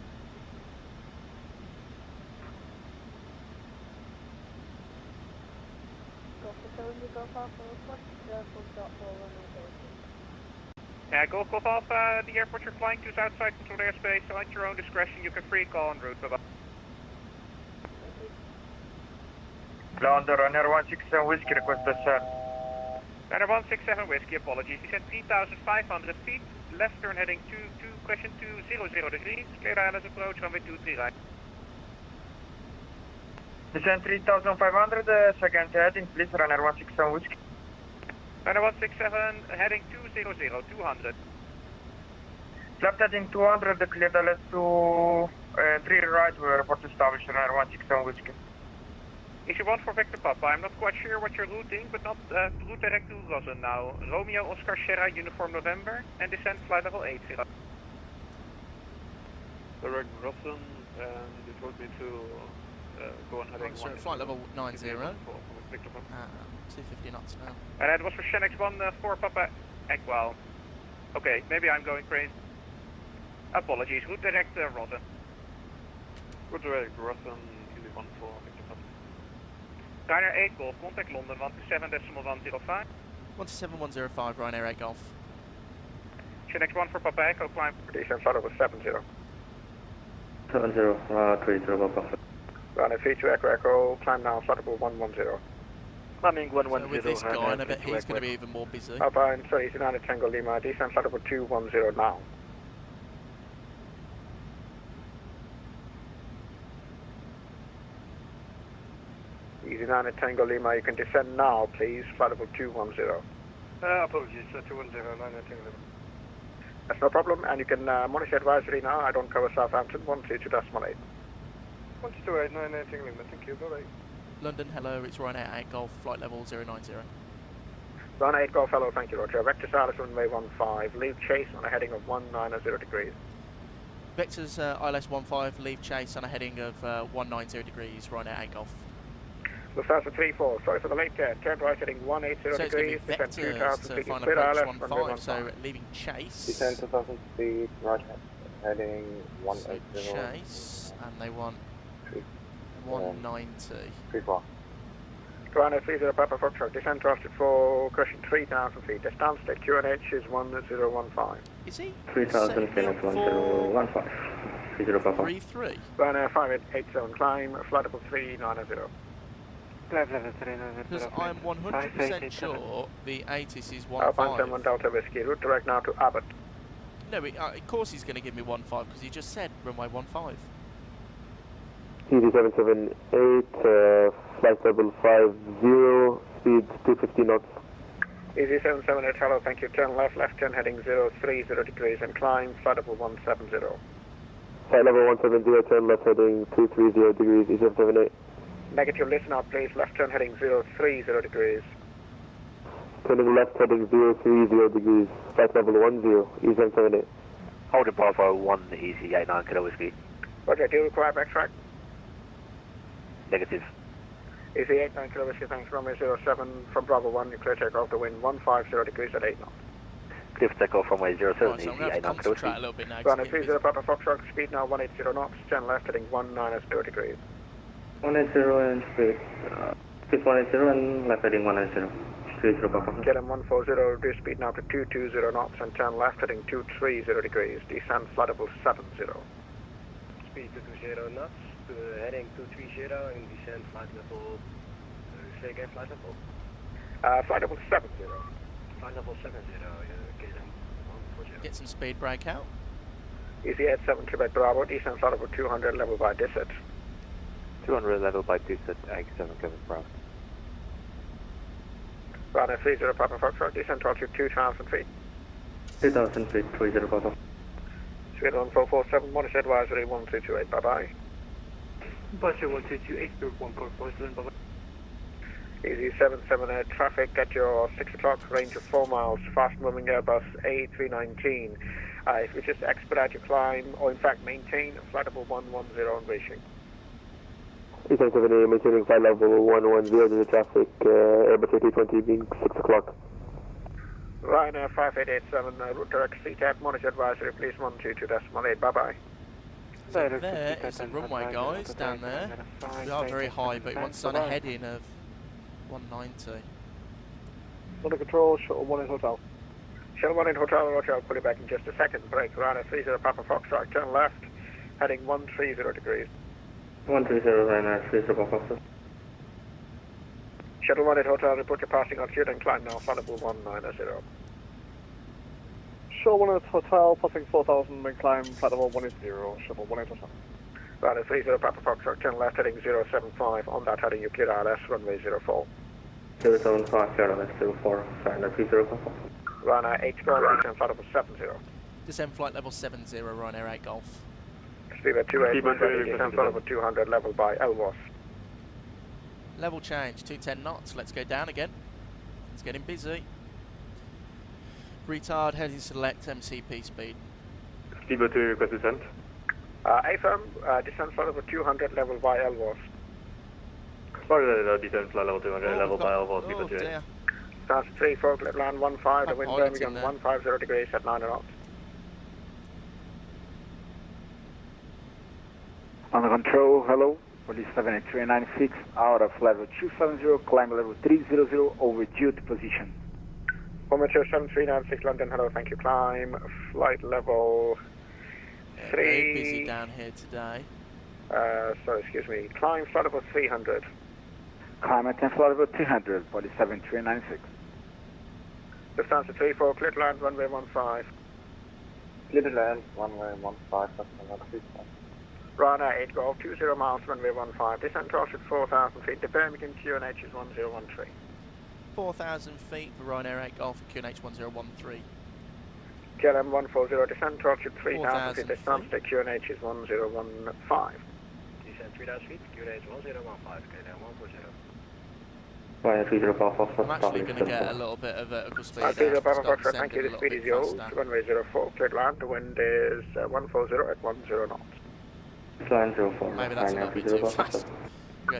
Golf Golf Alpha, the airport you're flying to is outside controlled airspace, so at your own discretion you can free call en route. Bye-bye. London, Ryanair 167 Whiskey, request descent. Ryanair 167 Whiskey, apologies. Descent 3,500 feet, left turn heading 200 degrees, clear ILS approach, runway 23 right. Descent 3,500, second heading, please, Ryanair 167 Whiskey. Ryanair 167, heading 200. Left heading 200, clear ILS to 3 right, we report established, Ryanair 167 Whiskey. Issue 1 for Victor Papa, I'm not quite sure what you're routing, but not route direct to Rosen now. Romeo Oscar Sierra Uniform November, and descent flight level 80. Direct Rosen, and you told me to go on heading 1. Flight level 90. 250 knots now. And that was for Shenix 1 for Papa Equal. Okay, maybe I'm going crazy. Apologies, route direct Rosen. Route direct Rosen, easy 1 for Victor Papa. Ryanair 8 Golf, contact London 127.105. 127.105, Ryanair 8 Golf. Shenix 1 for Papa Echo, climb. Descent flight level 70. 30, 30 Papa. Ryanair 32 Echo Echo, climb now, flight level 110. Climbing 110. So with this guy, I bet he's going to be even more busy. Alpine 39 Tango Lima, descent flight level 210 now. Easy 9 at Tango Lima, you can descend now, please, flight level 210. Apologies, 210, 9 at Tango Lima. That's no problem, and you can monitor advisory now. I don't cover Southampton, 122.8. 128, 9 at Tango Lima, thank you, bye-bye. London, hello, it's Ryanair 8 Golf, flight level 090. Ryanair 8 Golf, hello, thank you, Roger. Vector Silence, runway 15, leave chase on a heading of 190 degrees. Vector's ILS 15, leave chase on a heading of 190 degrees, Ryanair 8 Golf. Lufthansa 34, sorry for the late turn right heading 180 degrees, descend 2,000 feet, clear ILS, runway 15. So leaving chase. Descend 2,000 feet, right heading 180. So chase, and they want 190. 34. Ryanair 30 Papa Foxtrot, descend to altitude for cushion 3,000 feet, the stand state QNH is 1015. Is he? 3,000 feet, 1015. 30 Papa. 33. Ryanair 5887 climb, flight level 390. Because I'm 100% sure the ATIS is 15. Alpine 71 Delta Whiskey, route direct now to Abbott. No, of course he's going to give me 15 because he just said runway 15. ED778, flight level 50, speed 250 knots. Easy 778, hello, thank you. Turn left turn heading 030 degrees and climb, flight level 170. Flight level 170, turn left heading 230 degrees, ED778. Negative, listen out please, left turn heading 030 degrees. Turning left heading 030 degrees, flight level 10, ED778. Hold it Bravo 1, easy 89 Kilo Whiskey. Roger, do you require backtrack? Negative. Easy 89 Kilo Whiskey, thanks, runway 07 from Bravo 1, you clear takeoff to wind 150 degrees at 8 knots. Clear for takeoff from way 07, Right, so I'm going to have to concentrate a little bit now. Runway 30 Papa Foxtrot, speed now 180 knots, turn left heading 190 degrees. 180 and speed. Speed 180 and left heading 190. 30 Papa. KLM 140, reduce speed now to 220 knots and turn left heading 230 degrees, descend flight level 70. Speed 220 knots, heading 230 and descend flight level, say again flight level? Flight level 70. Flight level 70, KLM 140. Get some speed brake out. Easy 87 Quebec Bravo, descend flight level 200, level by descent. 200 level by descent, 87 Quebec Bravo. Runway 30 Papa Foxtrot, descend to altitude 2,000 feet. 2,000 feet, 30 Papa. Speed 1447, monitor advisory 1228, bye-bye. Budget 1228, group 1447, bye-bye. Easy 778, traffic at your 6 o'clock, range of 4 miles, fast moving Airbus A319. If you just expedite your climb, or in fact maintain flight level 110 on reaching. 870, maintaining flight level 110 to the traffic, Airbus A320 being 6 o'clock. Ryanair 5887, route direct CTAP, monitor advisory, please 122.8, bye-bye. So there is the runway, guys, down there. We are very high, but it wants us on a heading of 190. Under control, shuttle 1 in hotel. Shuttle 1 in hotel, roger, I'll pull you back in just a second. Brake, Ryanair 30 Papa Foxtrot, turn left, heading 130 degrees. 130 Ryanair 30 Papa Foxtrot. Shuttle 1 in hotel, report your passing altitude and climb now, flight level 190. Shuttle 1 at hotel, passing 4,000 and climb flight level 180, shuttle 1 at hotel. Ryanair 30 Papa Foxtrot, turn left heading 075, on that heading you clear ILS, runway 04. 075, clear ILS 04, Ryanair 30 Papa. Ryanair 8 Golf, descend flight level 70. Descend flight level 70, Ryanair 8 Golf. Speed 28, descend flight level 200, level by Elwas. Level change, 210 knots, let's go down again. It's getting busy. Retard, heading select, MCP speed. Speedboat 2, request descent. AFM, descend flight level 200, level by Elwas. Sorry, descent flight level 200, level by Elwas, Speedboat 2. Dear. Start 3, forklift land 15, the wind Birmingham 150 degrees at 9 knots. Under control, hello. Police 78396, out of level 270, climb level 300 over duty position. Formateur 7396 London, hello, thank you, climb, flight level 3... Very busy down here today. Sorry, excuse me, climb flight level 300. Climb at 10 flight level 300, Police 7396. Lufthansa 34, clear to land, runway 15. Clear to land, runway 15, that's another 3. Ryanair 8 Golf, 20 miles, runway 15, descent to altitude 4,000 feet, the Birmingham QNH is 1013. 4,000 feet for Ryanair 8 Golf and QNH 1013. KLM 140, descent to altitude 3,000 feet, the Stansted QNH is 1015. Descent 3,000 feet, QNH 1015, KLM 140. I'm actually going to get a little bit of vertical speed thank you, the speed is yours, runway 04, clear to land, the wind is 140 at 10 knots. Line 04. Maybe that's a little bit too fast.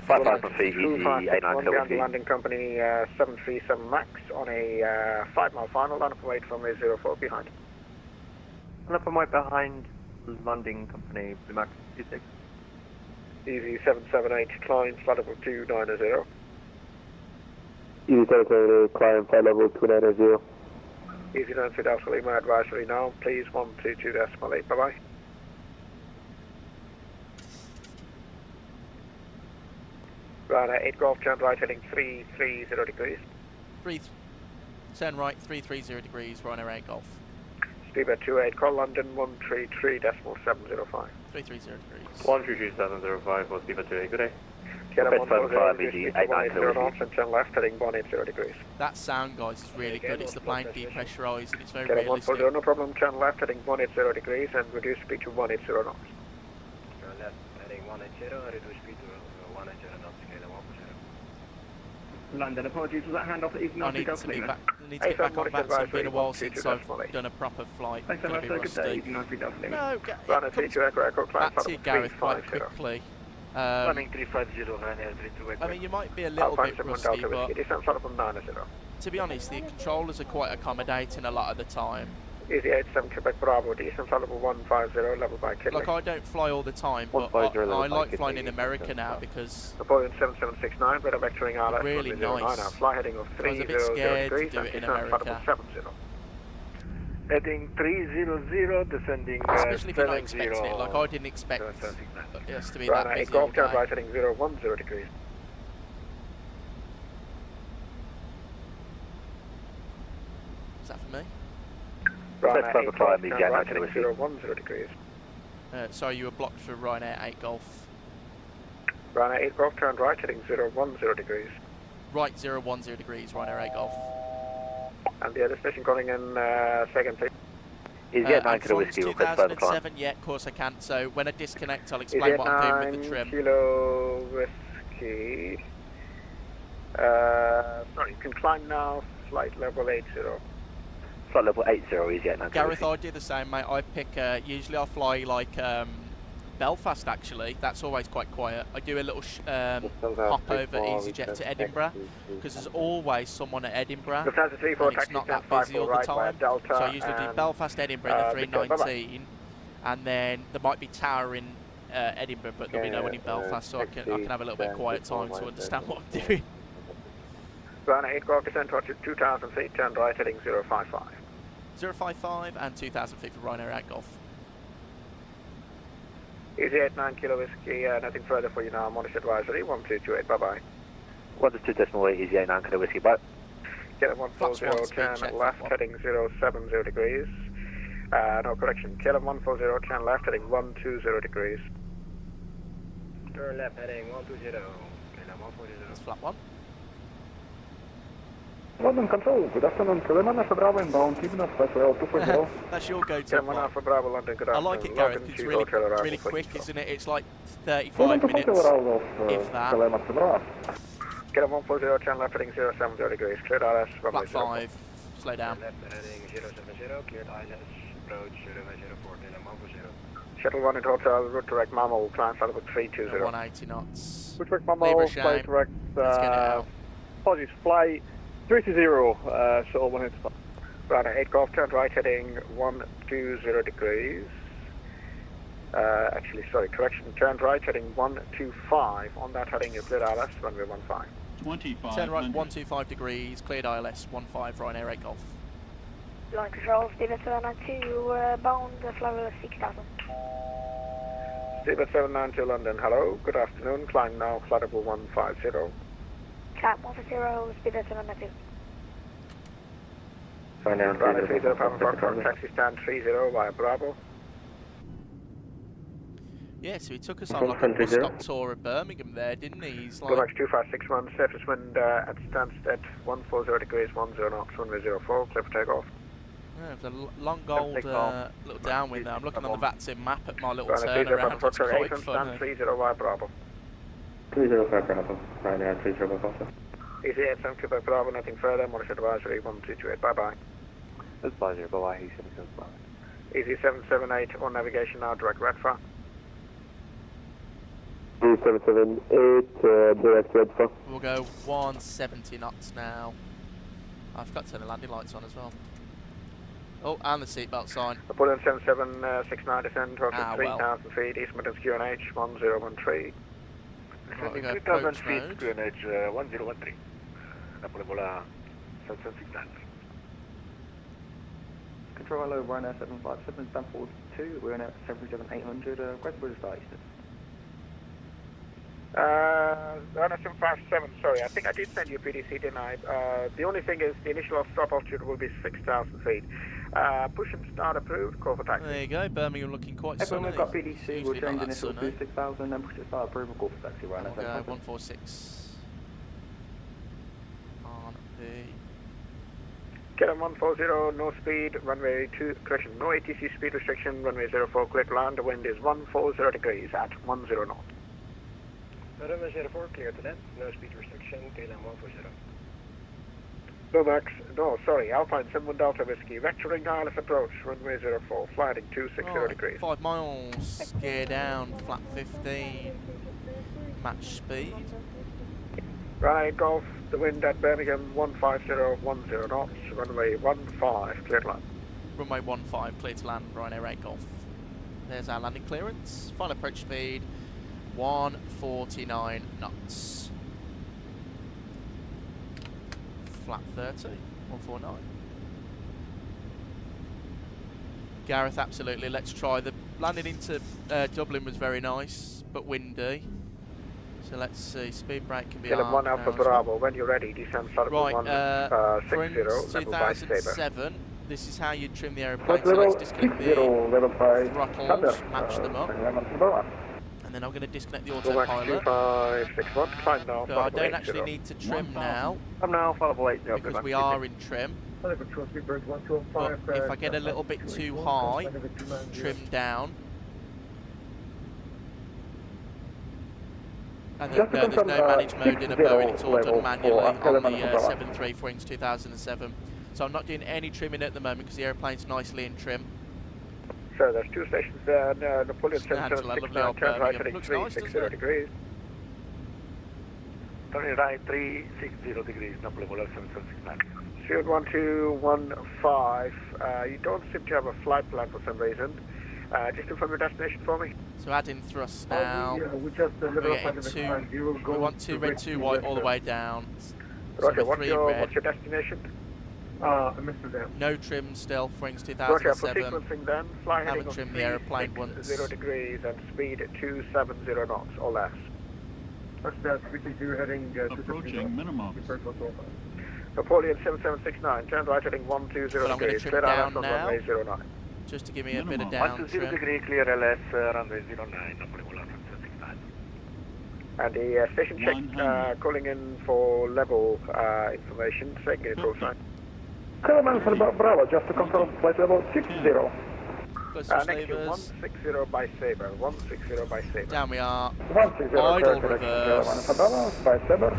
5,000 feet, easy 89 Ground landing company 737 Max on a 5-mile final, line up and wait from a 04 behind. Line up and wait behind landing company Max 26. Easy 778, climb flight level 290. Easy territory, climb flight level 290. Easy 93 Alpha Lima advisory now, please 122.8, bye-bye. Ryanair 8 Golf, turn right heading 330 degrees. Turn right 330 degrees, Ryanair 8 Golf. Speedbird 28, call London 133.705. 330 degrees. 133.705 for Speedbird 28, good day. KLM 140, easy 180 knots and turn left heading 180 degrees. That sound, guys, is really good. It's the plane depressurised and it's very KLM realistic. 140, no problem, turn left heading 180 degrees and reduce speed to 180 knots. Turn left heading 180 and reduce speed to 180 knots, KLM 140. London, apologies, was that handoff that you can I need to get back on VATSIM. It's been a while since I've done a proper flight. Thanks so much, good day. No, Runner 32 Echo, climb back to you, Gareth, quite quickly. Running 350, Ryanair 328. I mean, you might be a little bit rusty, but descent flight level 90. to be honest, the controllers are quite accommodating a lot of the time. Easy 87 Quebec Bravo, descent flight level 150, level by Kidley. Like, I don't fly all the time, but I like flying in America now because Napoleon 7769, radar vectoring RS, really nice. fly heading of 300 I was a bit scared degrees, to do it in descent flight level America. 70. Heading 300, descending Especially if you're not 70. expecting it. Like, I didn't expect us to be that Ryanair busy Golf, all turn day. right heading 010 degrees. Is that for me? Ryanair 8 Golf, turn Jack, right heading whiskey. 010 degrees. Sorry, you were blocked for Ryanair 8 Golf. Ryanair 8 Golf, turn right heading 010 degrees. Right, 010 degrees, Ryanair 8 Golf. And the other station calling in second, please. Is it 9 kilo whiskey? 2007, yeah, of course I can. So when I disconnect, I'll explain what I'm doing with the trim. Kilo whiskey. Sorry, you can climb now, flight level 80. Flight level 80, easy at 9 kilo Gareth, whiskey. I do the same, mate. I pick, usually I fly like Belfast, actually. That's always quite quiet. I do a little hop over EasyJet to Edinburgh because there's always someone at Edinburgh and it's not that busy all the time. So I usually do Belfast, Edinburgh, the 319, and then there might be Tower in Edinburgh, but there'll be no one in Belfast, so I can have a little bit of quiet time to understand what I'm doing. Ryanair 8 Golf, descent to 2,000 feet, turn right heading 055. 055 and 2,000 feet for Ryanair 8 Golf. Easy 89 kilo whiskey, nothing further for you now. Monitor advisory 1228. Bye bye. 1.2.8, easy 89 kilo whiskey, bye. Kilo 140, turn left heading 070 degrees. No correction. Kilo 140, turn left heading 120 degrees. Turn left heading 120. Kilo 140. That's flat one. London Control, good afternoon. Kilo Alpha Bravo inbound, keeping us special 240. That's your go-to Kilo flight. Alpha Bravo London, good I afternoon. like it, Gareth, 'cause it's really quick, isn't it? It's like 35 minutes, if that. Kilo 140, turn left heading 070 degrees. Cleared RS, runway Flat 5, slow down. Left heading 070, cleared ILS, approach 004, Kilo 140. Shuttle 1 in hotel, route direct Mammal, climb flight level 320. 180 knots. Route direct Leave Mammal, a flight shame. direct, Let's get it out. apologies, flight 320, shuttle 1 into Ryanair 8 Golf, turn right heading 120 degrees. Actually, sorry, correction, turn right heading 125. On that heading, you cleared ILS, runway 15. 25. Turn right 125 degrees, cleared ILS 15, Ryanair 8 Golf. Line control, Steven 792, bound, flight level 6000. Steven 792 London, hello, good afternoon, climb now, flight level 150. Cap 140, Steven 792. Ryanair 30, Papa taxi stand 30 via Bravo. Yeah, so he took us on like a bus stop tour of Birmingham there, didn't he? He's Go like, back 2561, surface wind at Stansted 140 degrees, 10 knots, runway 04, clear for takeoff. yeah, it was a long gold little downwind there. I'm looking on the VATSIM map at my little Ryanair 30, turnaround. It's Papa quite 8 funny. 30 via Bravo. 305 Bravo, Ryanair 30 Bravo. Easy 87 Quebec Bravo, nothing further, monitor advisory 1228, bye bye. Advisory, bye-bye, Easy 778. Easy 778 on navigation now, direct Redford. 3778, direct Redford. We'll go 170 knots now. I forgot to turn the landing lights on as well. Oh, and the seatbelt sign. Napoleon 7769 descend to Ah, 3,000 feet, East Midlands QNH 1013. Right, we go 3,000 approach feet, mode. QNH 1013. Napoleon Bola 7769. Control hello, Ryanair 757, Stanford 2, we're in at 77800, West British Eastern. Ryanair 757, sorry, I think I did send you a PDC, didn't I? The only thing is the initial stop altitude will be 6,000 feet. Push and start approved, call for taxi. There you go, Birmingham looking quite sunny. Everyone, we've got PDC, we'll Usually change not that initial sunny. to 6000, then push to start approval, call for taxi, Ryanair We'll go 757. 146 on the... Kilo 140, no speed, runway 2, correction, no ATC speed restriction, runway 04, clear to land, the wind is 140 degrees at 10 knots. Runway 04, clear to land, no speed restriction, Kilo 140. Lomax, no, sorry, Alpine 71 Delta Whiskey, vectoring ILS approach, runway 04, fly heading 260 Right, degrees. 5 miles, gear down, flat 15. match speed. Right, Golf, the wind at Birmingham 15010 knots, runway 15, clear to land. Runway 15, clear to land, Ryanair 8 Golf. There's our landing clearance. Final approach speed, 149 knots. Flap 30, 149. Gareth, absolutely. Let's try. The landing into Dublin was very nice, but windy. So let's see. Speed brake can be Dillon 1 armed Alpha now as well. Bravo, when you're ready, descend flight Right, 160, level by Sabre. 2007. This is how you trim the aeroplane. So let's disconnect the throttles, match them up. And then I'm going to disconnect the autopilot. 2561, climb now. So I don't actually need to trim now, I'm now followable 80. because we are in trim. But if I get a little bit too high, trim down. And then, no, there's no managed mode in a Boeing, it's all done manually on the 73 for Wings 2007. So I'm not doing any trimming at the moment because the aeroplane's nicely in trim. So there's two stations there, Napoleon Angela, lovely 7769, old turn right Birmingham. heading Looks nice, 360 degrees. Turning right 360 degrees, Napoleon 7769. Shield 1215, you don't seem to have a flight plan for some reason. Just confirm your destination for me. So add in thrust now. We just we want two red, two white all the way down. Roger, what's your destination? Amsterdam. No trim still, for Wings Roger, for 2007. sequencing then, fly heading Haven't trimmed the aeroplane once. 0 degrees and speed 270 knots or less. That's speaking to heading Approaching minimum. Napoleon 7769, turn right heading 120 But I'm going to degrees, trim clear down on now, runway 09. just to give me a bit of down 120 trim. degree clear LS, runway 09, Napoleon 7769. And the station check, calling in for level information, taking a call sign. Bravo, just to confirm, flight level 60. Negative 160 by Sabre, 160 by Sabre. Down we are. 160, Idle reverse. By Sabre.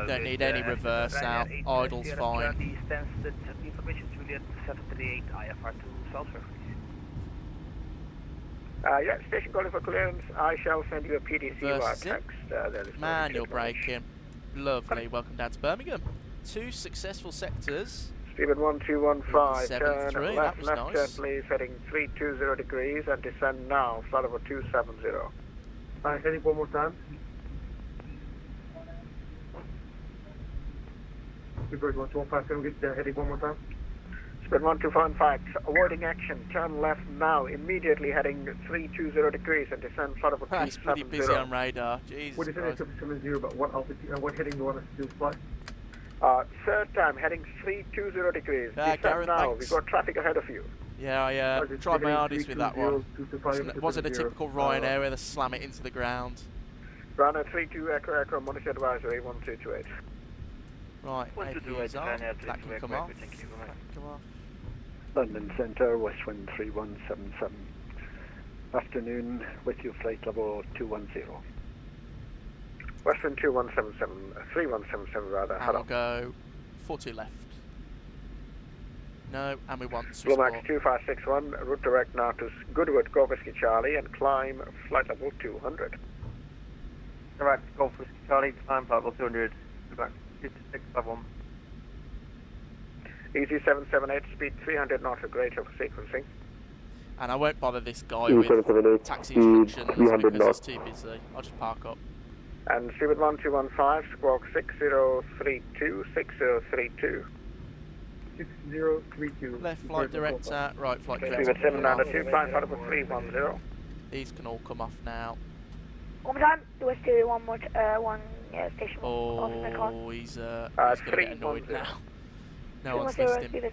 Don't need any reverse out. Idle's fine. Information Juliet 738 IFR to Salzburg. Yeah, station calling for clearance. I shall send you a PDC via text. Manual braking. Lovely. Welcome down to Birmingham. 2 successful sectors. Stephen 1215, turn 7-3, left, that was left nice. turn please, heading 320 degrees and descend now, flight over 270. Heading one more time. Bird 1257, get heading one more time. Speed 1215, avoiding action, turn left now, immediately heading 320 degrees and descend flight over 270. It's pretty busy on radar. Jesus What is it? Christ. 770, but what altitude, what heading do you want us to do fly? Third time, heading 320 degrees, descend Gareth, now, thanks. we've got traffic ahead of you. Yeah, I tried my hardest with that one. 320, It wasn't a typical Ryanair where they slam it into the ground. Runner 32 aircraft monitor advisory 1228. Right, APU's on. That can come off. Thank you. That can come off. London Centre, West Wind 3177. Afternoon, with you flight level 210. Western 3177 rather, And hello. we'll go 42 left. No, and we want Blue Swissport. Max 2561, route direct now to Goodwood, Golf Whiskey Charlie, and climb flight level 200. Direct, Golf Whiskey Charlie, climb flight level 200, back 5651. Easy 778, speed 300 knots, a great over sequencing. And I won't bother this guy Easy with 778, taxi speed instructions 300 because knots. he's too busy. I'll just park up. And Stewart 1215, squawk 6032, 6032. 6032. Left flight director, right flight Stewart director. 792, climb flight level 310. These can all come off now. One more time. Do us do one more, station. Oh, he's going to get annoyed now. No one's listening.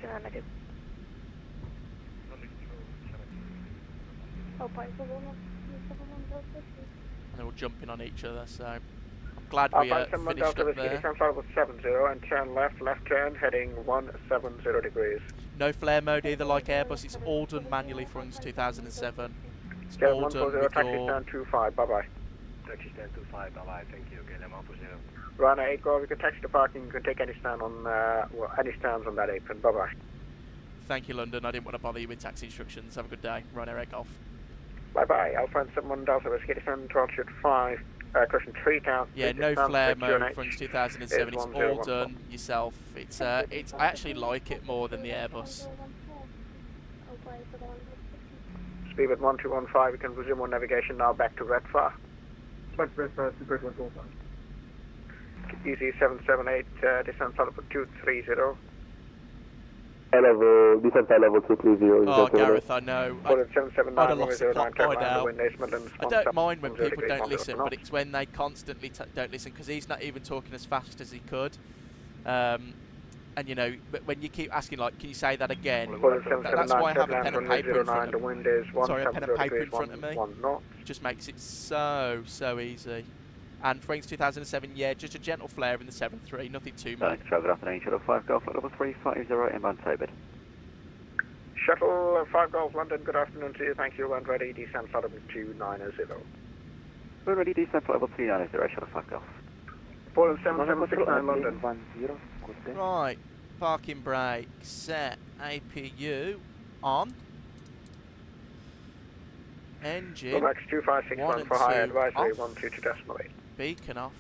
And they're all jumping on each other, so I'm glad we finished up there. Descend flight level 70 and turn left, left turn, heading 170 degrees. No flare mode either like Airbus, it's all done manually for Wings 2007. It's Get all done 140, with taxi your... stand 25, bye bye. Taxi stand 25, bye-bye, thank you. Okay, I'm 140. Ryanair 8 Golf, you can taxi to parking, you can take any stand on, any stands on that apron, bye bye. Thank you, London. I didn't want to bother you with taxi instructions. Have a good day. Ryanair 8 Golf. Bye-bye, Alpha and 71 Delta Whiskey, descend to altitude 5, caution 3 count. Yeah, no flare mode from 2007. It's all done yourself. It's I actually like it more than the Airbus. Speed at 1215, you can resume on navigation now back to Redfar. Back to Redfar, Super 145. Easy 778, descent level 230. Level, descent level 230. Oh, Gareth, I know. I'd have lost the plot by now. I don't mind when people don't listen, but it's when they constantly don't listen, because he's not even talking as fast as he could. And you know, when you keep asking, like, can you say that again? That's why I have a pen and paper in front of me. Sorry, a pen and paper in front of me. It just makes it so easy. And for Wings 2007, yeah, just a gentle flare in the 7.3, nothing too much. Good afternoon, Shuttle 5 Golf, level 350 inbound Tobit. Shuttle 5 Golf London, good afternoon to you, thank you, and ready, descent level 290. We're ready, descent level 390, Shuttle 5 Golf. Poland 7769 London. Right, parking brake, set, APU, on. Engine, Max 2561 for higher advisory, 122.8. Beacon off.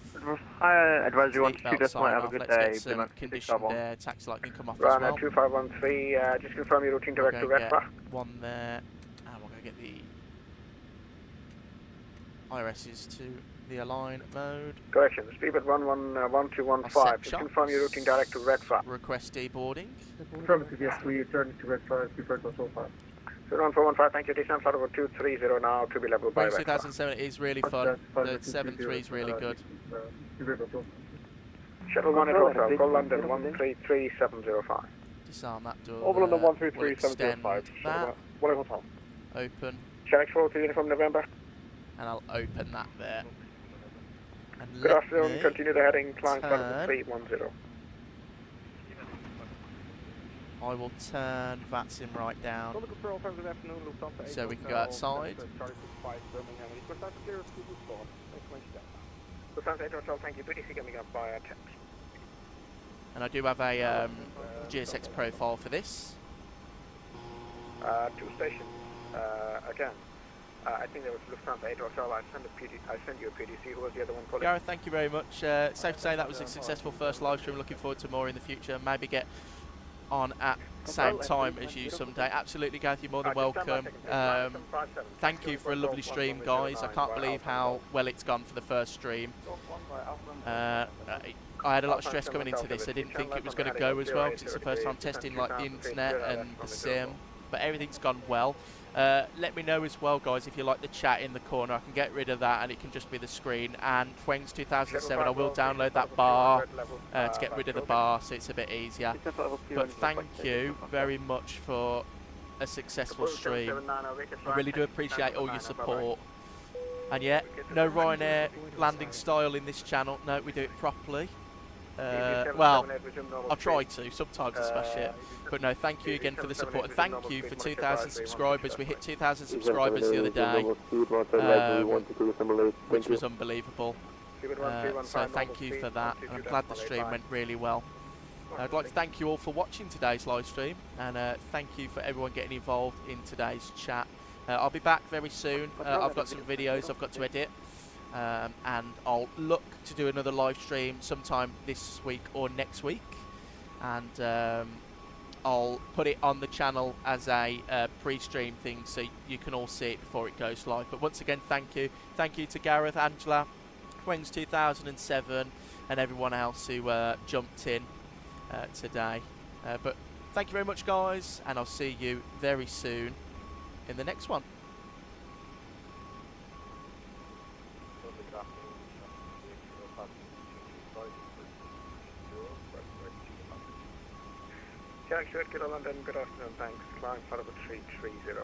Higher advisory, 122.8, have a good day. Let's get some conditioned air, taxi light can come off as Ryanair well. 2513, just confirm your routine direct to Redfar. One there, and we're going to get the IRSs to the align mode. Correction, speed at 1215, just confirm your routine direct to Redfar. Request deboarding. Affirmative, yes, we turn to Redfar, Super 145. 1415, thank you, descent level 230 now to be level by Wings 2007 is really fun, the 7.3 is really good. Shuttle 1 at Hotel, call London 133705. Disarm that door. Over London we'll 133705. that. What hotel? Open. Check 4 to uniform November. And I'll open that there. And good afternoon, continue the heading, climb level 310. I will turn VATSIM right down so we can go outside. Thank you, BDC coming up via text. And I do have a GSX profile for this. 2 stations. Again, I think there was Lufthansa 8 Hotel. I sent you a PDC. Who was the other one calling? Gareth, thank you very much. Safe to say that was a successful first live stream. Looking forward to more in the future. Maybe get on at the same time as you someday. Absolutely, Gareth, you're more than welcome. Thank you for a lovely stream, guys. I can't believe how well it's gone for the first stream. I had a lot of stress coming into this. I didn't think it was going to go as well because it's the first time testing like the internet and the sim, but everything's gone well. Let me know as well, guys, if you like the chat in the corner. I can get rid of that and it can just be the screen. And Wings 2007, I will download that bar to get rid of the bar so it's a bit easier. But thank you very much for a successful stream. I really do appreciate all your support. And yeah, no Ryanair landing style in this channel. No, we do it properly. Well, I'll try to. Sometimes I smash it. But no, thank you again for the support. And thank you for 2,000 subscribers. We hit 2,000 subscribers the other day, which was unbelievable. So thank you for that. And I'm glad the stream went really well. I'd like to thank you all for watching today's live stream. And thank you for everyone getting involved in today's chat. I'll be back very soon. I've got some videos I've got to edit. And I'll look to do another live stream sometime this week or next week, and I'll put it on the channel as a pre-stream thing so you can all see it before it goes live. But once again, thank you to Gareth, Angela, Wings 2007 and everyone else who jumped in today. But thank you very much, guys, and I'll see you very soon in the next one. Jack Stuart, Kilo London, good afternoon, thanks. Climb level 330.